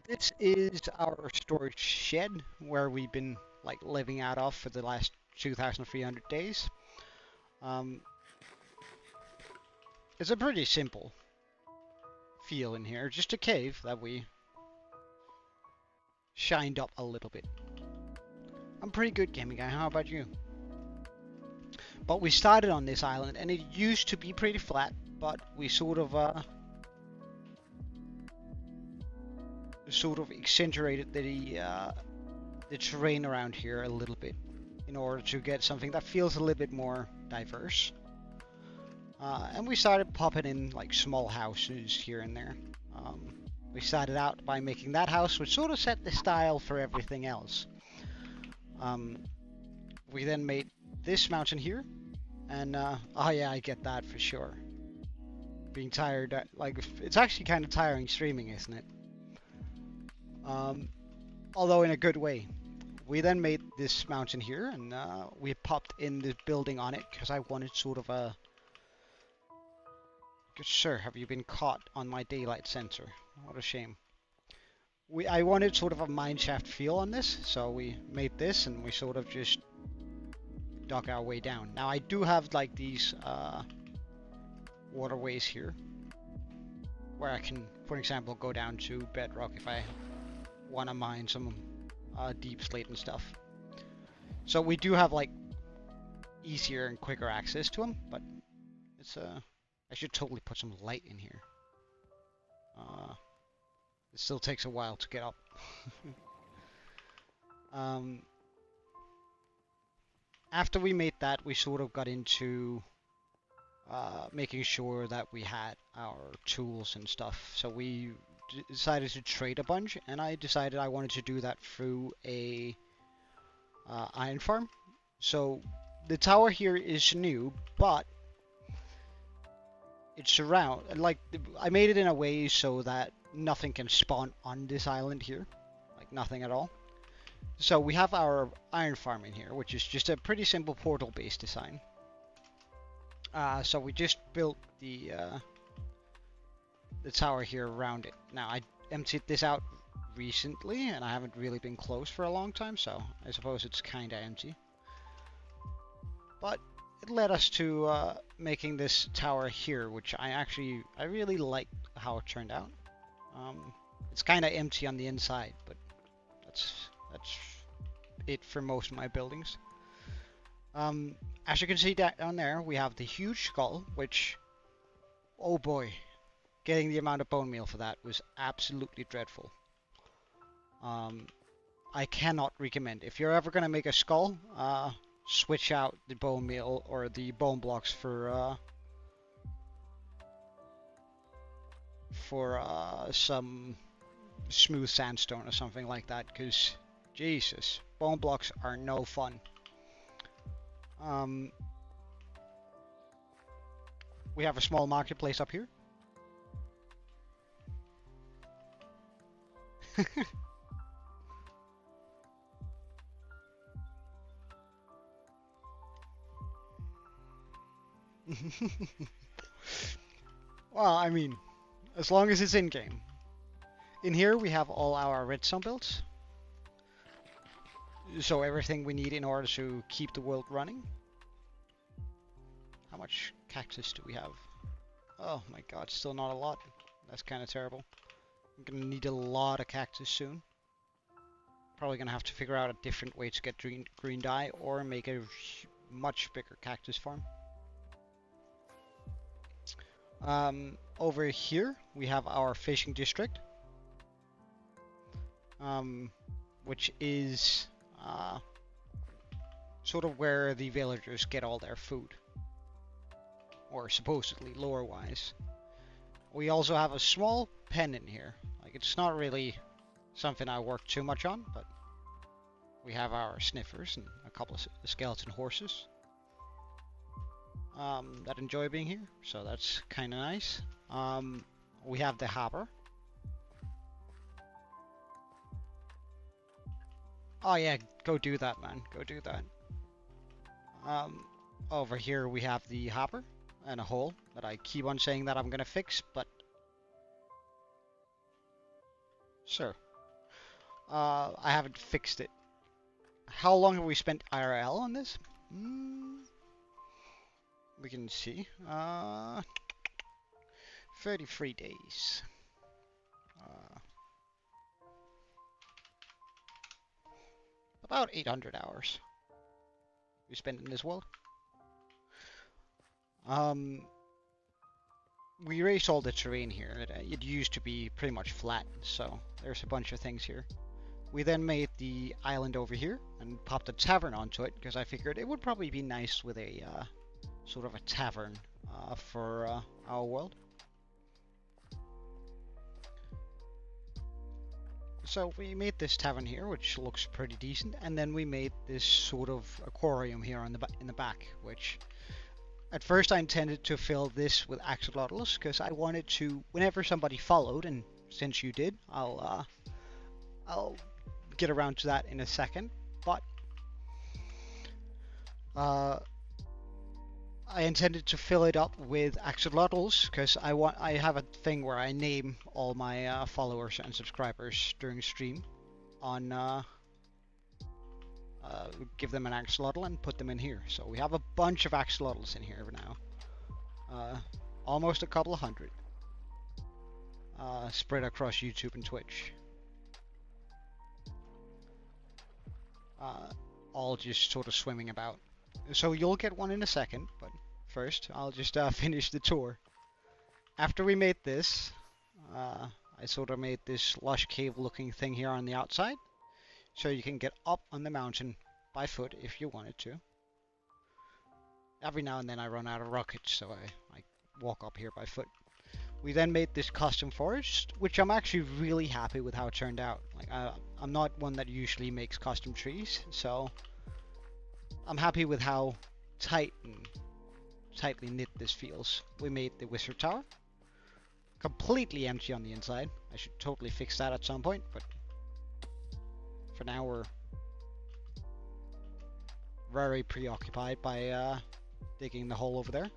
A: This is our storage shed, where we've been like living out of for the last 2,300 days. It's a pretty simple feel in here, just a cave that we shined up a little bit. I'm pretty good, gaming guy. How about you? But we started on this island, and it used to be pretty flat, but we sort of accentuated the terrain around here a little bit in order to get something that feels a little bit more diverse. And we started popping in like small houses here and there. We started out by making that house, which sort of set the style for everything else. We then made this mountain here, and oh yeah, I get that for sure. Being tired, like it's actually kind of tiring streaming, isn't it? Although in a good way. We then made this mountain here, and we popped in the building on it because I wanted sort of a... Good sir, have you been caught on my daylight sensor? What a shame. I wanted sort of a mineshaft feel on this, so we made this and we sort of just dug our way down. Now I do have like these waterways here where I can, for example, go down to Bedrock if I want to mine some deep slate and stuff. So we do have like easier and quicker access to them, but it's I should totally put some light in here. It still takes a while to get up. After we made that, we sort of got into making sure that we had our tools and stuff. So we decided to trade a bunch, and I decided I wanted to do that through a iron farm. So the tower here is new, but it's around, like, I made it in a way so that nothing can spawn on this island here, like nothing at all. So we have our iron farm in here, which is just a pretty simple portal-based design. So we just built the tower here around it. Now I emptied this out recently, and I haven't really been close for a long time, so I suppose it's kinda empty. But it led us to making this tower here, which I really like how it turned out. It's kinda empty on the inside, but that's it for most of my buildings. As you can see down there, we have the huge skull, which, oh boy, getting the amount of bone meal for that was absolutely dreadful. I cannot recommend. If you're ever gonna make a skull, switch out the bone meal or the bone blocks for some smooth sandstone or something like that, because Jesus, bone blocks are no fun. We have a small marketplace up here. Well, I mean, as long as it's in-game. In here we have all our redstone builds. So everything we need in order to keep the world running. How much cactus do we have? Oh my god, still not a lot. That's kind of terrible. I'm gonna need a lot of cactus soon. Probably gonna have to figure out a different way to get green dye or make a much bigger cactus farm. Over here we have our fishing district, which is sort of where the villagers get all their food, or supposedly lore-wise. We also have a small pen in here. Like, it's not really something I work too much on, but we have our sniffers and a couple of skeleton horses that enjoy being here, so that's kind of nice. We have the harbor. Oh yeah, go do that, man. Go do that. Over here we have the hopper and a hole that I keep on saying that I'm gonna fix, but sure. I haven't fixed it. How long have we spent IRL on this? We can see. 33 days. About 800 hours we spent in this world. We erased all the terrain here. It used to be pretty much flat, so there's a bunch of things here. We then made the island over here and popped a tavern onto it, because I figured it would probably be nice with a sort of a tavern for our world. So we made this tavern here, which looks pretty decent, and then we made this sort of aquarium here on in the back, which at first I intended to fill this with axolotls, because I wanted to, whenever somebody followed, and since you did, I'll get around to that in a second, but I intended to fill it up with axolotls because I have a thing where I name all my followers and subscribers during stream on give them an axolotl and put them in here. So we have a bunch of axolotls in here now. Almost a couple of hundred. Spread across YouTube and Twitch. All just sort of swimming about. So you'll get one in a second, but first I'll just finish the tour. After we made this, I sort of made this lush cave looking thing here on the outside, so you can get up on the mountain by foot if you wanted to. Every now and then I run out of rockets, so I walk up here by foot. We then made this custom forest, which I'm actually really happy with how it turned out. Like I'm not one that usually makes custom trees, so I'm happy with how tight and tightly knit this feels. We made the wizard tower, completely empty on the inside. I should totally fix that at some point, but for now we're very preoccupied by digging the hole over there.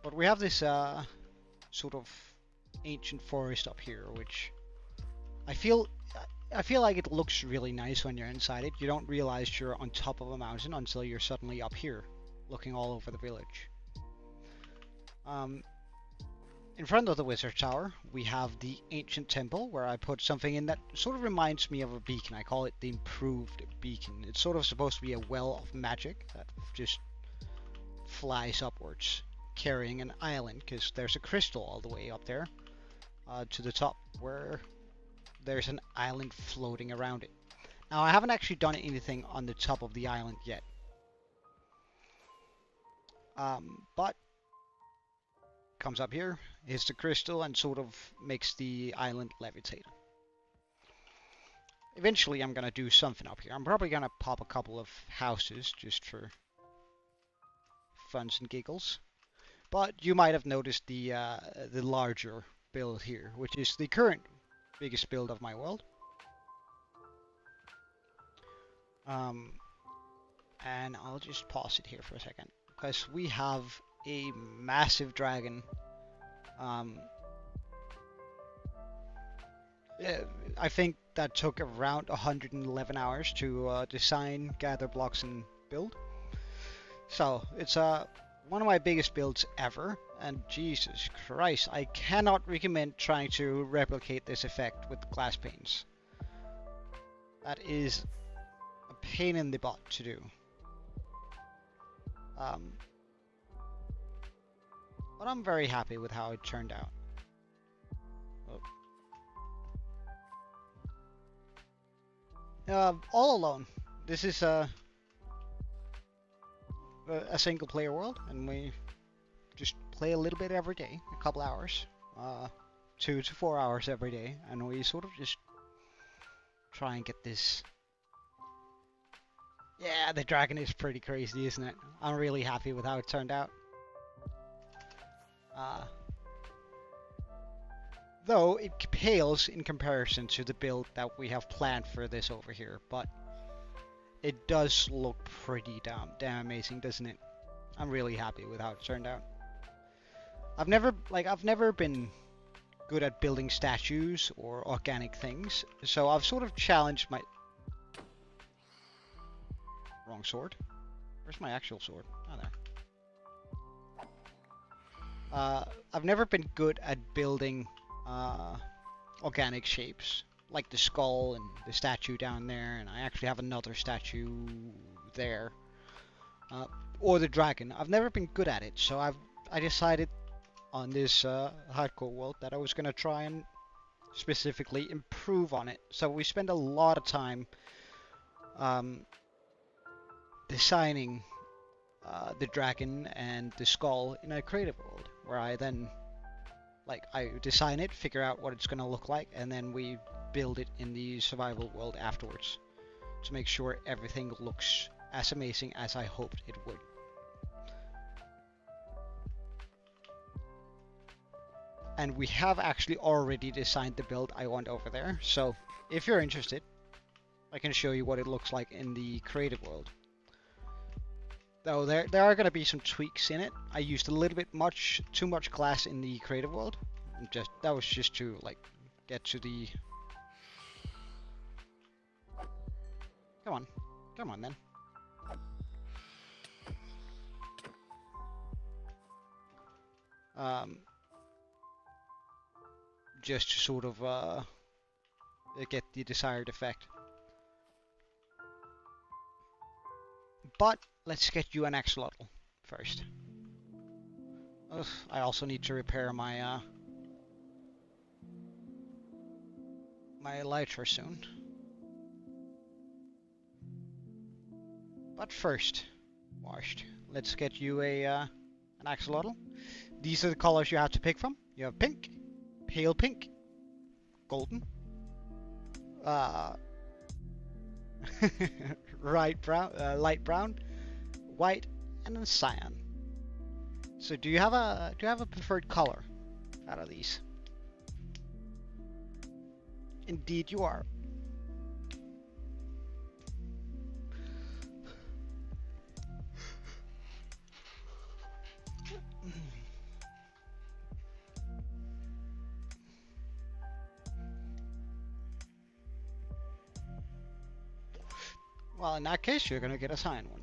A: But we have this sort of ancient forest up here, which I feel like it looks really nice when you're inside it. You don't realize you're on top of a mountain until you're suddenly up here, looking all over the village. In front of the wizard tower, we have the ancient temple, where I put something in that sort of reminds me of a beacon. I call it the improved beacon. It's sort of supposed to be a well of magic that just flies upwards, carrying an island, because there's a crystal all the way up there to the top, where there's an island floating around it. Now, I haven't actually done anything on the top of the island yet, but comes up here, hits the crystal, and sort of makes the island levitate. Eventually I'm gonna do something up here. I'm probably gonna pop a couple of houses just for funs and giggles. But you might have noticed the larger build here, which is the current biggest build of my world. And I'll just pause it here for a second, because we have a massive dragon. I think that took around 111 hours to design, gather blocks, and build. So it's one of my biggest builds ever, and Jesus Christ, I cannot recommend trying to replicate this effect with glass panes. That is a pain in the butt to do. But I'm very happy with how it turned out. All alone. This is a single player world, and we just play a little bit every day, a couple hours, 2 to 4 hours every day, and we sort of just try and get this. Yeah, the dragon is pretty crazy, isn't it? I'm really happy with how it turned out. Though it pales in comparison to the build that we have planned for this over here, but it does look pretty damn amazing, doesn't it? I'm really happy with how it turned out. I've never been good at building statues or organic things, so I've sort of challenged my wrong sword. Where's my actual sword? Oh, there. I've never been good at building organic shapes, like the skull and the statue down there, and I actually have another statue there, or the dragon. I've never been good at it, so I decided on this hardcore world that I was gonna try and specifically improve on it. So we spent a lot of time designing the dragon and the skull in a creative world, where I then I design it, figure out what it's gonna look like, and then we build it in the survival world afterwards to make sure everything looks as amazing as I hoped it would. And we have actually already designed the build I want over there, so if you're interested, I can show you what it looks like in the creative world. Though there are gonna be some tweaks in it. I used a little bit too much glass in the creative world. That was just to like get to the. Come on then. Just to sort of get the desired effect. But let's get you an axolotl first. Ugh, I also need to repair my my elytra soon. But first, washed. Let's get you an axolotl. These are the colors you have to pick from. You have pink, pale pink, golden, light brown, white, and then cyan. So do you have a preferred color out of these? Indeed you are. Well, in that case, you're gonna get a cyan one.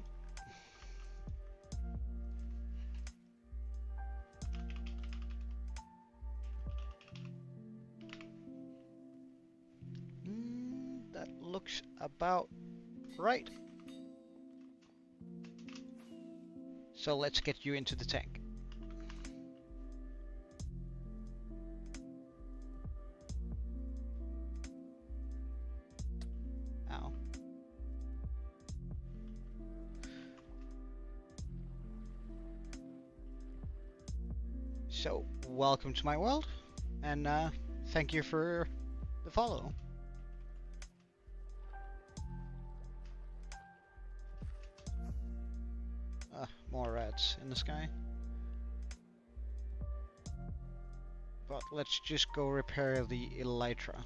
A: That looks about right. So let's get you into the tank. Ow. So, welcome to my world, and thank you for the follow. More rats in the sky. But let's just go repair the elytra.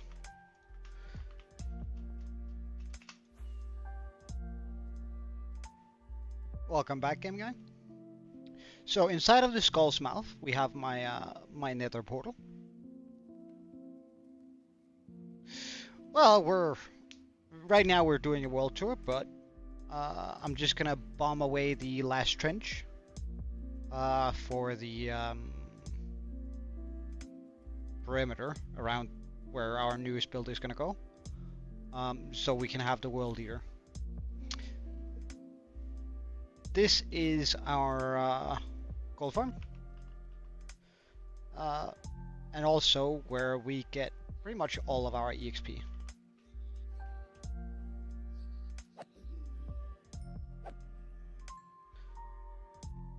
A: Welcome back, game guy. So inside of the skull's mouth, we have my my nether portal. Well, right now we're doing a world tour, but I'm just gonna bomb away the last trench for the perimeter around where our newest build is gonna go, so we can have the world eater. This is our gold farm, and also where we get pretty much all of our EXP.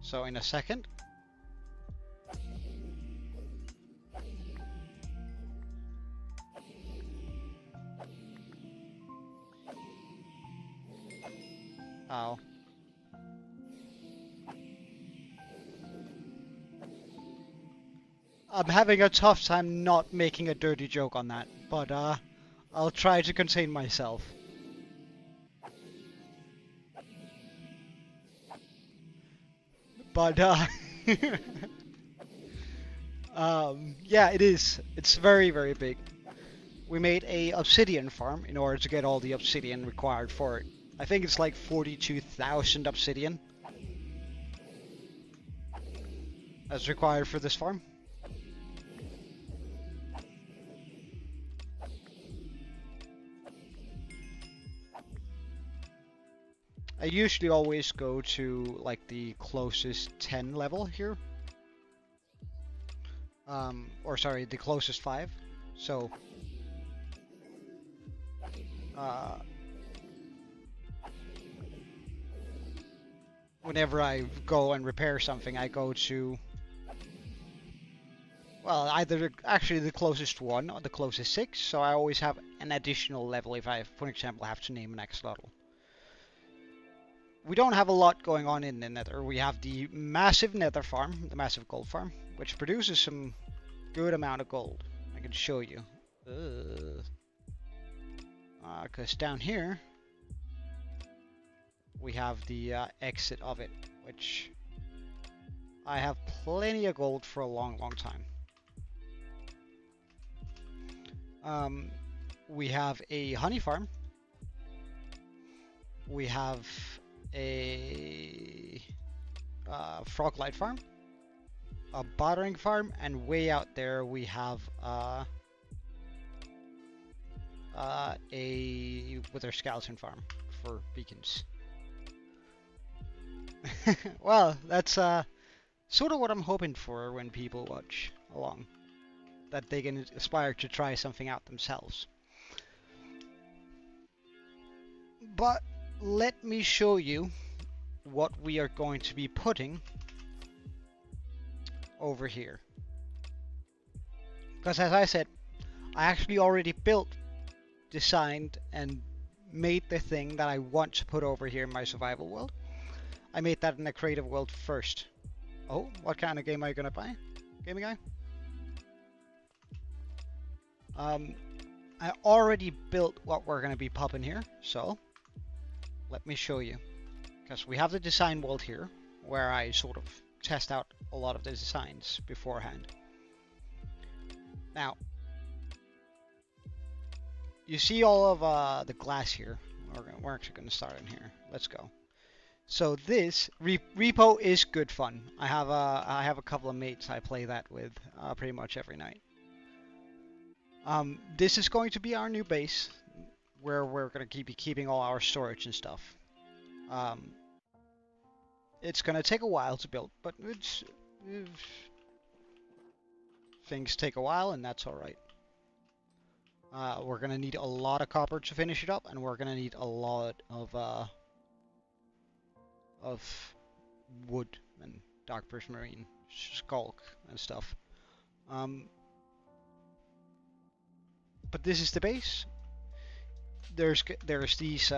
A: So in a second, ow. I'm having a tough time not making a dirty joke on that, but I'll try to contain myself. But yeah, it is. It's very, very big. We made a obsidian farm in order to get all the obsidian required for it. I think it's like 42,000 obsidian that's required for this farm. I usually always go to like the closest 10 level here. Or sorry, the closest 5. So whenever I go and repair something, I go to, well, either actually the closest 1 or the closest 6. So I always have an additional level if I, for example, have to name an axolotl. We don't have a lot going on in the nether. We have the massive nether farm, the massive gold farm, which produces some good amount of gold. I can show you. Because down here, we have the exit of it, which I have plenty of gold for a long, long time. We have a honey farm. We have a frog light farm, a bottling farm, and way out there we have a wither skeleton farm for beacons. Well, that's sort of what I'm hoping for when people watch along, that they can aspire to try something out themselves. But let me show you what we are going to be putting over here. Because as I said, I actually already built, designed, and made the thing that I want to put over here in my survival world. I made that in a creative world first. Oh, what kind of game are you gonna buy? Gaming guy? I already built what we're gonna be popping here, so let me show you. Because we have the design world here, where I sort of test out a lot of the designs beforehand. Now, you see all of the glass here. We're actually going to start in here. Let's go. So this repo is good fun. I have a couple of mates I play that with pretty much every night. This is going to be our new base, where we're going to be keeping all our storage and stuff. It's going to take a while to build, but things take a while, and that's all right. We're going to need a lot of copper to finish it up, and we're going to need a lot of wood and dark prismarine, skulk and stuff. But this is the base. There's these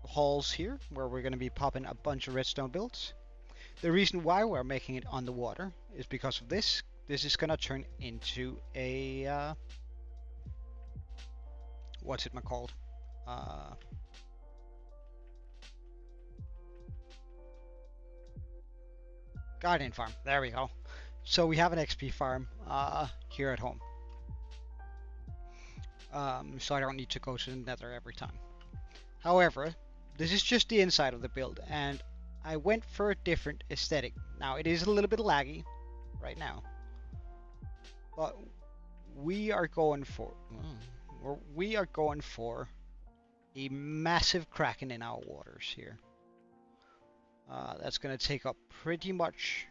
A: halls here where we're going to be popping a bunch of redstone builds. The reason why we're making it on the water is because of this. This is going to turn into a what's it called? Guardian farm. There we go. So we have an XP farm here at home. So I don't need to go to the nether every time. However, this is just the inside of the build, and I went for a different aesthetic. Now, it is a little bit laggy right now, but we are going for a massive kraken in our waters here. That's going to take up pretty much,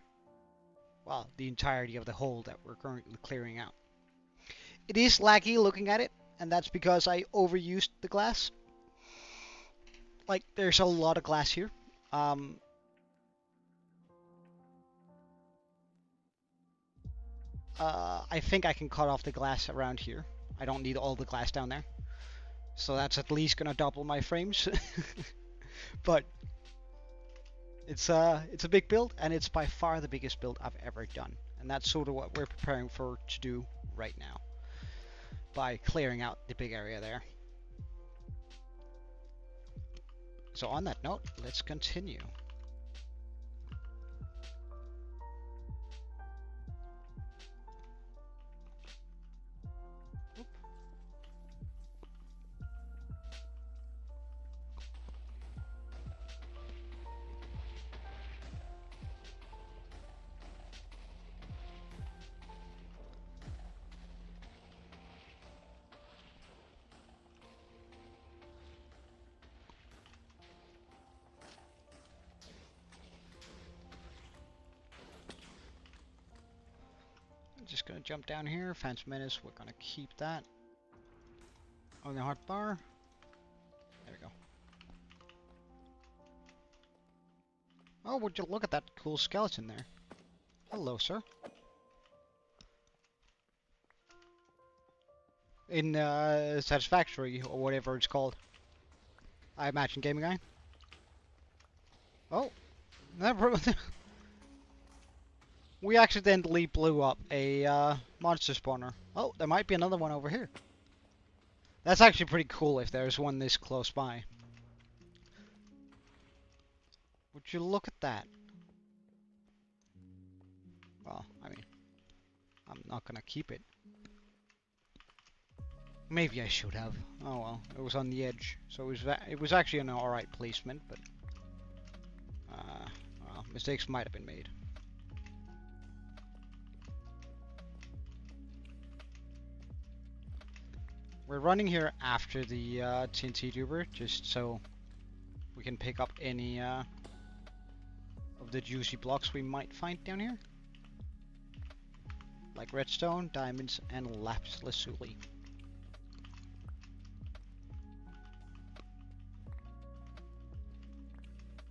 A: well, the entirety of the hole that we're currently clearing out. It is laggy looking at it, and that's because I overused the glass. Like, there's a lot of glass here. I think I can cut off the glass around here. I don't need all the glass down there. So that's at least gonna double my frames. But it's a big build, and it's by far the biggest build I've ever done. And that's sort of what we're preparing for to do right now, by clearing out the big area there. So on that note, let's continue. Just gonna jump down here. Phantom Menace, we're gonna keep that on the hotbar. There we go. Oh, would you look at that cool skeleton there? Hello, sir. In Satisfactory, or whatever it's called. I imagine, gaming guy. Oh, we accidentally blew up a monster spawner. Oh, there might be another one over here. That's actually pretty cool if there's one this close by. Would you look at that? Well, I mean, I'm not gonna keep it. Maybe I should have. Oh well, it was on the edge, so it was actually an alright placement, but well, mistakes might have been made. We're running here after the TNT tuber, just so we can pick up any of the juicy blocks we might find down here, like redstone, diamonds, and lapis lazuli.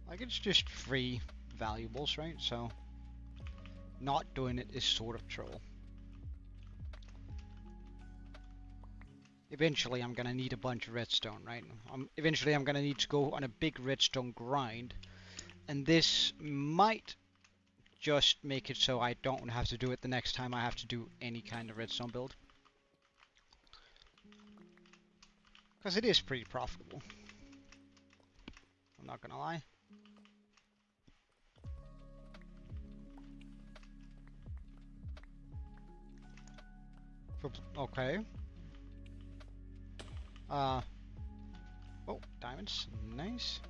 A: Like, it's just free valuables, right? So not doing it is sort of troll. Eventually I'm gonna need a bunch of redstone, right? Eventually I'm gonna need to go on a big redstone grind, and this might just make it so I don't have to do it the next time I have to do any kind of redstone build. Because it is pretty profitable. I'm not gonna lie. Okay. Oh, diamonds. Nice.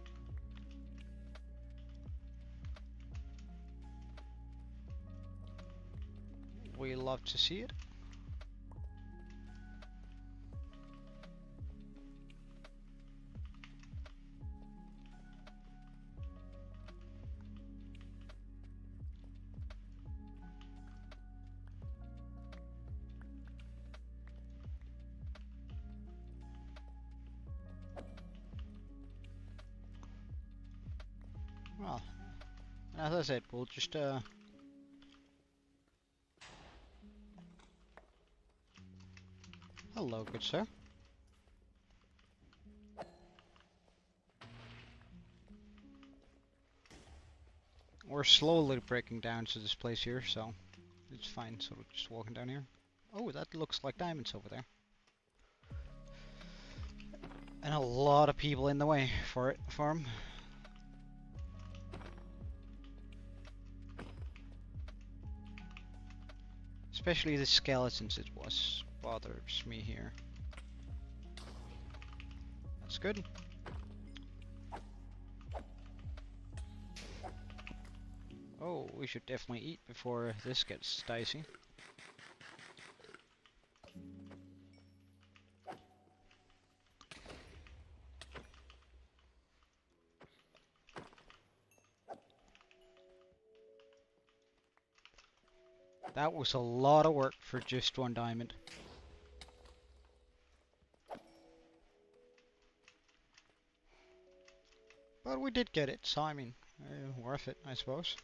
A: We love to see it. Well, as I said, we'll just hello, good sir. We're slowly breaking down to this place here, so it's fine. So we're just walking down here. Oh, that looks like diamonds over there. And a lot of people in the way for him. Especially the skeletons, it bothers me here. That's good. Oh, we should definitely eat before this gets dicey. That was a lot of work for just one diamond. But we did get it, so I mean, worth it, I suppose.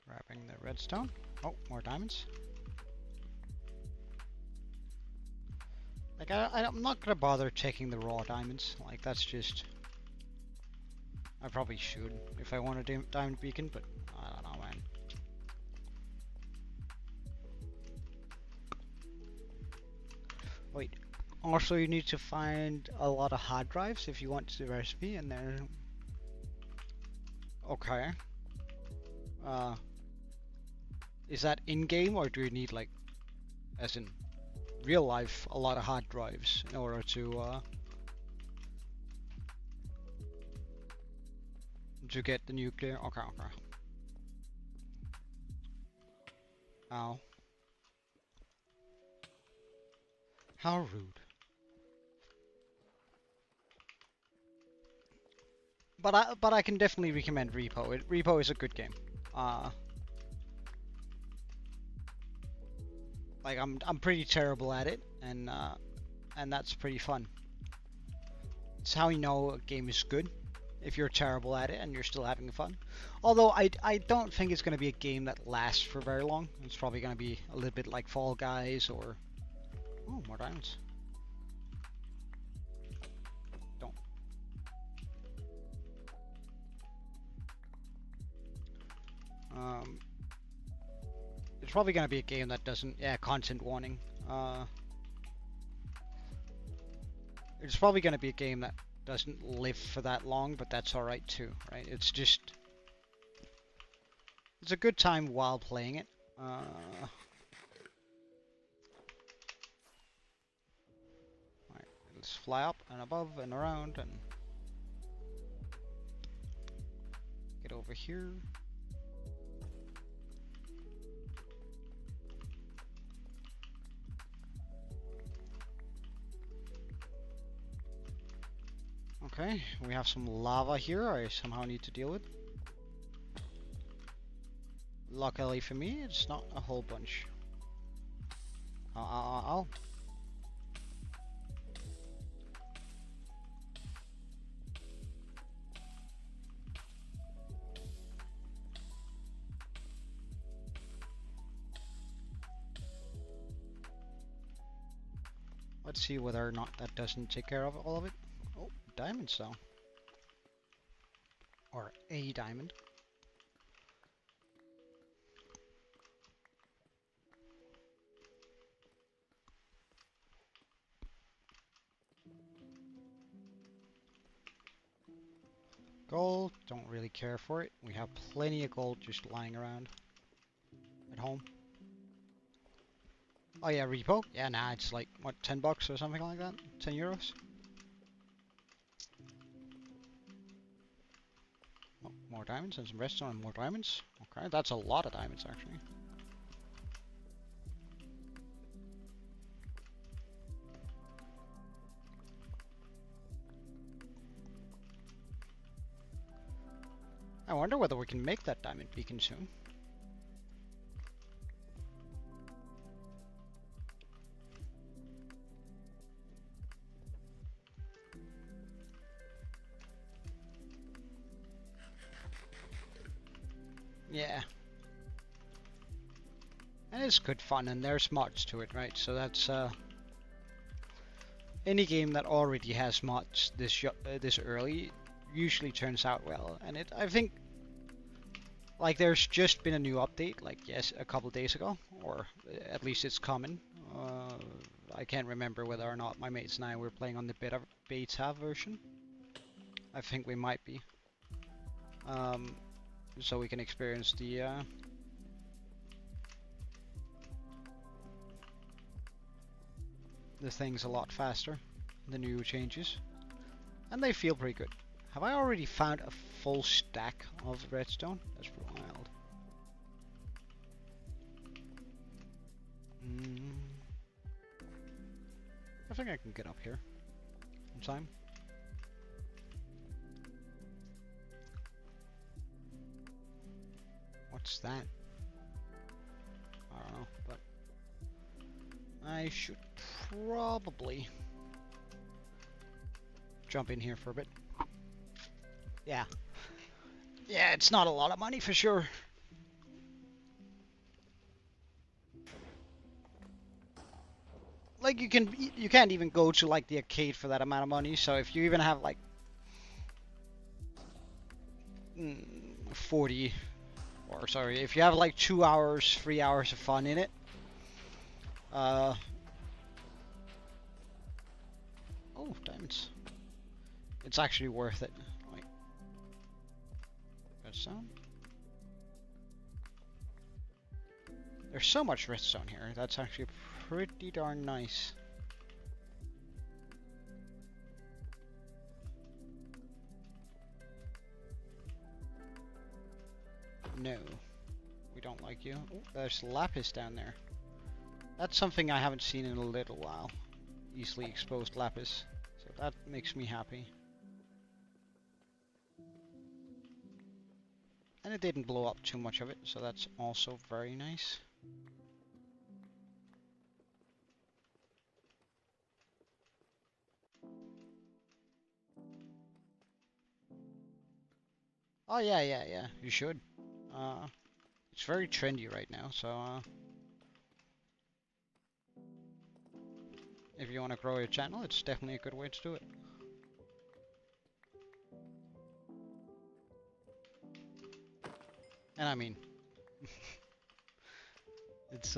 A: Grabbing the redstone. Oh, more diamonds. Like, I'm not gonna bother taking the raw diamonds. Like, that's just... I probably should if I want a diamond beacon, but I don't know, man. Wait, also you need to find a lot of hard drives if you want the recipe, and then... Okay. Is that in-game, or do you need, like, as in real life, a lot of hard drives in order to get the nuclear? Okay, okay. Ow. How rude. But I can definitely recommend Repo. Repo is a good game. Like, I'm pretty terrible at it, and that's pretty fun. It's how you know a game is good, if you're terrible at it and you're still having fun. Although I don't think it's going to be a game that lasts for very long. It's probably going to be a little bit like Fall Guys or... Oh, more diamonds. Don't. It's probably going to be a game that doesn't... Yeah, content warning. It's probably going to be a game that doesn't live for that long, but that's alright too, right? It's just... It's a good time while playing it. Alright, let's fly up and above and around and... Get over here. Okay, we have some lava here I somehow need to deal with. Luckily for me, it's not a whole bunch. Ow. Let's see whether or not that doesn't take care of all of it. Oh, diamond cell. Or a diamond. Gold, don't really care for it. We have plenty of gold just lying around at home. Oh yeah, repo. Yeah, nah, it's like, what, 10 bucks or something like that? 10 euros? Oh, more diamonds and some redstone and more diamonds. Okay, that's a lot of diamonds actually. I wonder whether we can make that diamond beacon soon. Yeah. And it's good fun, and there's mods to it, right? So that's any game that already has mods this early usually turns out well. And I think, like, there's just been a new update, like, yes, a couple days ago, or at least it's coming. I can't remember whether or not my mates and I were playing on the beta version. I think we might be. So we can experience the things a lot faster, the new changes, and they feel pretty good. Have I already found a full stack of redstone? That's wild. I think I can get up here in time. What's that? I don't know, but I should probably jump in here for a bit. Yeah. Yeah, it's not a lot of money for sure. Like you can't even go to like the arcade for that amount of money. So if you even have like 40, or sorry, if you have like 2 hours, 3 hours of fun in it, oh, diamonds. It's actually worth it. Like, redstone. There's so much redstone here. That's actually pretty darn nice. No, we don't like you. Oh, there's lapis down there. That's something I haven't seen in a little while. Easily exposed lapis. So that makes me happy. And it didn't blow up too much of it, so that's also very nice. Oh yeah, you should. It's very trendy right now, so if you want to grow your channel, it's definitely a good way to do it. And I mean, it's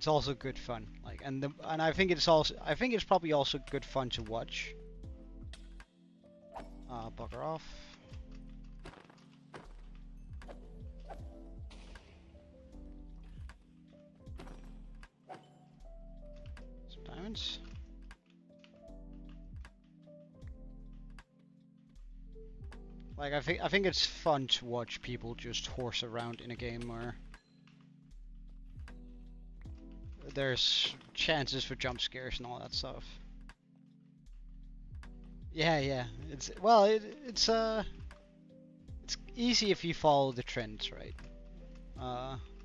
A: it's also good fun. Like, and I think it's probably also good fun to watch. Bugger off. Some diamonds. Like, I think it's fun to watch people just horse around in a game where there's chances for jump scares and all that stuff. Yeah, yeah. It's easy if you follow the trends, right?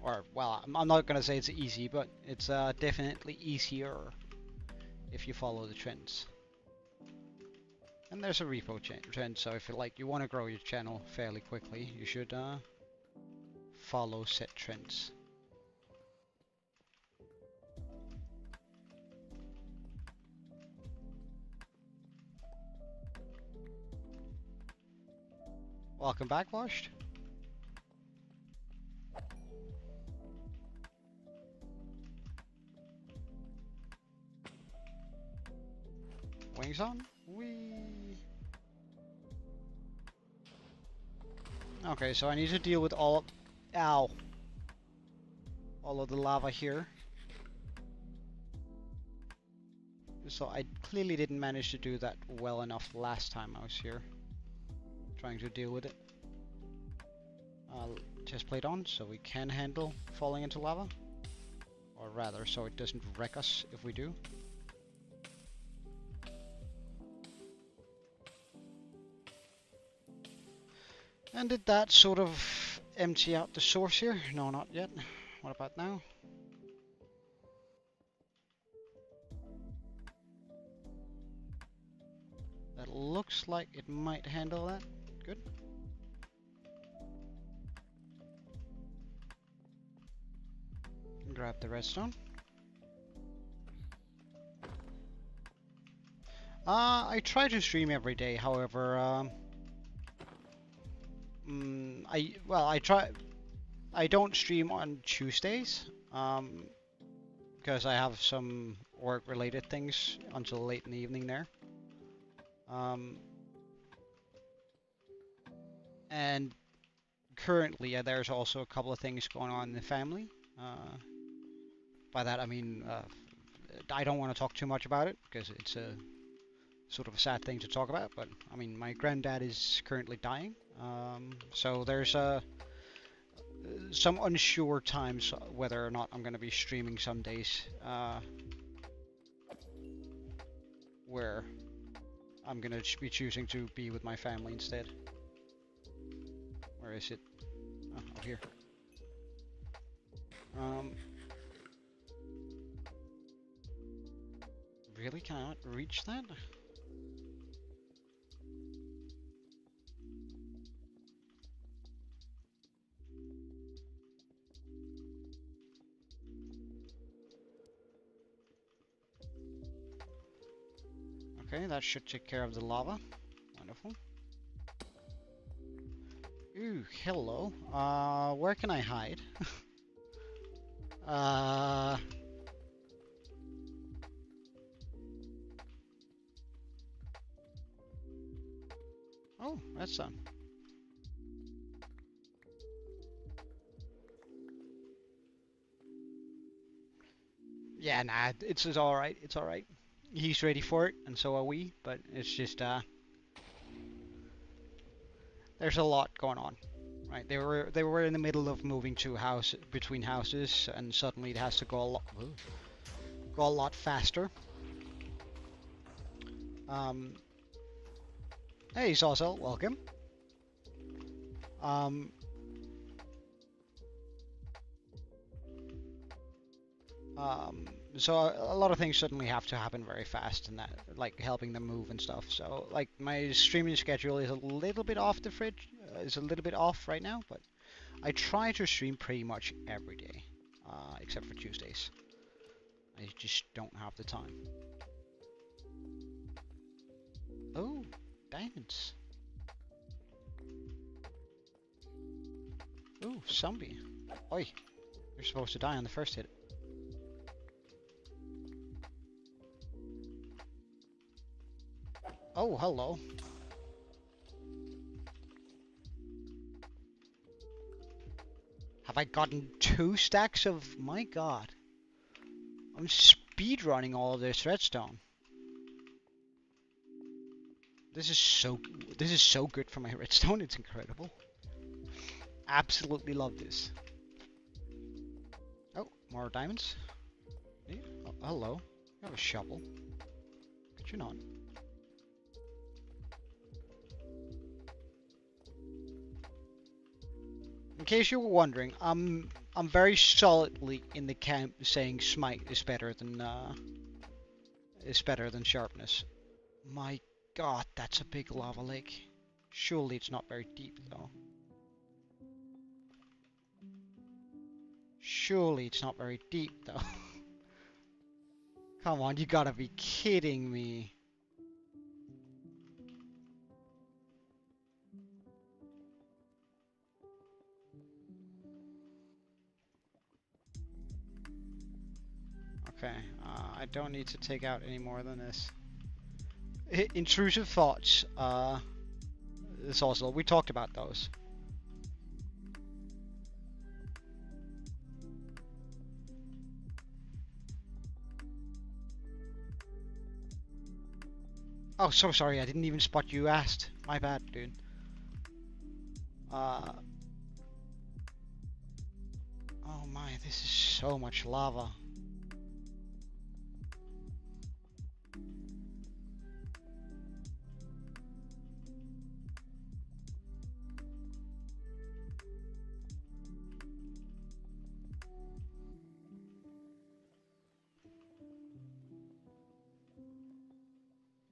A: Or well, I'm not gonna say it's easy, but it's definitely easier if you follow the trends. And there's a repo trend, so if you want to grow your channel fairly quickly, you should follow set trends. Welcome back, Washed. Wings on? Whee! Okay, so I need to deal with all of the lava here. So I clearly didn't manage to do that well enough last time I was here, trying to deal with it. Chest plate on, so we can handle falling into lava. Or rather, so it doesn't wreck us if we do. And did that sort of empty out the source here? No, not yet. What about now? That looks like it might handle that. Good. Grab the redstone. I try to stream every day, however, I don't stream on Tuesdays, because I have some work-related things until late in the evening there. And currently, there's also a couple of things going on in the family. By that I mean, I don't want to talk too much about it because it's a sort of a sad thing to talk about. But I mean, my granddad is currently dying, so there's some unsure times whether or not I'm going to be streaming some days, where I'm going to be choosing to be with my family instead. Where is it? Oh, up here. Really cannot reach that? Okay, that should take care of the lava. Wonderful. Ooh, hello. Where can I hide? Oh, redstone. Yeah, nah, it's alright, it's alright. He's ready for it, and so are we, but it's just, there's a lot going on, right? They were in the middle of moving between houses, and suddenly it has to go a lot faster. Hey, Sawcell, welcome. So a lot of things suddenly have to happen very fast, and that, like, helping them move and stuff. So, like, my streaming schedule is a little bit off the fridge, is a little bit off right now, but I try to stream pretty much every day, except for Tuesdays. I just don't have the time. Oh, diamonds. Ooh, zombie. Oi, you're supposed to die on the first hit. Oh, hello. Have I gotten 2 stacks of... My god. I'm speedrunning all of this redstone. This is so good for my redstone. It's incredible. Absolutely love this. Oh, more diamonds. Yeah. Oh, hello. You have a shovel. Could you not? In case you were wondering, I'm very solidly in the camp saying smite is better than sharpness. My god, that's a big lava lake. Surely it's not very deep though. Surely it's not very deep though. Come on, you gotta be kidding me. Okay, I don't need to take out any more than this. Intrusive thoughts. It's also, we talked about those. Oh, so sorry, I didn't even spot you asked. My bad, dude. Oh my, this is so much lava.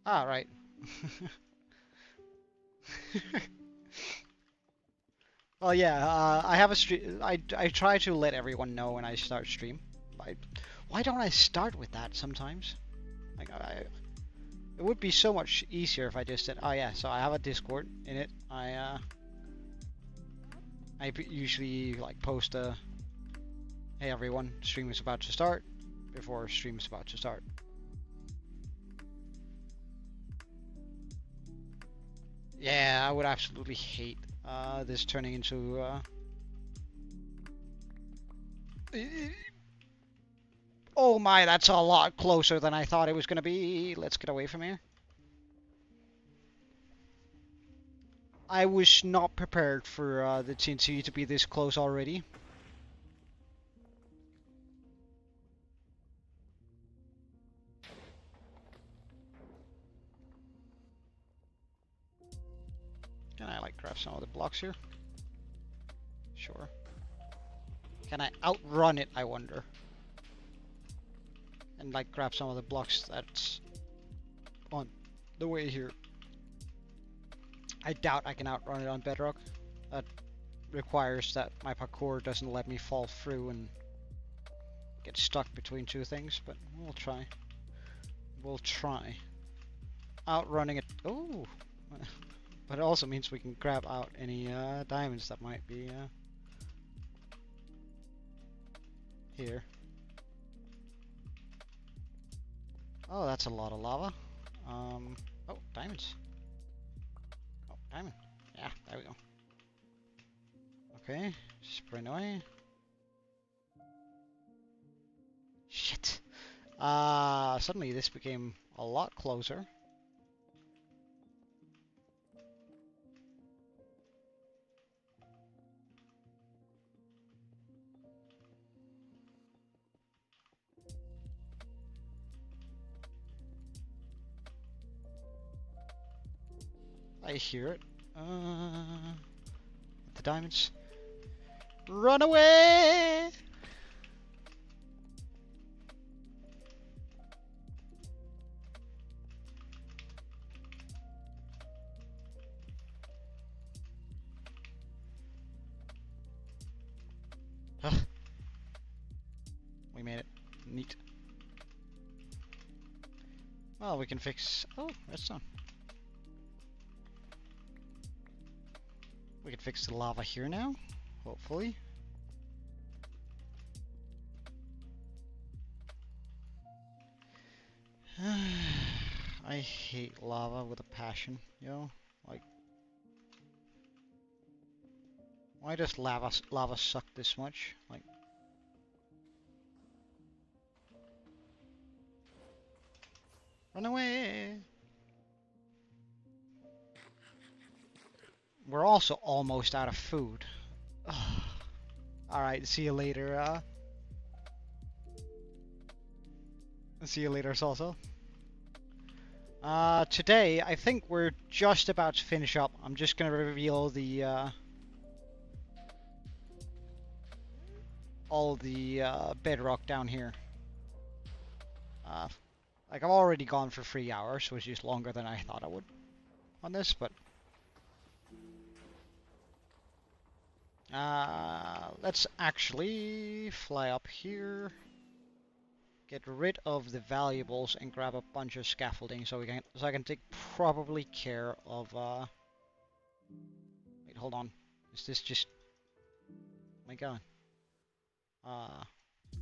A: Ah, right. Well, yeah, I have a stream. I try to let everyone know when I start stream. Why don't I start with that sometimes? Like, it would be so much easier if I just said, oh yeah, so I have a Discord in it. I usually like post a, hey everyone, stream is about to start, before stream is about to start. Yeah, I would absolutely hate this turning into oh my, that's a lot closer than I thought it was gonna be. Let's get away from here. I was not prepared for the TNT to be this close already. Can I like grab some of the blocks here? Sure. Can I outrun it, I wonder? And like grab some of the blocks that's on the way here. I doubt I can outrun it on Bedrock. That requires that my parkour doesn't let me fall through and get stuck between 2 things, but we'll try. We'll try. Outrunning it. Oh! But it also means we can grab out any diamonds that might be here. Oh, that's a lot of lava. Oh, diamonds. Oh, diamond. Yeah, there we go. Okay, sprint away. Shit. Suddenly this became a lot closer. I hear it. The diamonds. Run away! Huh. We made it. Neat. Well, we can fix... Oh, redstone. We can fix the lava here now, hopefully. I hate lava with a passion, yo. Like, why does lava suck this much? Like, run away! We're also almost out of food. Alright, see you later, see you later, Salsa. Today, I think we're just about to finish up. I'm just gonna reveal the, all the, bedrock down here. Like, I've already gone for 3 hours, which is longer than I thought I would on this, but... let's actually fly up here, get rid of the valuables, and grab a bunch of scaffolding so I can take probably care of, wait, hold on. Is this just... Oh my god.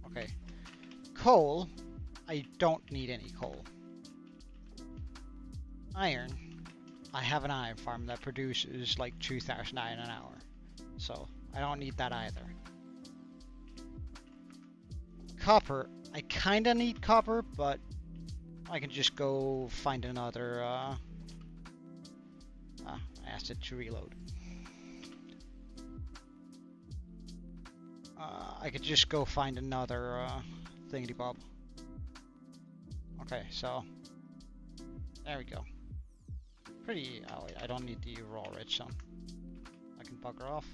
A: Okay. Coal. I don't need any coal. Iron. I have an iron farm that produces like 2,000 iron an hour. So, I don't need that either. Copper. I kinda need copper, but I can just go find another, I asked it to reload. I could just go find another, thingy-bob. Okay, so... There we go. Pretty... Oh, wait, I don't need the raw redstone. I can bugger off.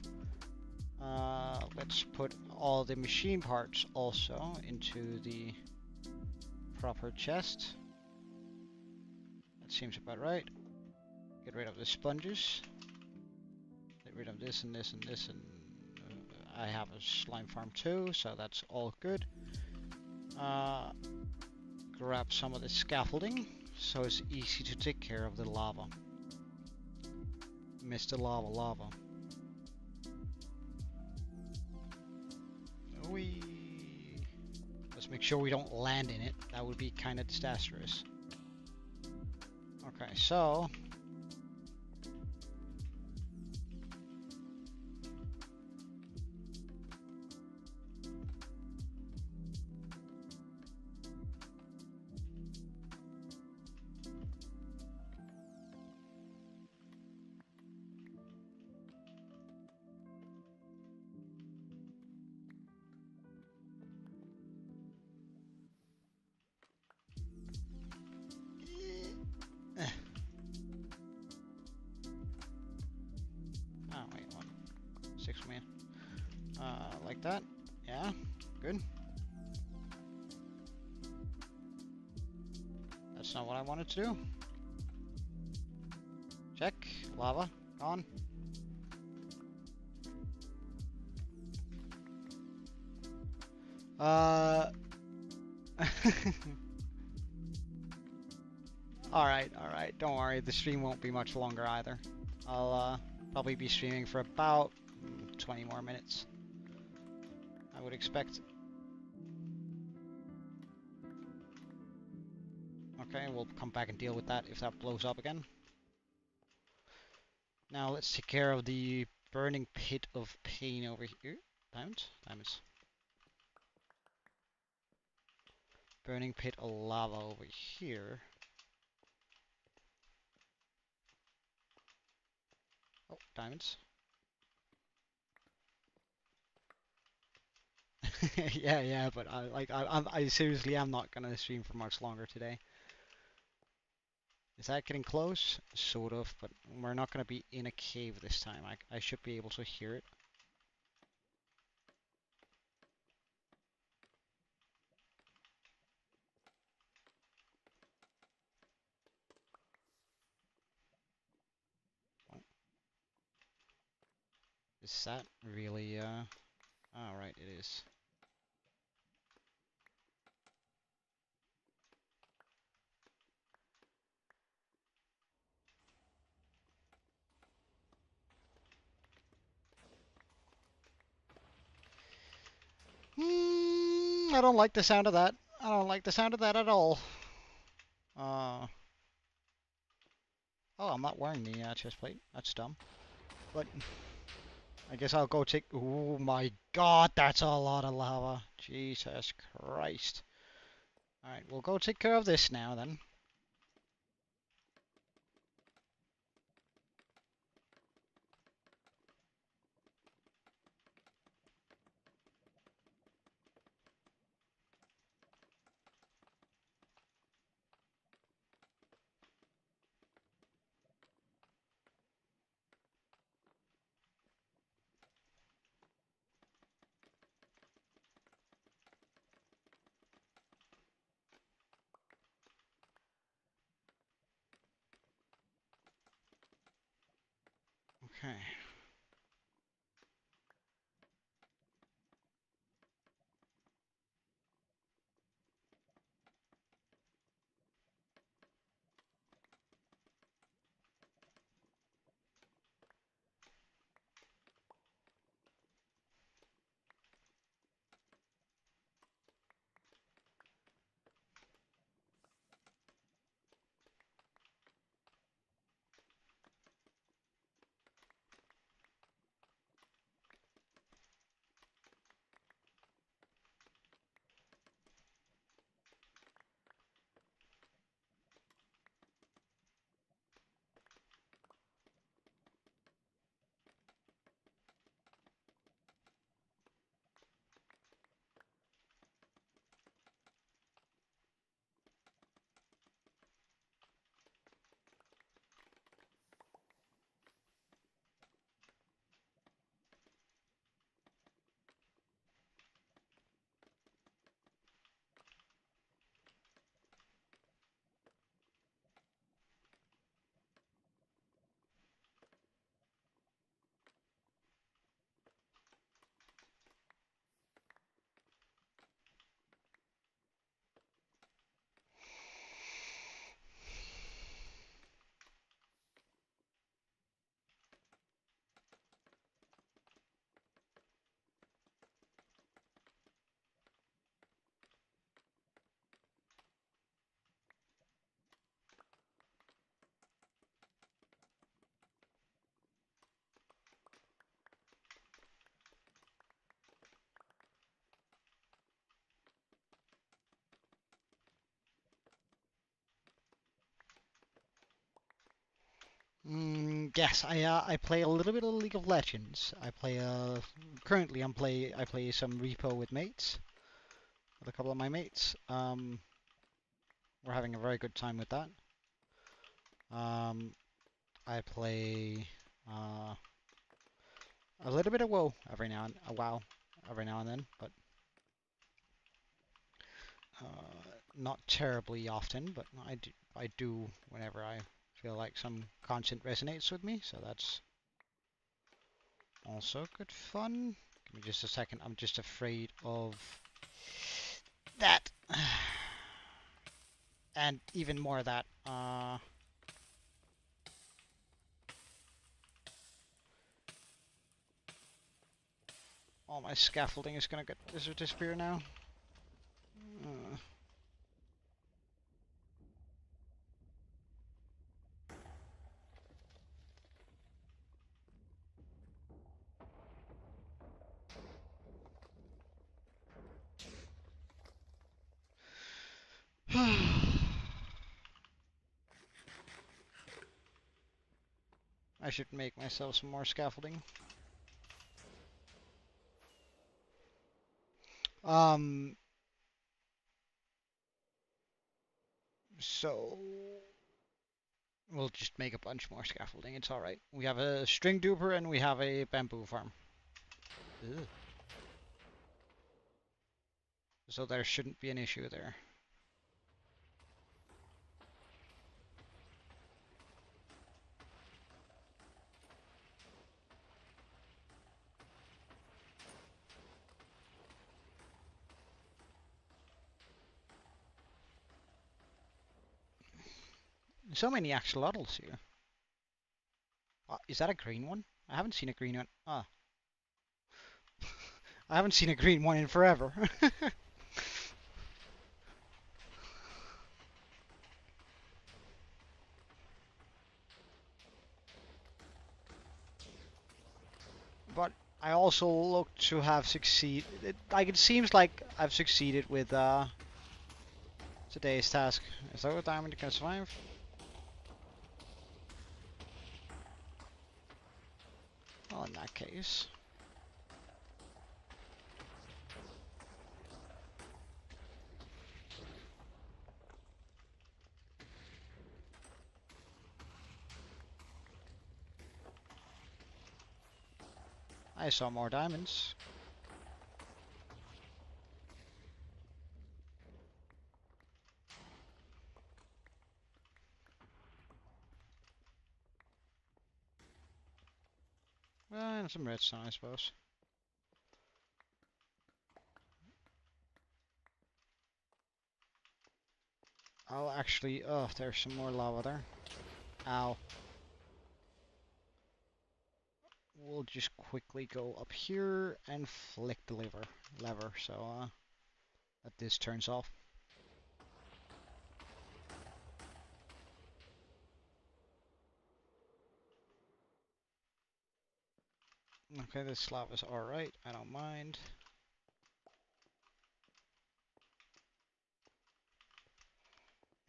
A: Let's put all the machine parts also into the proper chest. That seems about right. Get rid of the sponges. Get rid of this and this and this, and I have a slime farm too, so that's all good. Grab some of the scaffolding so it's easy to take care of the lava. Mr. Lava. Let's make sure we don't land in it. That would be kind of disastrous. Okay, so... like that. Yeah, good. That's not what I wanted to do. Check. Lava. Gone. Alright. Don't worry. The stream won't be much longer either. I'll probably be streaming for about 20 more minutes. I would expect. Okay, we'll come back and deal with that if that blows up again. Now let's take care of the burning pit of pain over here. Diamonds. Burning pit of lava over here. Oh, diamonds. yeah, but I seriously am not gonna stream for much longer today. Is that getting close? Sort of, but we're not gonna be in a cave this time. I should be able to hear it. Oh. Is that really, oh, right, it is. I don't like the sound of that. I don't like the sound of that at all. Oh, I'm not wearing the chest plate. That's dumb. But I guess I'll go take... Oh my god, that's a lot of lava. Jesus Christ. Alright, we'll go take care of this now then. Okay. Yes, I play a little bit of League of Legends. I play currently I play some repo with mates, with a couple of my mates. We're having a very good time with that. I play a little bit of WoW every now and then, but not terribly often. But I do whenever I feel like some content resonates with me. So that's also good fun. Give me just a second. I'm just afraid of that. And even more of that. All my scaffolding is gonna disappear now. I should make myself some more scaffolding. So we'll just make a bunch more scaffolding. It's all right. We have a string duper and we have a bamboo farm. Ugh. So there shouldn't be an issue there. So many axolotls here. Is that a green one? I haven't seen a green one. Ah. I haven't seen a green one in forever. but I also look to have succeeded. Like it seems like I've succeeded with today's task. Is that what diamond can survive? Well, in that case. I saw more diamonds. And some redstone, I suppose. I'll actually... Oh, there's some more lava there. Ow. We'll just quickly go up here and flick the lever so that this turns off. Okay, this lava's alright, I don't mind.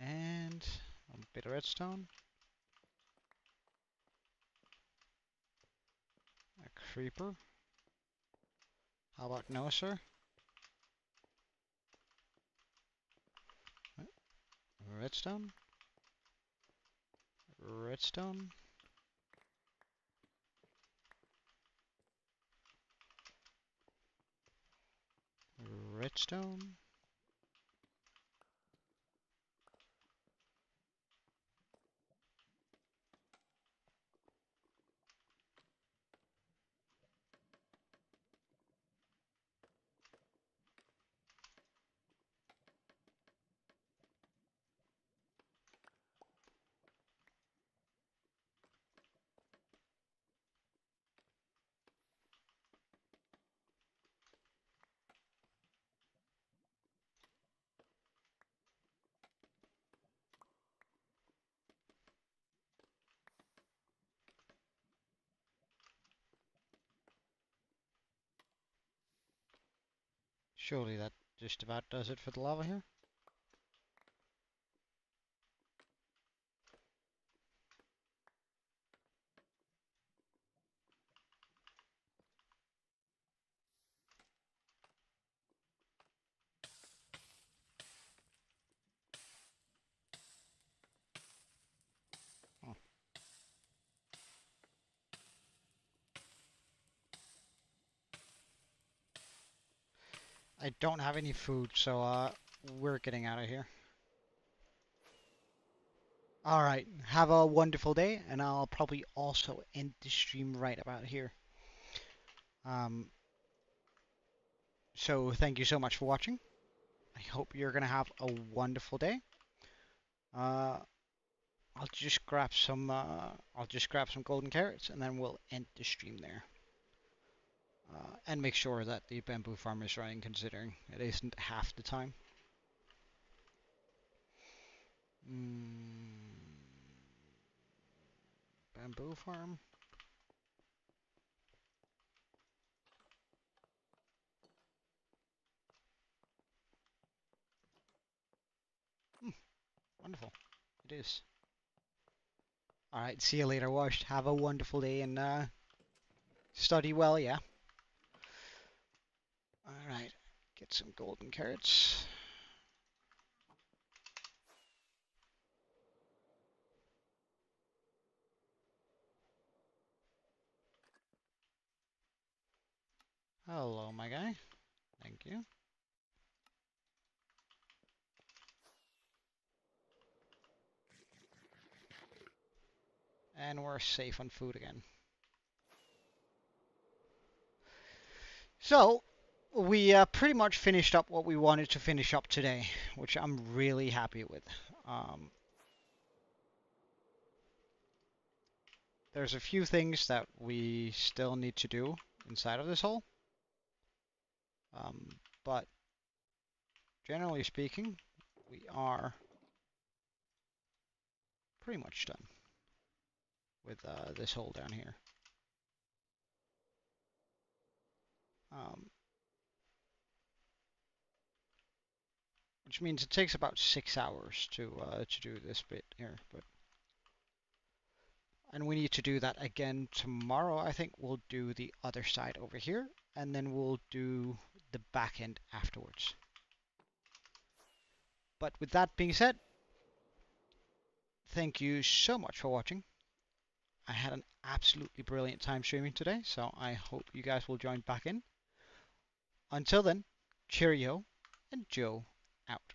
A: And a bit of redstone. A creeper. How about no, sir? Redstone. Redstone. Redstone. Surely that just about does it for the lava here. Oh. I don't have any food, so we're getting out of here. Alright, have a wonderful day, and I'll probably also end the stream right about here. So thank you so much for watching. I hope you're gonna have a wonderful day. I'll just grab some golden carrots, and then we'll end the stream there. And make sure that the bamboo farm is running, considering it isn't half the time. Bamboo farm. Wonderful. It is. Alright, see you later, Wash. Have a wonderful day and study well, yeah? Alright, get some golden carrots. Hello, my guy. Thank you. And we're safe on food again. So, we pretty much finished up what we wanted to finish up today, which I'm really happy with. There's a few things that we still need to do inside of this hole. But generally speaking, we are pretty much done with this hole down here. Um, which means it takes about 6 hours to do this bit here. But and we need to do that again tomorrow. I think we'll do the other side over here, and then we'll do the back end afterwards. But with that being said, thank you so much for watching. I had an absolutely brilliant time streaming today, so I hope you guys will join back in. Until then, cheerio, and Joe out.